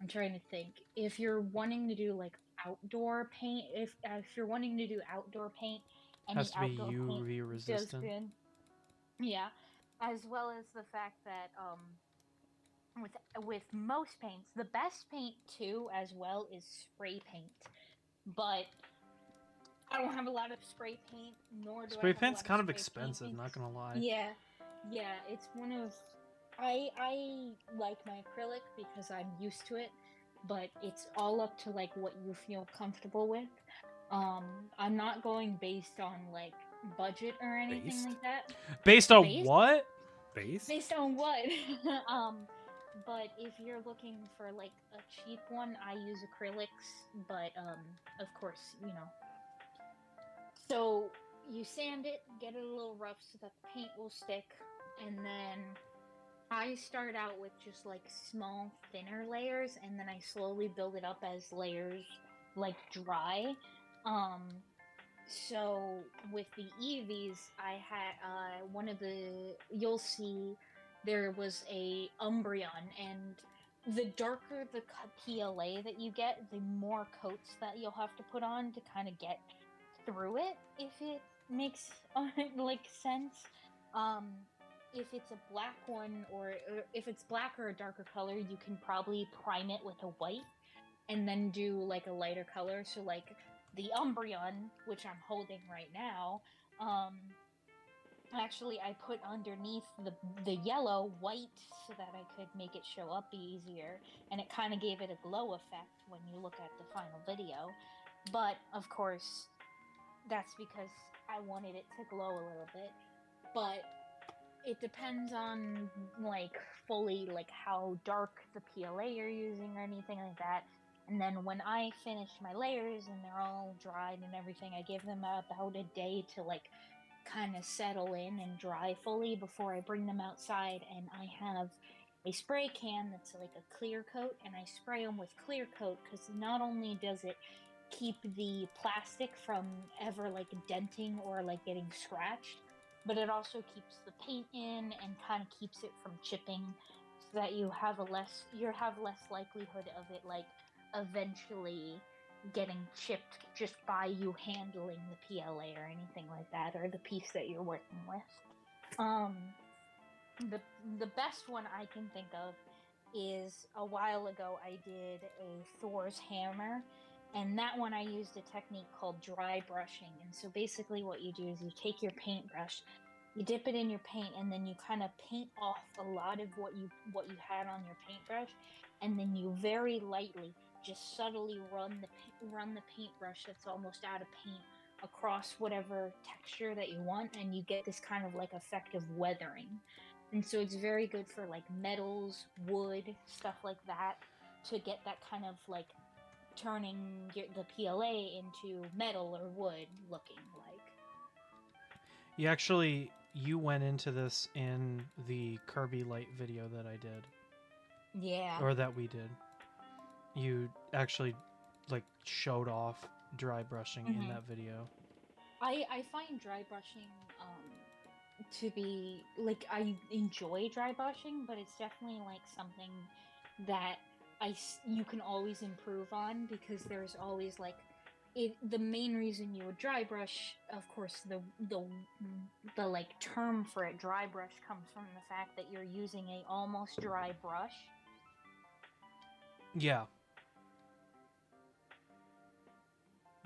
I'm trying to think. If you're wanting to do like outdoor paint, if you're wanting to do outdoor paint, any Has to be outdoor UV paint resistant. does good. Yeah, as well as the fact that with most paints, the best paint too as well is spray paint. But I don't have a lot of spray paint, nor do I Spray have a paint's lot kind of spray expensive, painting. not gonna lie. Yeah, yeah, it's one of. I like my acrylic because I'm used to it, but it's all up to like what you feel comfortable with. I'm not going based on like budget or anything Based? like that. Based on Based? what? Based? Based on what? But if you're looking for like a cheap one, I use acrylics, but of course, you know. So you sand it, get it a little rough so that the paint will stick, and then I start out with just like small, thinner layers, and then I slowly build it up as layers like dry. Um, so with the Eevees, I had one of the you'll see there was a Umbreon, and the darker the PLA that you get, the more coats that you'll have to put on to kind of get through it, if it makes like sense. Um, if it's a black one, or if it's black or a darker color, you can probably prime it with a white and then do like a lighter color. So like the Umbreon, which I'm holding right now, actually I put underneath the yellow white so that I could make it show up easier, and it kind of gave it a glow effect when you look at the final video. But of course, that's because I wanted it to glow a little bit. But it depends on like fully like how dark the PLA you're using or anything like that. And then when I finish my layers and they're all dried and everything, I give them about a day to like kind of settle in and dry fully before I bring them outside. And I have a spray can that's like a clear coat, and I spray them with clear coat because not only does it keep the plastic from ever like denting or like getting scratched, but it also keeps the paint in and kind of keeps it from chipping, so that you have less likelihood of it like eventually getting chipped just by you handling the PLA or anything like that, or the piece that you're working with. Um, the the best one I can think of is a while ago I did a Thor's hammer, and that one I used a technique called dry brushing. And so basically what you do is you take your paintbrush, you dip it in your paint, and then you kind of paint off a lot of what you had on your paintbrush, and then you very lightly just subtly run the paintbrush that's almost out of paint across whatever texture that you want, and you get this kind of like effect of weathering. And so it's very good for like metals, wood, stuff like that, to get that kind of like turning the PLA into metal or wood looking like. You went into this in the Kirby Light video that I did, Yeah. or that we did. You actually like showed off dry brushing in that video. I find dry brushing to be like, I enjoy dry brushing, but it's definitely like something that you can always improve on, because there's always like the main reason you would dry brush, of course, the like term for it, dry brush, comes from the fact that you're using a almost dry brush. Yeah.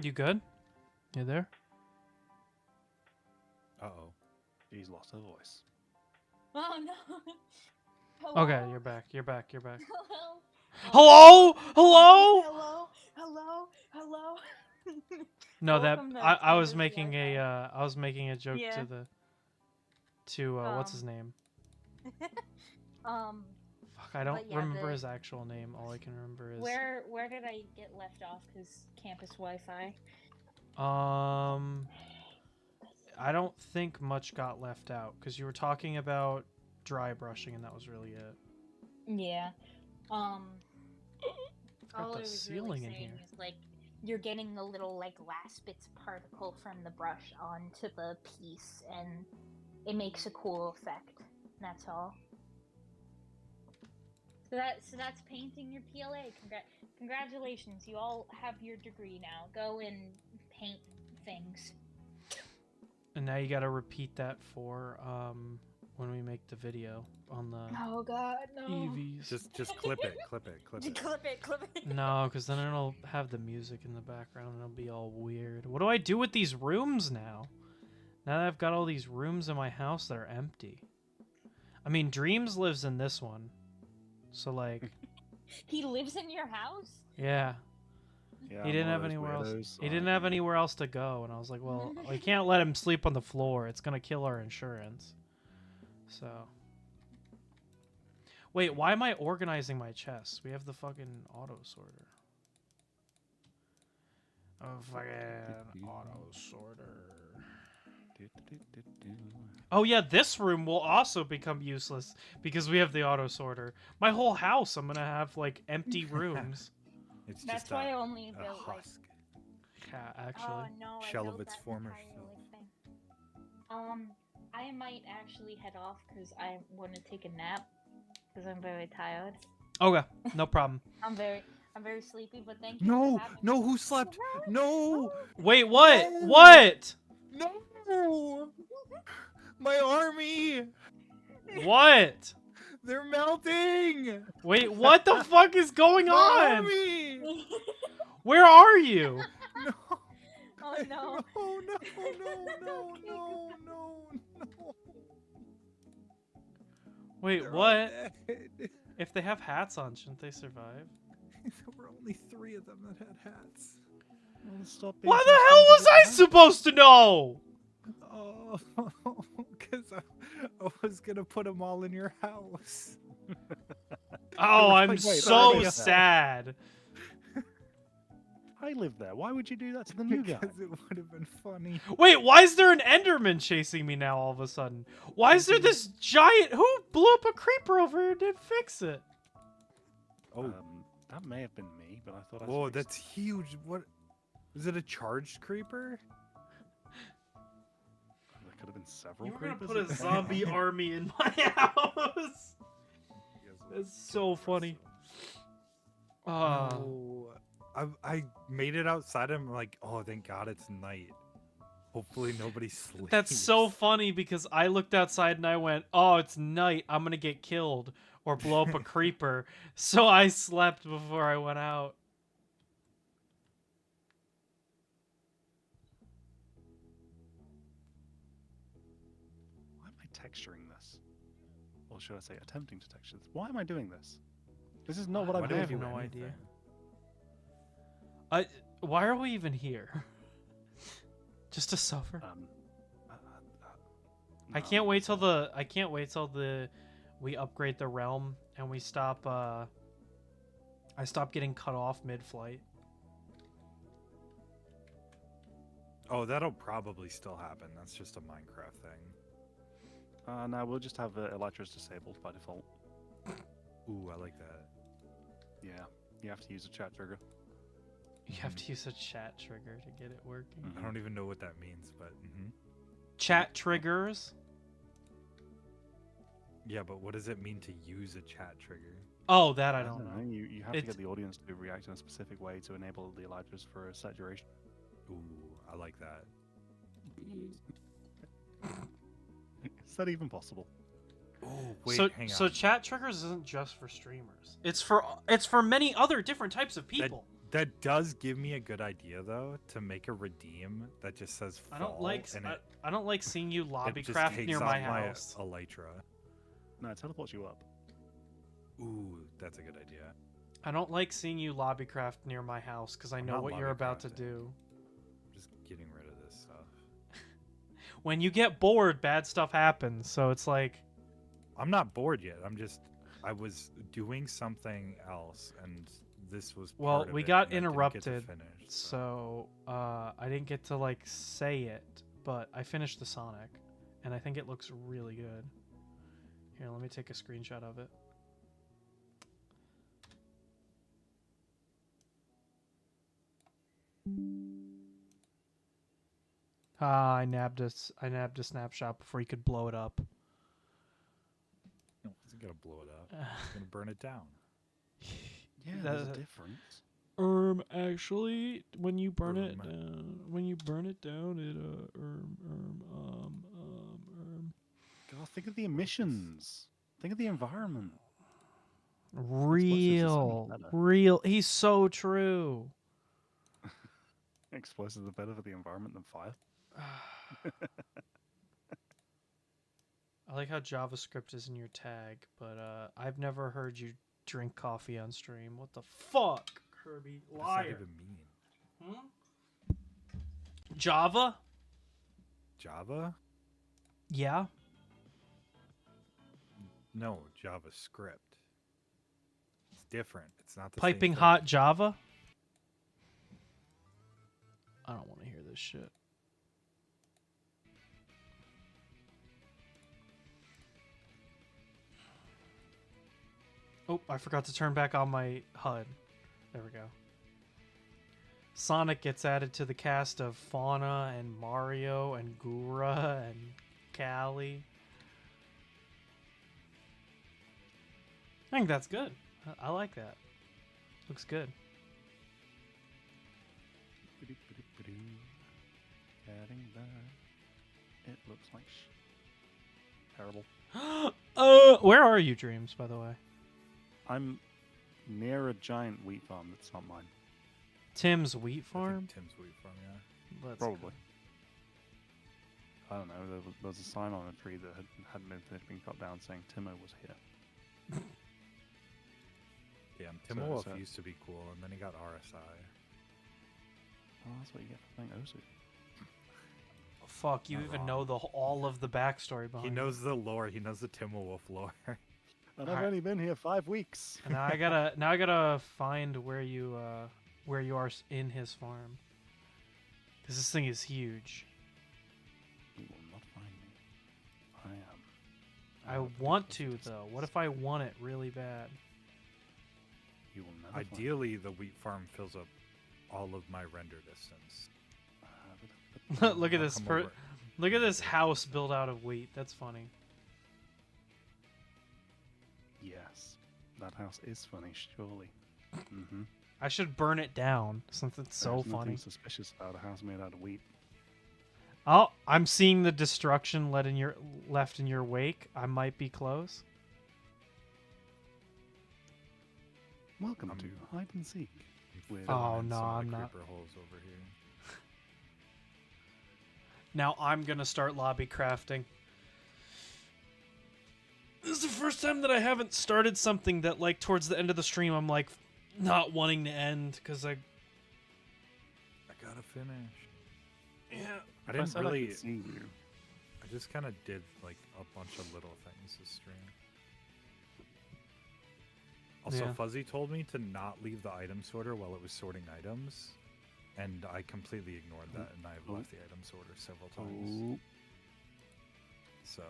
You good? You there? Uh-oh. She's lost her voice. Oh no. Hello? Okay, you're back. You're back. You're back. Hello? Hello? Hello? Hello? Hello? No, that Welcome to I was Campus making Wi-Fi. I was making a joke Yeah. to what's his name? Um, Fuck, I don't but yeah, remember his actual name. All I can remember is where did I get left off? Because Campus Wi-Fi. I don't think much got left out because you were talking about dry brushing and that was really it. Yeah. Got All the I was ceiling in really saying here. is like you're getting the little like last bits of particle from the brush onto the piece, and it makes a cool effect. That's all. So that's painting your PLA. Congratulations, you all have your degree now. Go and paint things. And now you got to repeat that for when we make the video on the Oh God, no. EVs. Just clip it, clip it, clip it. Clip it. No, because then it'll have the music in the background and it'll be all weird. What do I do with these rooms now? Now that I've got all these rooms in my house that are empty. I mean, Dreams lives in this one. So, like... He lives in your house? Yeah. Yeah, He I'm didn't one have of those anywhere else. weirdos, He I didn't have can- anywhere else to go, and I was like, well, we can't let him sleep on the floor. It's gonna kill our insurance. So, wait, why am I organizing my chests? We have the fucking auto sorter. Oh, fucking auto sorter. Oh yeah, this room will also become useless because we have the auto sorter. My whole house, I'm gonna have like empty rooms. It's That's just why I a only built like. husk. Yeah, Oh actually. no! I Shell built of its that former entire, self. like, thing. I might actually head off because I want to take a nap because I'm very tired. Okay, no problem. I'm very sleepy. But thank you. No, for having no, me. who slept? No, Wait, what? No! What? no, my army, What? they're melting. Wait, what the fuck is going My on? army. Where are you? No. Oh no! No, no. Wait, They're all what? dead. If they have hats on, shouldn't they survive? There were only 3 of them that had hats. Well, stop being Why so the hell stingy was with I the supposed to know? Oh, because I was gonna put them all in your house. Oh, I'm Wait, so wait. sad. I live there. Why would you do that to the new guy? Because it would have been funny. Wait, why is there an Enderman chasing me now all of a sudden? Why is there this giant... Who blew up a creeper over here and didn't fix it? Oh, That may have been me, but I thought I. whoa, fixed that's huge. What? Is it a charged creeper? it. There could have been several. You were gonna creepers put a in there. zombie army in my house. That's so funny. No. I made it outside. I'm like, oh, thank God it's night. Hopefully nobody sleeps. That's so funny because I looked outside and I went, oh, it's night. I'm going to get killed or blow up a creeper. So I slept before I went out. Why am I texturing this? Or should I say, attempting to texture this? Why am I doing this? This is not what Why I'm do I doing. have do no anything? idea. Why are we even here? Just to suffer? I can't wait till we upgrade the realm and we stop I stop getting cut off mid-flight. Oh, that'll probably still happen. That's just a Minecraft thing. No, we'll just have Elytra's disabled by default. Ooh, I like that. Yeah, you have to use a chat trigger. You have to use a chat trigger to get it working. I don't even know what that means, but Chat triggers? yeah, but what does it mean to use a chat trigger? Oh, that I don't know. You have to It's- get the audience to react in a specific way to enable the Elytras for a set duration. Ooh, I like that. Is that even possible? Oh, wait, so hang on. so chat triggers isn't just for streamers. It's for many other different types of people. That does give me a good idea, though, to make a redeem that just says fall. I don't like and I don't like seeing you it lobby just craft takes near off my house. Elytra. No, it teleports you up. Ooh, that's a good idea. I don't like seeing you lobby craft near my house because I I'm know not what you're lobby about to crafting. do. I'm just getting rid of this stuff. When you get bored, bad stuff happens. So it's like, I'm not bored yet. I was doing something else, and this was well, part of we it, got and I didn't get to interrupted, finish, so I didn't get to like say it, but I finished the Sonic, and I think it looks really good. Here, let me take a screenshot of it. I nabbed a snapshot before you could blow it up. No, it's gonna blow it up. It's gonna burn it down. Yeah, That- there's a difference. Actually, when you burn it Erm. down, it Garth, Think of the emissions. Think of the environment. Real, better. real. He's so true. Explosives are better for the environment than fire. I like how JavaScript is in your tag, but I've never heard you drink coffee on stream. What the fuck, Kirby? What does that Liar. even mean? Java? Java? Yeah. No, JavaScript. It's different. It's not the Piping same thing. hot Java? I don't want to hear this shit. Oh, I forgot to turn back on my HUD. There we go. Sonic gets added to the cast of Fauna and Mario and Gura and Callie. I think that's good. I like that. Looks good. Getting there. It looks like terrible. Where are you, Dreams, by the way? I'm near a giant wheat farm that's not mine. Tim's wheat I think farm? Tim's wheat farm, yeah. Let's Probably. I don't know. There was a sign on a tree that hadn't been finished being cut down saying Timo was here. Yeah, So- Timberwolf so- used to be cool, and then he got RSI. Oh, that's what you get for playing Osu. Fuck, you Not even wrong. know all of the backstory behind He it. knows the lore. He knows the Timberwolf lore. And I've only been here 5 weeks. And now I gotta find where you are in his farm. Cause this thing is huge. You will not find me. I am. I want to though. What if I want it really bad? You will never find me. Ideally, the wheat farm fills up all of my render distance. Look at I'll this come per- over- Look at this house built out of wheat. That's funny. Yes. That house is funny, surely. Mm-hmm. I should burn it down. Something so There's funny. nothing suspicious about a house made out of wheat. Oh, I'm seeing the destruction left in your wake. I might be close. Welcome I'm- to Hide and Seek. With filling Oh, in no, some of the I'm not. creeper holes over here. Now I'm gonna start lobby crafting. This is the first time that I haven't started something that, like, towards the end of the stream, I'm like not wanting to end because I gotta finish. yeah. I If didn't said really. I could see you. I just kind of did like a bunch of little things this stream. Also, Yeah. Fuzzy told me to not leave the item sorter while it was sorting items, and I completely ignored that, and I've left the item sorter several times. Oh, So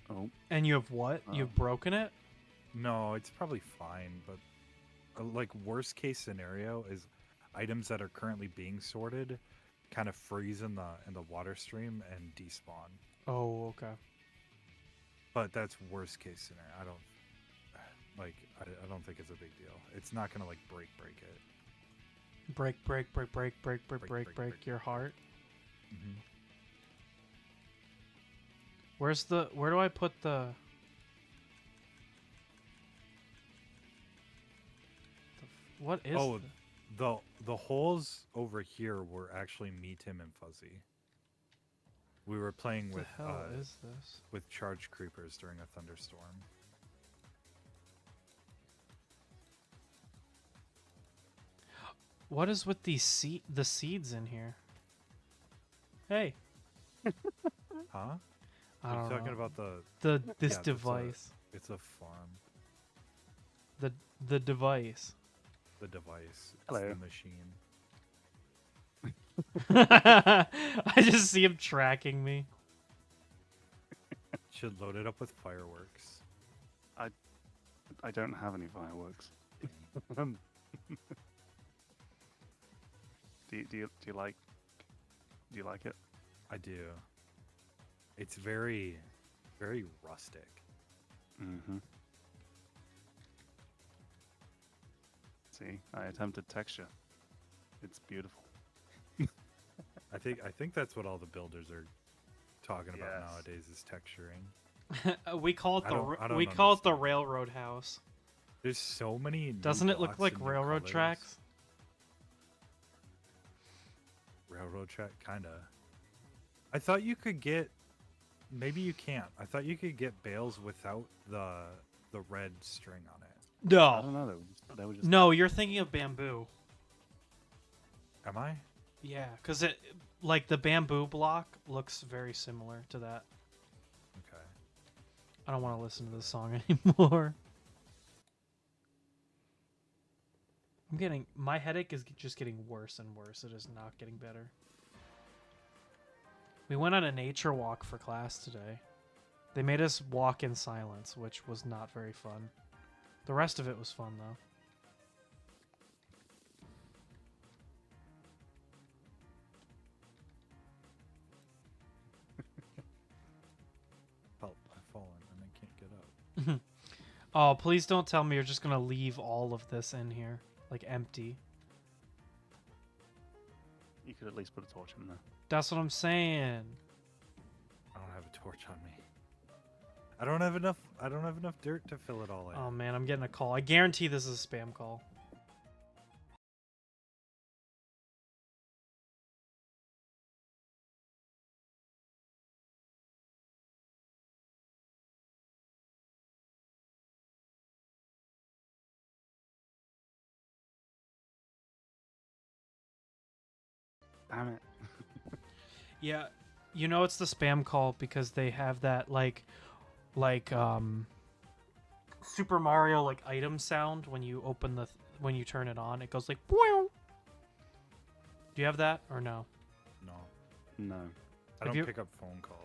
oh, And you have what? You've broken it? no, it's probably fine, but like worst case scenario is items that are currently being sorted kind of freeze in the water stream and despawn. Oh, okay. But that's worst case scenario. I don't think it's a big deal. It's not gonna like break it. Break your heart. Mm-hmm. Where do I put the what is Oh, the holes over here were actually me, Tim, and Fuzzy. We were playing what with the hell is this? with charged creepers during a thunderstorm. What is with the seeds in here? Hey, Huh? I Are don't you talking know. about this yeah, it's a- device. it's a farm. The device. The device. It's Hello. the machine. I just see him tracking me. Should load it up with fireworks. I don't have any fireworks. Do you like it? I do. It's very, very rustic. Mm-hmm. See, I attempted texture. It's beautiful. I think that's what all the builders are talking about Yes. nowadays is texturing. We call it I the don't- I don't we call it the understand. railroad house. There's so many. New Doesn't it look blocks like and new railroad colors. tracks? Railroad track, kinda. I thought you could get. Maybe you can't. I thought you could get bales without the red string on it. I No, don't know. They were just no, you're thinking of bamboo. Am I? Yeah, because it like the bamboo block looks very similar to that. Okay. I don't want to listen to this song anymore. My headache is just getting worse and worse. It is not getting better. We went on a nature walk for class today. They made us walk in silence, which was not very fun. The rest of it was fun though. Help! I've fallen and I can't get up. Oh, please don't tell me you're just gonna leave all of this in here, like empty. You could at least put a torch in there. That's what I'm saying. I don't have a torch on me. I don't have enough. I don't have enough dirt to fill it all in. Oh man, I'm getting a call. I guarantee this is a spam call. Damn it. Yeah, you know it's the spam call because they have that like Super Mario like item sound when you open when you turn it on. It goes like Boing! Do you have that or no? No, No. I Have don't you- pick up phone calls.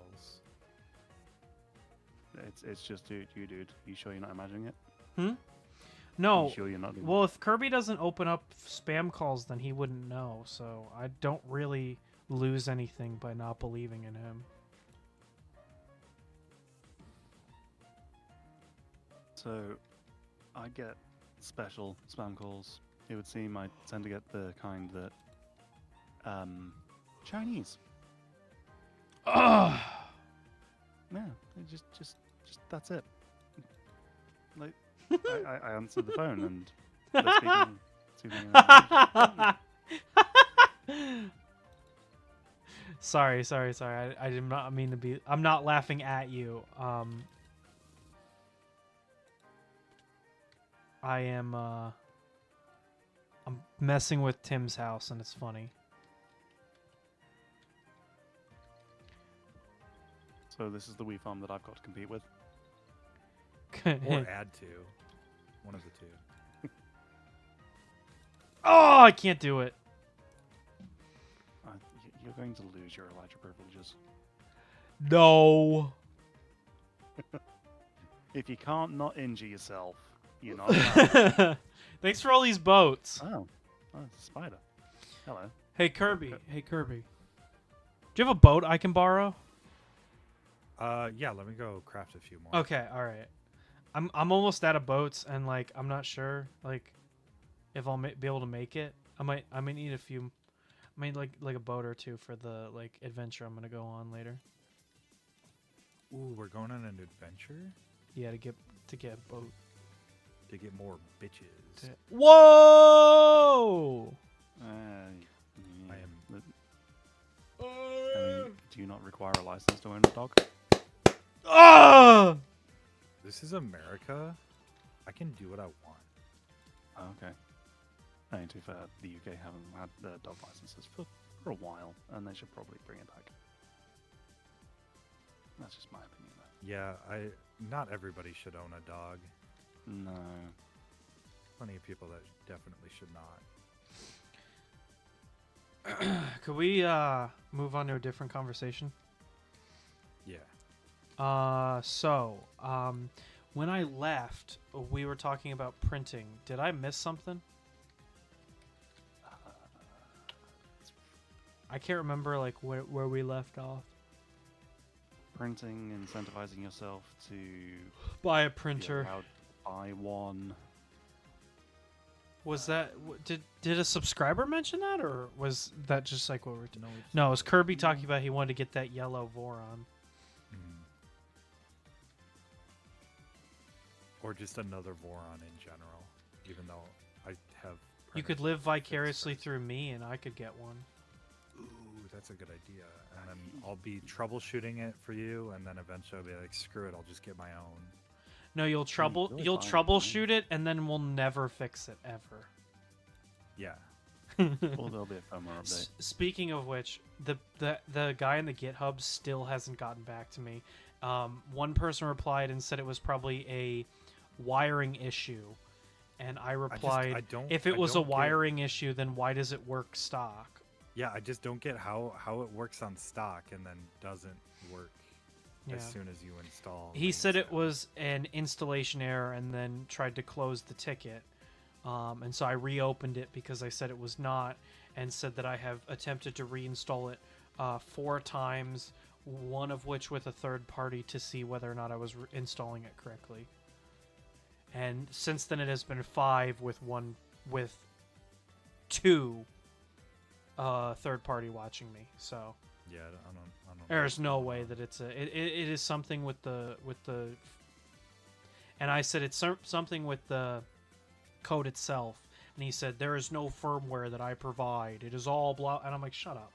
It's just you, dude. You sure you're not imagining it? No. You sure you're not doing Well, if Kirby doesn't open up spam calls, then he wouldn't know. So I don't really lose anything by not believing in him. So, I get special spam calls. It would seem I tend to get the kind that, Chinese. Ugh. Yeah, just that's it. Like, I answered the phone and they're speaking to me. in a language. Sorry. I did not mean to be. I'm not laughing at you. I am. I'm messing with Tim's house, and it's funny. So this is the Wii farm that I've got to compete with. Or add to. One of the two. Oh, I can't do it. You're going to lose your Elijah privileges. No. If you can't not injure yourself, you're not allowed. Thanks for all these boats. Oh, it's a spider. Hello. Hey Kirby. Do you have a boat I can borrow? Yeah. Let me go craft a few more. Okay, all right. I'm almost out of boats, and like I'm not sure like if I'll be able to make it. I might need a few. I mean like a boat or two for the like adventure I'm gonna go on later. Ooh, we're going on an adventure Yeah, to get a boat. to get more bitches. Whoa! Yeah, I am. I mean, do you not require a license to own a dog? Ah! This is America. I can do what I want. Oh, okay. I mean, to be fair, the UK haven't had their dog licenses for a while, and they should probably bring it back. That's just my opinion, though. Yeah, not everybody should own a dog. No. Plenty of people that definitely should not. Could we move on to a different conversation? Yeah. When I left, we were talking about printing. Did I miss something? I can't remember like where we left off. Printing, incentivizing yourself to Buy a be printer. allowed to buy one. Was that did a subscriber mention that, or was that just like what we're? No, it's No, it was Kirby talking about he wanted to get that yellow Voron. Mhm. Or just another Voron in general, even though I have. You could printers live with vicariously fixed through me, and I could get one. price. Ooh, that's a good idea. And then I'll be troubleshooting it for you, and then eventually I'll be like, screw it, I'll just get my own. No, you'll really you'll fine, troubleshoot it, and then we'll never fix it ever. Yeah. Or there'll be a firmware update. Speaking of which, the guy in the GitHub still hasn't gotten back to me. One person replied and said it was probably a wiring issue, and I replied, I don't. if it I was a don't get- wiring issue, then why does it work stock? Yeah, I just don't get how it works on stock and then doesn't work as soon as you install. He said it Mainsail. was an installation error, and then tried to close the ticket. And so I reopened it because I said it was not, and said that I have attempted to reinstall it 4 times, one of which with a third party to see whether or not I was installing it correctly. And since then it has been 5 with 2 third party watching me. So Yeah, I don't. there's no way that it's it is something with the and I said it's something with the code itself, and he said there is no firmware that I provide, it is all blah, and I'm like, shut up,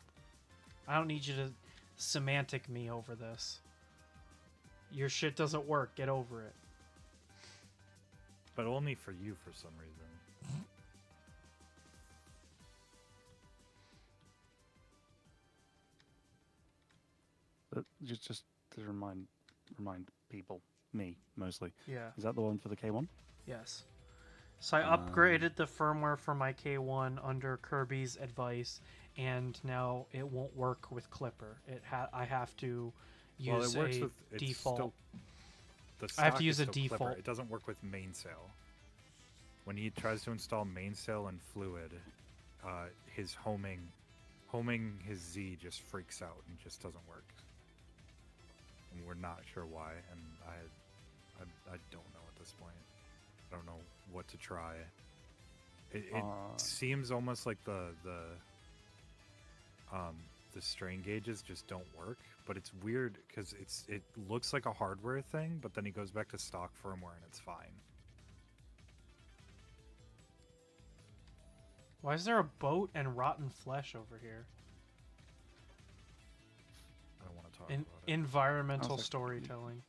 I don't need you to semantic me over this. Your shit doesn't work, get over it. But only for you for some reason. Just to remind people, me mostly. Yeah. Is that the one for the K1? Yes. So I upgraded the firmware for my K1 under Kirby's advice, and now it won't work with Clipper. I have to use Well, it works a with it's default. Still, the I have stock to use is a still Clipper. default. It doesn't work with Mainsail. When he tries to install Mainsail and Fluid, his homing his Z just freaks out and just doesn't work. And we're not sure why, and I don't know at this point. I don't know what to try. It seems almost like the strain gauges just don't work, but it's weird because it looks like a hardware thing, but then he goes back to stock firmware and it's fine. Why is there a boat and rotten flesh over here? I don't want to talk about it. Environmental Sounds like- storytelling.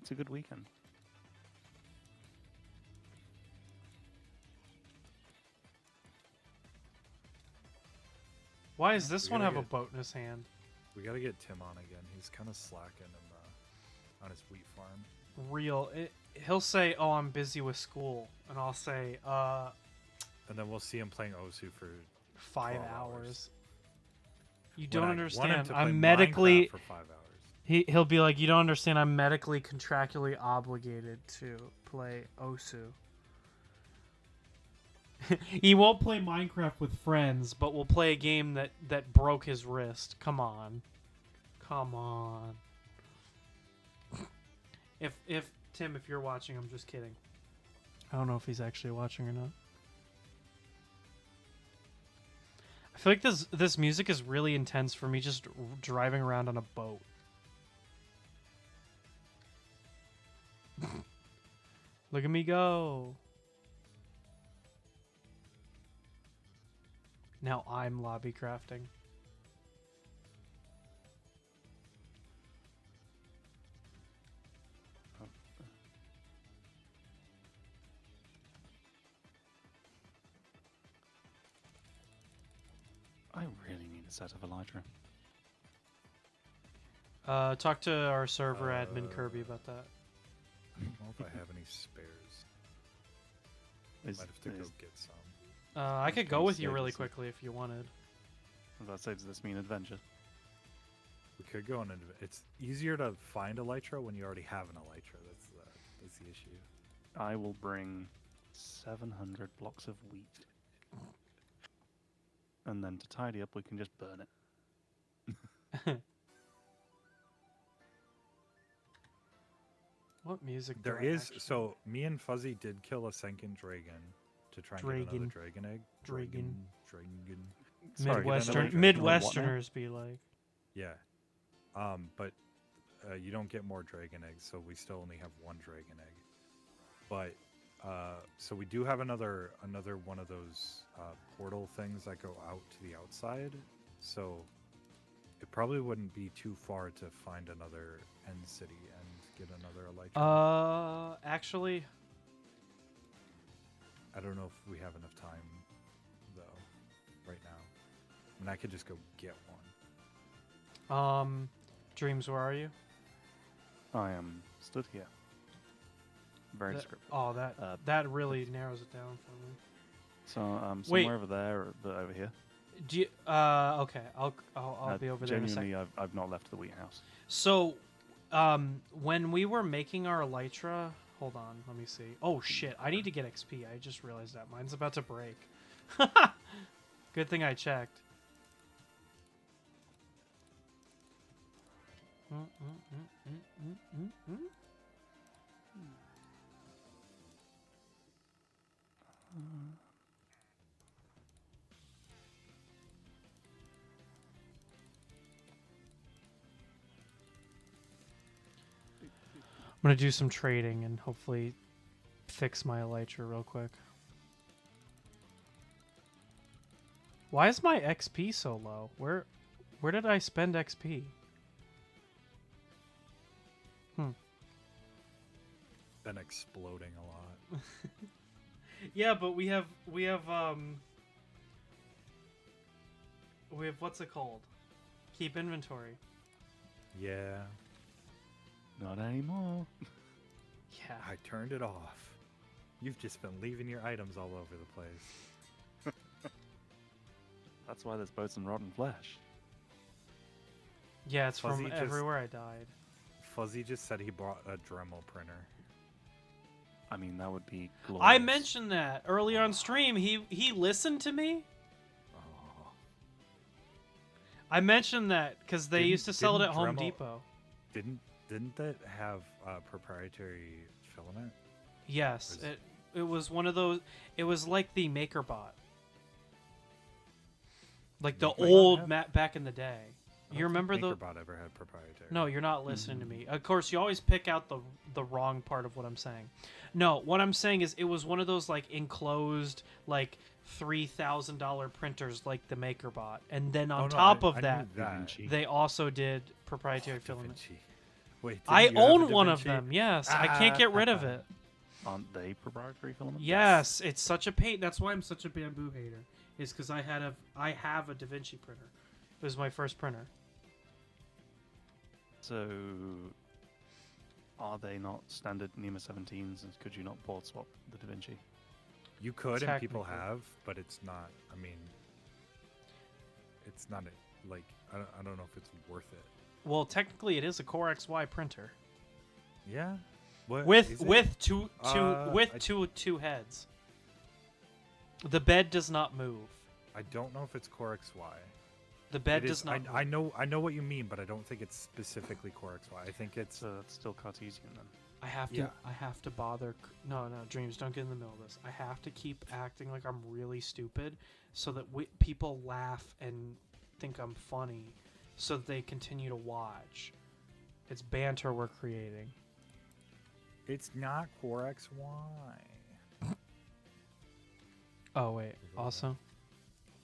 It's a good weekend. Why does this We one gotta have a get- boat in his hand? We gotta get Tim on again. He's kind of slacking on his wheat farm. He'll say, "Oh, I'm busy with school," and I'll say, And then we'll see him playing Osu for 5 12 hours. You when don't I want him understand. to play I'm medically. Minecraft for 5 hours. He'll be like, "You don't understand. I'm medically contractually obligated to play Osu." He won't play Minecraft with friends, but will play a game that broke his wrist. Come on. If Tim, if you're watching, I'm just kidding. I don't know if he's actually watching or not. I feel like this music is really intense for me just driving around on a boat. Look at me go. Now I'm lobby crafting. I really need a set of Elytra. Talk to our server admin Kirby about that. I don't know if I have any spares. Might have to go get some. I could go Can with you save really us some- quickly if you wanted. That saves this mean adventure. We could go on. It's easier to find Elytra when you already have an Elytra. That's the issue. I will bring 700 blocks of wheat. And then to tidy up, we can just burn it. What music? There is so me and Fuzzy did kill a Senkin Dragon to try and get another Dragon. dragon egg. Dragon. Dragon. Sorry, get Midwestern another dragon. Midwesterners be like. Yeah. But you don't get more dragon eggs, so we still only have one dragon egg. But so we do have another one of those portal things that go out to the outside. So it probably wouldn't be too far to find another end city and get another elytra. Actually, I don't know if we have enough time though right now. I mean, I could just go get one. Dreams, where are you? I am stood here. Very That- descriptive. Oh, that really narrows it down for me. So Wait. somewhere over there, but over here. Do you, okay, I'll be over there in a second. Genuinely, I've not left the wheat house. So, when we were making our elytra, hold on, let me see. Oh shit, I need to get XP. I just realized that mine's about to break. Good thing I checked. I'm gonna do some trading and hopefully fix my elytra real quick. Why is my XP so low? Where did I spend XP? Been exploding a lot. Yeah, but we have what's it called? Keep inventory. Yeah, Not anymore. Yeah. I turned it off. You've just been leaving your items all over the place. That's why there's boats and rotten flesh. Yeah, it's Fuzzy from just- everywhere I died. Fuzzy just said he bought a Dremel printer. I mean, that would be glorious. I mentioned that earlier on stream. He listened to me. Oh. I mentioned that because they used to sell it at Didn't Home Dremel- Depot. Didn't that have proprietary filament? Yes, Or is- it was one of those. It was like the MakerBot, like the MakerBot old had- back in the day. I You don't think remember the? MakerBot ever had proprietary? No, you're not listening to me. Of course, you always pick out the wrong part of what I'm saying. No, what I'm saying is it was one of those like enclosed like $3,000 printers like the MakerBot, and then on Oh, no, top I of knew that, Da that. Vinci. they also did proprietary Oh, Da filament. Vinci. Wait, didn't I you have a own Da one of Vinci? them. Yes, I can't get rid of it. Aren't they proprietary filament? Yes, it's such a pain. That's why I'm such a bamboo hater. Is because I have a Da Vinci printer. It was my first printer. So, are they not standard NEMA 17s? And could you not board swap the Da Vinci? You could, and people Technically. have, but it's not. I mean, it's not like I don't know if it's worth it. Well, technically, it is a Core XY printer Yeah. What, with is it? with two I- two heads. The bed does not move. I don't know if it's Core XY. The bed It does is- not. I move. know what you mean, but I don't think it's specifically Core XY. I think it's So that's still Cartesian then. I have to. Yeah. I have to bother. No, dreams. Don't get in the middle of this. I have to keep acting like I'm really stupid, so that people laugh and think I'm funny, so that they continue to watch. It's banter we're creating. it's not Core XY. Oh wait. Also,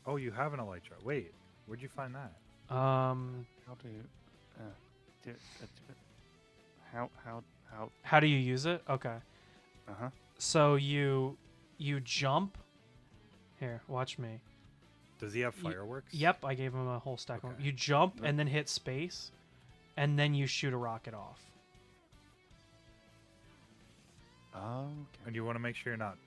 Oh, you have an Elytra. Wait, where'd you find that? How do how how do you use it? Okay. uh-huh. So you jump. Here, watch me. Does he have fireworks? Yep, I gave him a whole stack of Okay. them. You jump Yep. and then hit space, and then you shoot a rocket off. Oh, okay. And you want to make sure you're not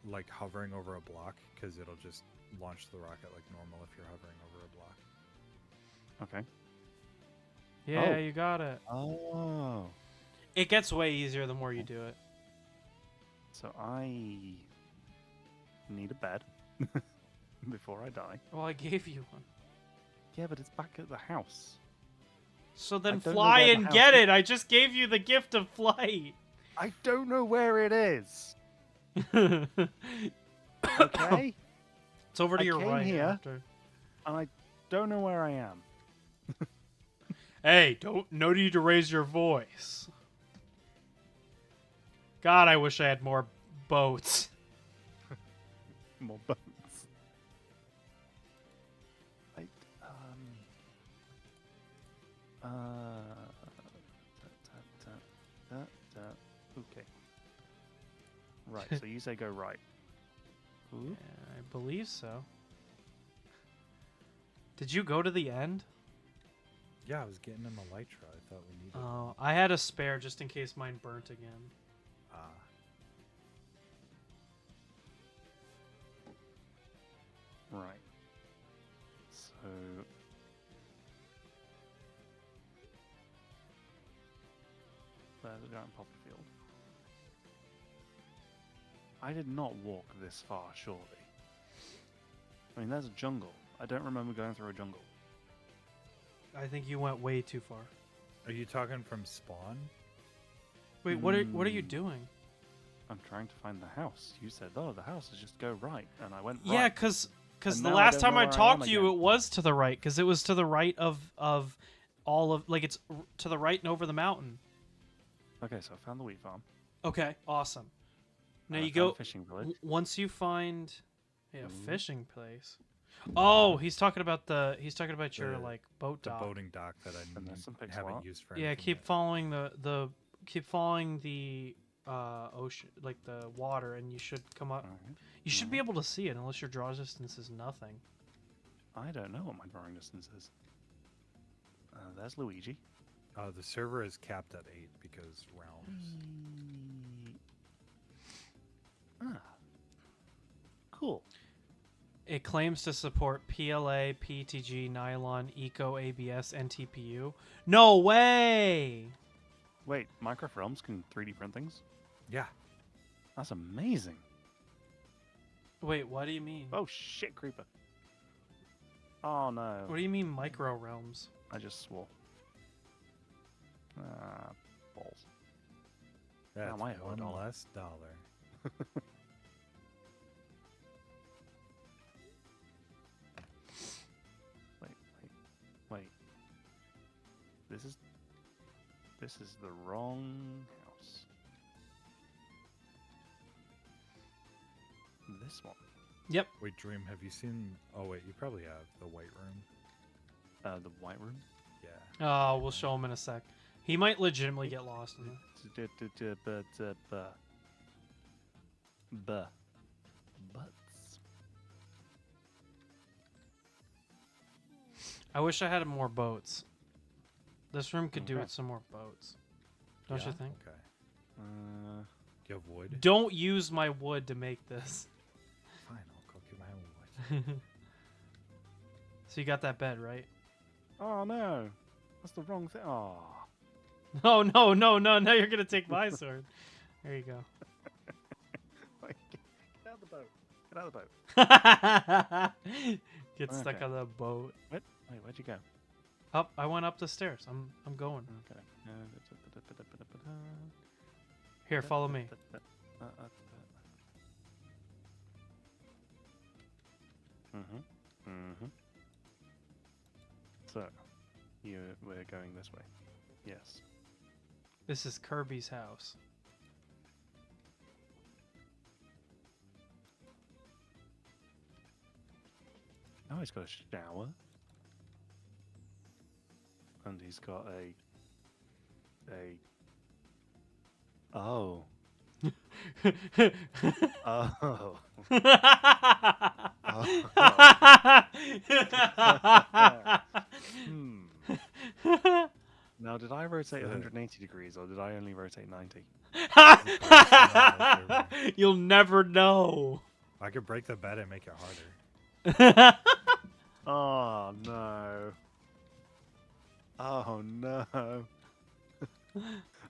like hovering over a block, because it'll just launch the rocket like normal if you're hovering over a block. Okay. Yeah, Oh. you got it. Oh. It gets way easier the more you do it. So I need a bed before I die. Well, I gave you one. Yeah, but it's back at the house. So then don't know fly where the and house get is. it. I just gave you the gift of flight. I don't know where it is. Okay. It's over to I your came right. here. After. And I don't know where I am. Hey, no need to raise your voice. God, I wish I had more boats. More boats. Right. Uh, Okay. Right. So you say go right. Ooh. I believe so. Did you go to the end? Yeah, I was getting in the Lytra. I thought we needed. Oh, I had a spare just in case mine burnt again. Right. So. There's a giant poppy field. I did not walk this far, surely. I mean, there's a jungle. I don't remember going through a jungle. I think you went way too far. Are you talking from spawn? Wait, what are you doing? I'm trying to find the house. You said, "Oh, the house is just go right," and I went Yeah, right. because And the now I last don't time know I where I talked am to you, again. it was to the right, because it was to the right of all of, like, it's to the right and over the mountain. Okay, so I found the wheat farm. Okay, awesome. Now and I you found go a fishing village. once you find a Mhm. fishing place. Oh, he's talking about your The- like boat The dock. boating dock that I And there's some pig haven't slot. used for Yeah, anything keep yet. following the ocean, like the water, and you should come up. Alright. You should be able to see it unless your draw distance is nothing. I don't know what my drawing distance is. There's Luigi. The server is capped at 8 because realms. Ah. Cool. It claims to support PLA, PTG, Nylon, Eco, ABS, and TPU. No way! Wait, Minecraft Realms can 3D print things? Yeah. That's amazing. Wait, what do you mean? Oh shit, creeper. Oh no. What do you mean micro realms? I just swore. Balls. That's I owe one $1. less dollar. Wait. This is the wrong house. This one. Yep. Wait, Dream, have you seen... Oh, wait, you probably have the White Room. The white room. Yeah. Oh, we'll show him in a sec. He might legitimately get lost in it. Butts. I wish I had more boats. This room could do Okay. with some more boats. Don't Yeah? you think? Okay. Do you have wood? Don't use my wood to make this. Fine, I'll cook you my own wood. So you got that bed, right? Oh no, that's the wrong thing. Oh. No, no, no, no. Now you're going to take my sword. There you go. Get out of the boat. Get out of the boat. Get stuck Okay. on the boat. Wait, where'd you go? Up, I went up the stairs. I'm going. Okay. Here, follow me. So, we're going this way. Yes. This is Kirby's house. Now he's got a shower. And he's got Oh. Oh. Now, did I rotate 180 degrees or did I only rotate 90? You'll never know. I could break the bed and make it harder. Oh no. Oh no.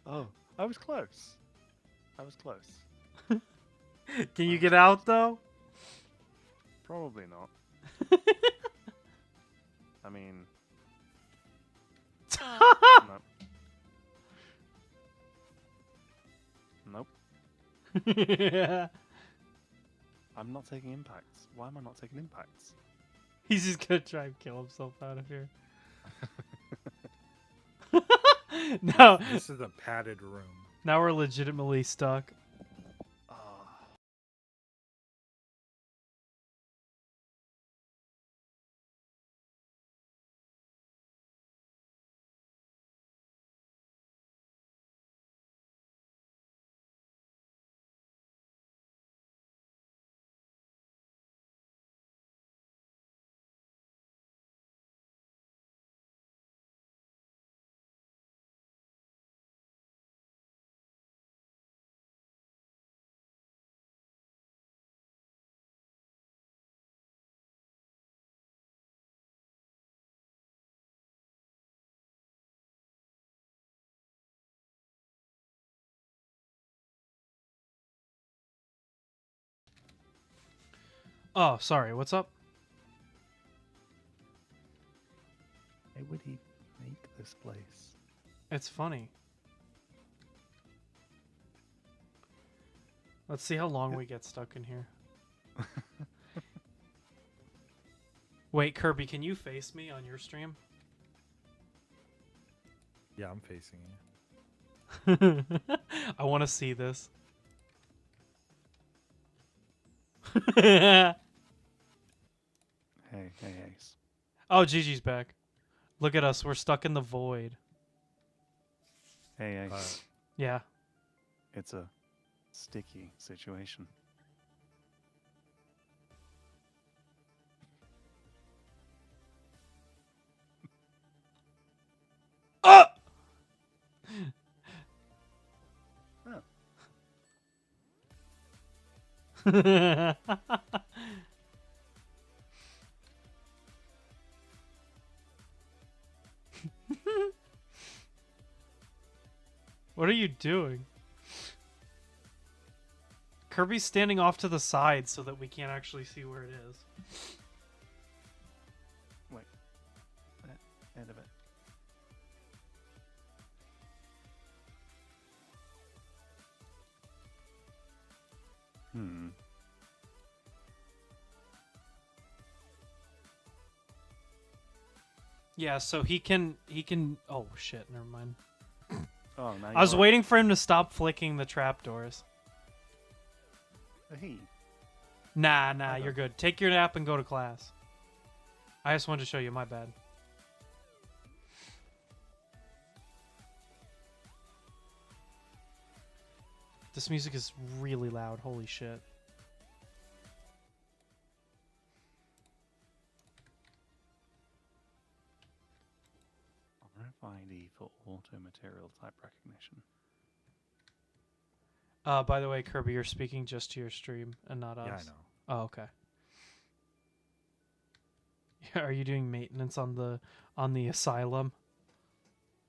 Oh, I was close. I was close. Can you get out though? Probably not. I mean, nope. Nope. I'm not taking impacts. Why am I not taking impacts? He's just gonna try and kill himself out of here. No, This is a padded room. now we're legitimately stuck. Ah. Oh, sorry. What's up? Why would he make this place? It's funny. Let's see how long we get stuck in here. Wait, Kirby, can you face me on your stream? Yeah, I'm facing you. I want to see this. Hey, Ace. Oh, Gigi's back. Look at us. We're stuck in the void. Hey, Ace. Yeah. It's a sticky situation. Oh! What are you doing? Kirby's standing off to the side so that we can't actually see where it is. End of it. Hmm. Yeah, so he can oh shit, never mind. Oh, now I was you're- waiting for him to stop flicking the trapdoors. Hey. Nah, Okay. you're good. Take your nap and go to class. I just wanted to show you, my bad. This music is really loud, holy shit. RFID for auto material type recognition. By the way, Kirby, you're speaking just to your stream and not us. Yeah, I know. Oh, okay. Are you doing maintenance on the asylum?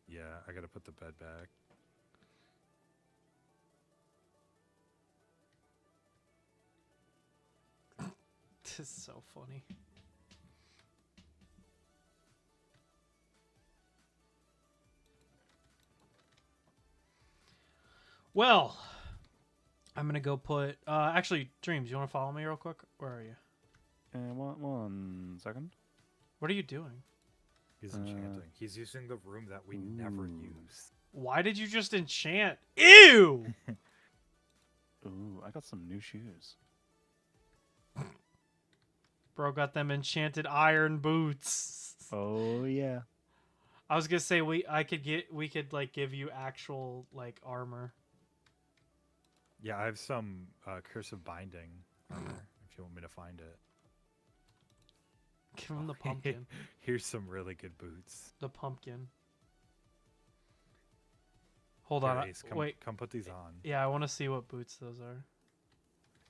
Yeah, I gotta put the bed back. This is so funny. Well, I'm gonna go put. Actually, Dreams, you want to follow me real quick? Where are you? One second. What are you doing? He's enchanting. He's using the room that we never Ooh. use. Why did you just enchant? Ew! Ooh, I got some new shoes. Bro got them enchanted iron boots. Oh yeah. I was gonna say we could like give you actual like armor. Yeah, I have some cursive binding armor if you want me to find it. Give him the pumpkin. Here's some really good boots. The pumpkin. Hold Here, on. Ace, come, Wait. come put these on. Yeah, I want to see what boots those are.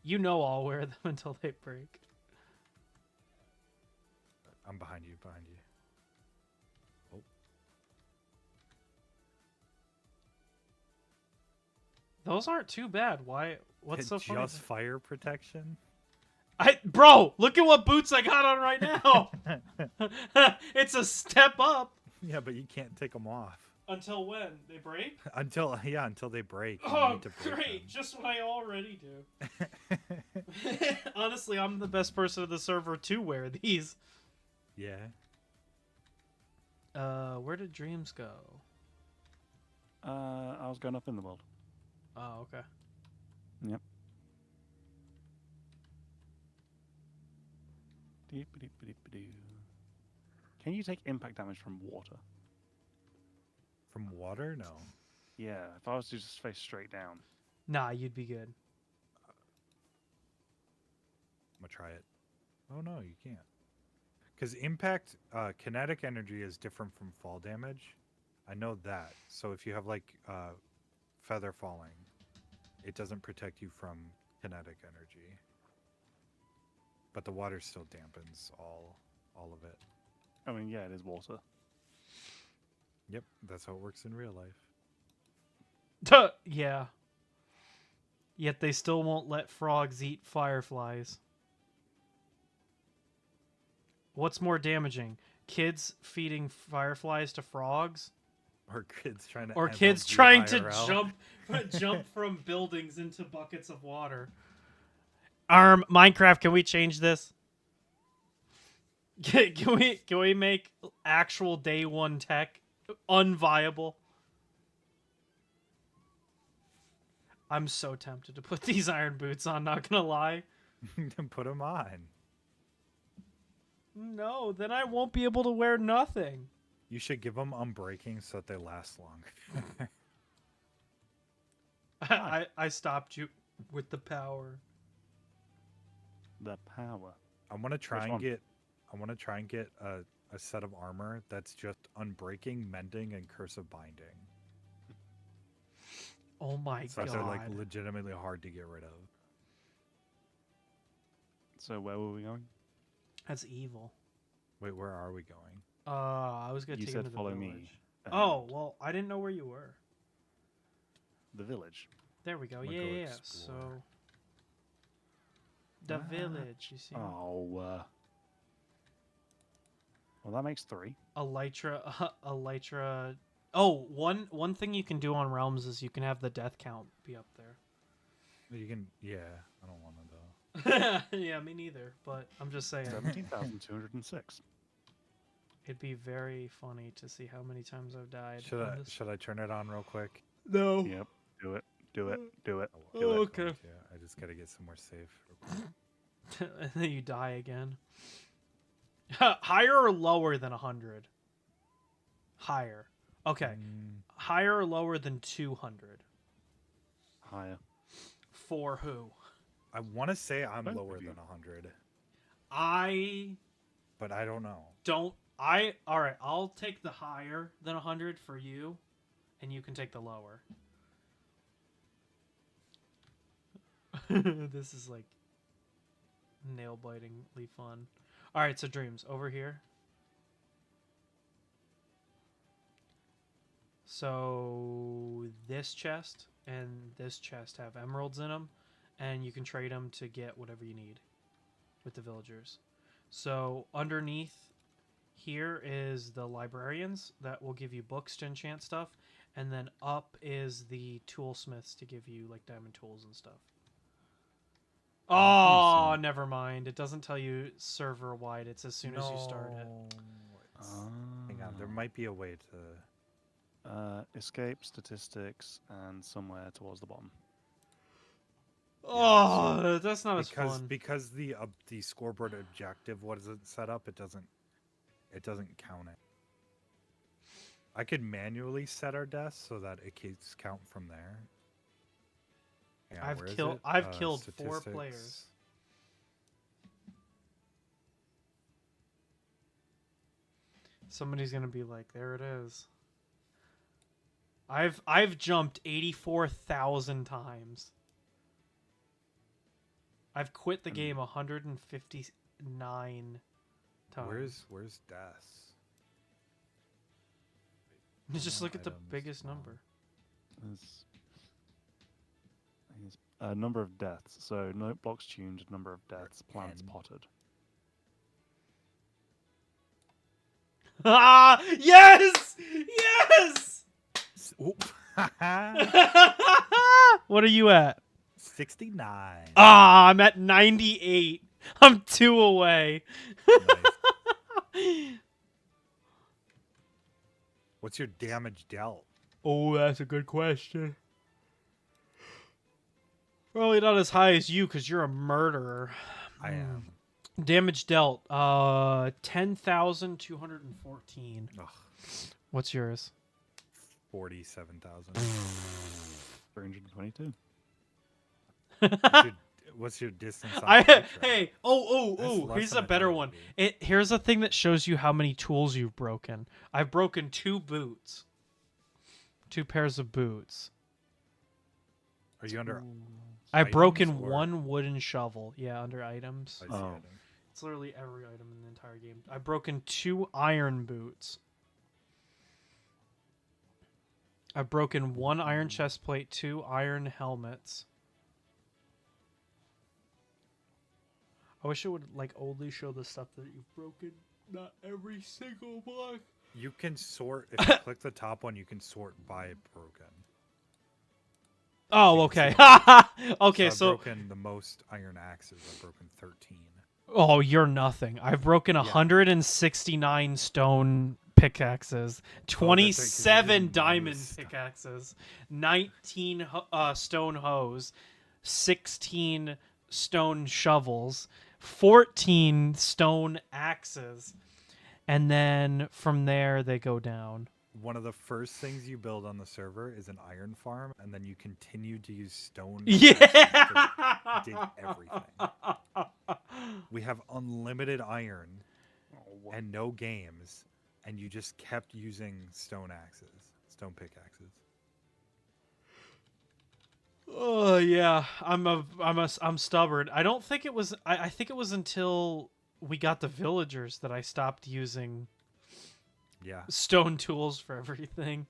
You know I'll wear them until they break. I'm behind you, behind you. Oh. Those aren't too bad. Why? What's so funny? Just fire protection? Bro, look at what boots I got on right now. It's a step up. Yeah, but you can't take them off. Until when? They break? until they break. You Oh, need to break great! Just what I already do. them. Honestly, I'm the best person on the server to wear these. Yeah. Where did dreams go? I was going up in the world. Oh, okay. Yep. Deep-a-deep-a-deep-a-doo. Can you take impact damage from water? From water? No. Yeah, if I was to just face straight down. Nah, you'd be good. I'm gonna try it. Oh no, you can't. Because impact, kinetic energy is different from fall damage. I know that. So if you have like feather falling, it doesn't protect you from kinetic energy. But the water still dampens all of it. I mean, yeah, it is water. Yep, that's how it works in real life. Yeah. Yet they still won't let frogs eat fireflies. What's more damaging? Kids feeding fireflies to frogs? Or kids trying to Or kids trying to jump from buildings into buckets of water? Minecraft, can we change this? Can we make actual day one tech unviable? I'm so tempted to put these iron boots on, not gonna lie. Then put them on. No, then I won't be able to wear nothing. You should give them unbreaking so that they last longer. I stopped you with the power. The power. I want to try Which and one? get. I want to try and get a set of armor that's just unbreaking, mending, and cursive binding. Oh my So god. they're like legitimately hard to get rid of. So where were we going? That's evil. Wait, where are we going? I was gonna You take said him to the follow village. me. Oh, and well, I didn't know where you were. The village. There we go. I'm gonna Yeah, go yeah. explore. So the Ah. village, you see. Oh. Well, that makes 3. Elytra. Oh, one thing you can do on realms is you can have the death count be up there. You can. Yeah, I don't want to though. Yeah, me neither. But I'm just saying, 17,206. it'd be very funny to see how many times I've died. on this. Should I turn it on real quick? No. Yep. Do it. Do it. Do it. Oh, Do it. Okay. Yeah, I just gotta get somewhere safe. real quick. And then you die again. Higher or lower than 100? Higher. Okay. Higher or lower than 200? Higher. For who? I want to say I'm Both lower of you. than 100, I but I don't know. don't. All right. I'll take the higher than 100 for you, and you can take the lower. This is like nail bitingly fun. All right. So dreams over here. So this chest and this chest have emeralds in them, and you can trade them to get whatever you need with the villagers. So underneath here is the librarians that will give you books to enchant stuff, and then up is the toolsmiths to give you like diamond tools and stuff. Oh, never mind. It doesn't tell you server wide. It's as soon as you start it. Hang on, there might be a way to. Escape, statistics, and somewhere towards the bottom. Oh, that's not as because fun. because the scoreboard objective wasn't set up, it doesn't count it. I could manually set our deaths so that it keeps count from there. Yeah, I've where is killed it? I've killed 4 Statistics. players. Somebody's gonna be like, there it is. I've jumped 84,000 times. I've quit the game 159 times. Where's deaths? Just look at the Items, biggest number. There's a number of deaths. So note blocks tuned, number of deaths, plants 10. potted. Ah, yes! Yes! What are you at? 69. Ah, I'm at 98. I'm 2 away. Nice. What's your damage dealt? Oh, that's a good question. Probably not as high as you because you're a murderer. I am. Damage dealt, 10,214. Ugh, What's yours? 47,000. 322. What's your distance on I Nitro? hey, That's less here's than a I better thought it one. would be. Here's a thing that shows you how many tools you've broken. I've broken 2 boots. 2 pairs of boots. Are you under? I've items broken or- 1 wooden shovel. Yeah, under items. I see Oh. item. It's literally every item in the entire game. I've broken 2 iron boots. I've broken 1 iron chest plate, 2 iron helmets. I wish it would like only show the stuff that you've broken, not every single block. You can sort. If you click the top one, you can sort by broken. Oh, You okay. can Okay, I've so broken the most iron axes. I've broken 13. oh, you're nothing. I've broken Yeah. 169 stone pickaxes, right, 'cause you 27 didn't diamond use stuff. pickaxes, 19 stone hoes, 16 stone shovels, 14 stone axes, and then from there they go down. One of the first things you build on the server is an iron farm, and then you continue to use stone Yeah. axes to dig everything. We have unlimited iron and no games, and you just kept using stone axes, stone pickaxes. Oh yeah, I'm stubborn. I don't think it was. I think it was until we got the villagers that I stopped using Yeah, stone tools for everything.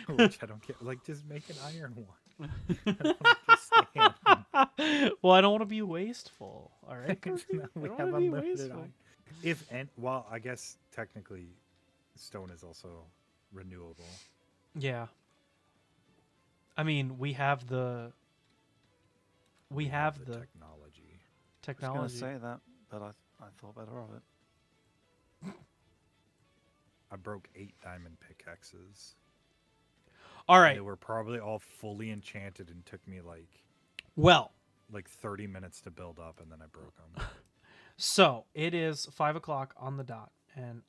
which I don't get. Like, just make an iron one. I don't understand. Well, I don't want to be wasteful. All right, No, Kirby? we I don't have wanna be unlimited wasteful. iron. If and well, I guess technically, stone is also renewable. Yeah. I mean, we have the technology. I was technology. going to say that, but I thought better of it. I broke 8 diamond pickaxes. All and right. They were probably all fully enchanted and took me Well, like 30 minutes to build up, and then I broke them. so it is 5 o'clock on the dot, and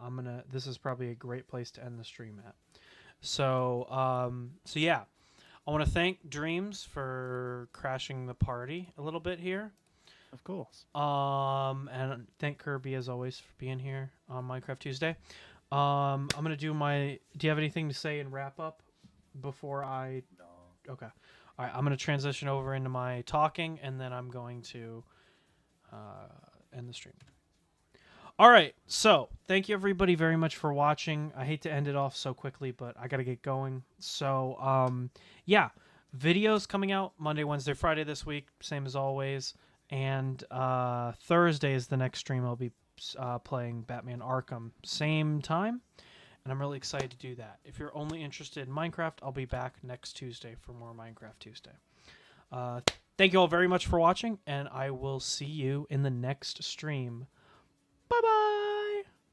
this is probably a great place to end the stream at. So, so yeah, I want to thank Dreams for crashing the party a little bit here. Of course. And thank Kirby as always for being here on Minecraft Tuesday. I'm gonna do my. Do you have anything to say and wrap up before I? No. Okay. All right. I'm gonna transition over into my talking, and then I'm going to end the stream. All right. So thank you everybody very much for watching. I hate to end it off so quickly, but I gotta get going. So yeah, videos coming out Monday, Wednesday, Friday this week, same as always. And Thursday is the next stream. I'll be playing Batman Arkham, same time, and I'm really excited to do that. If you're only interested in Minecraft, I'll be back next Tuesday for more Minecraft Tuesday. Thank you all very much for watching, and I will see you in the next stream. Bye-bye!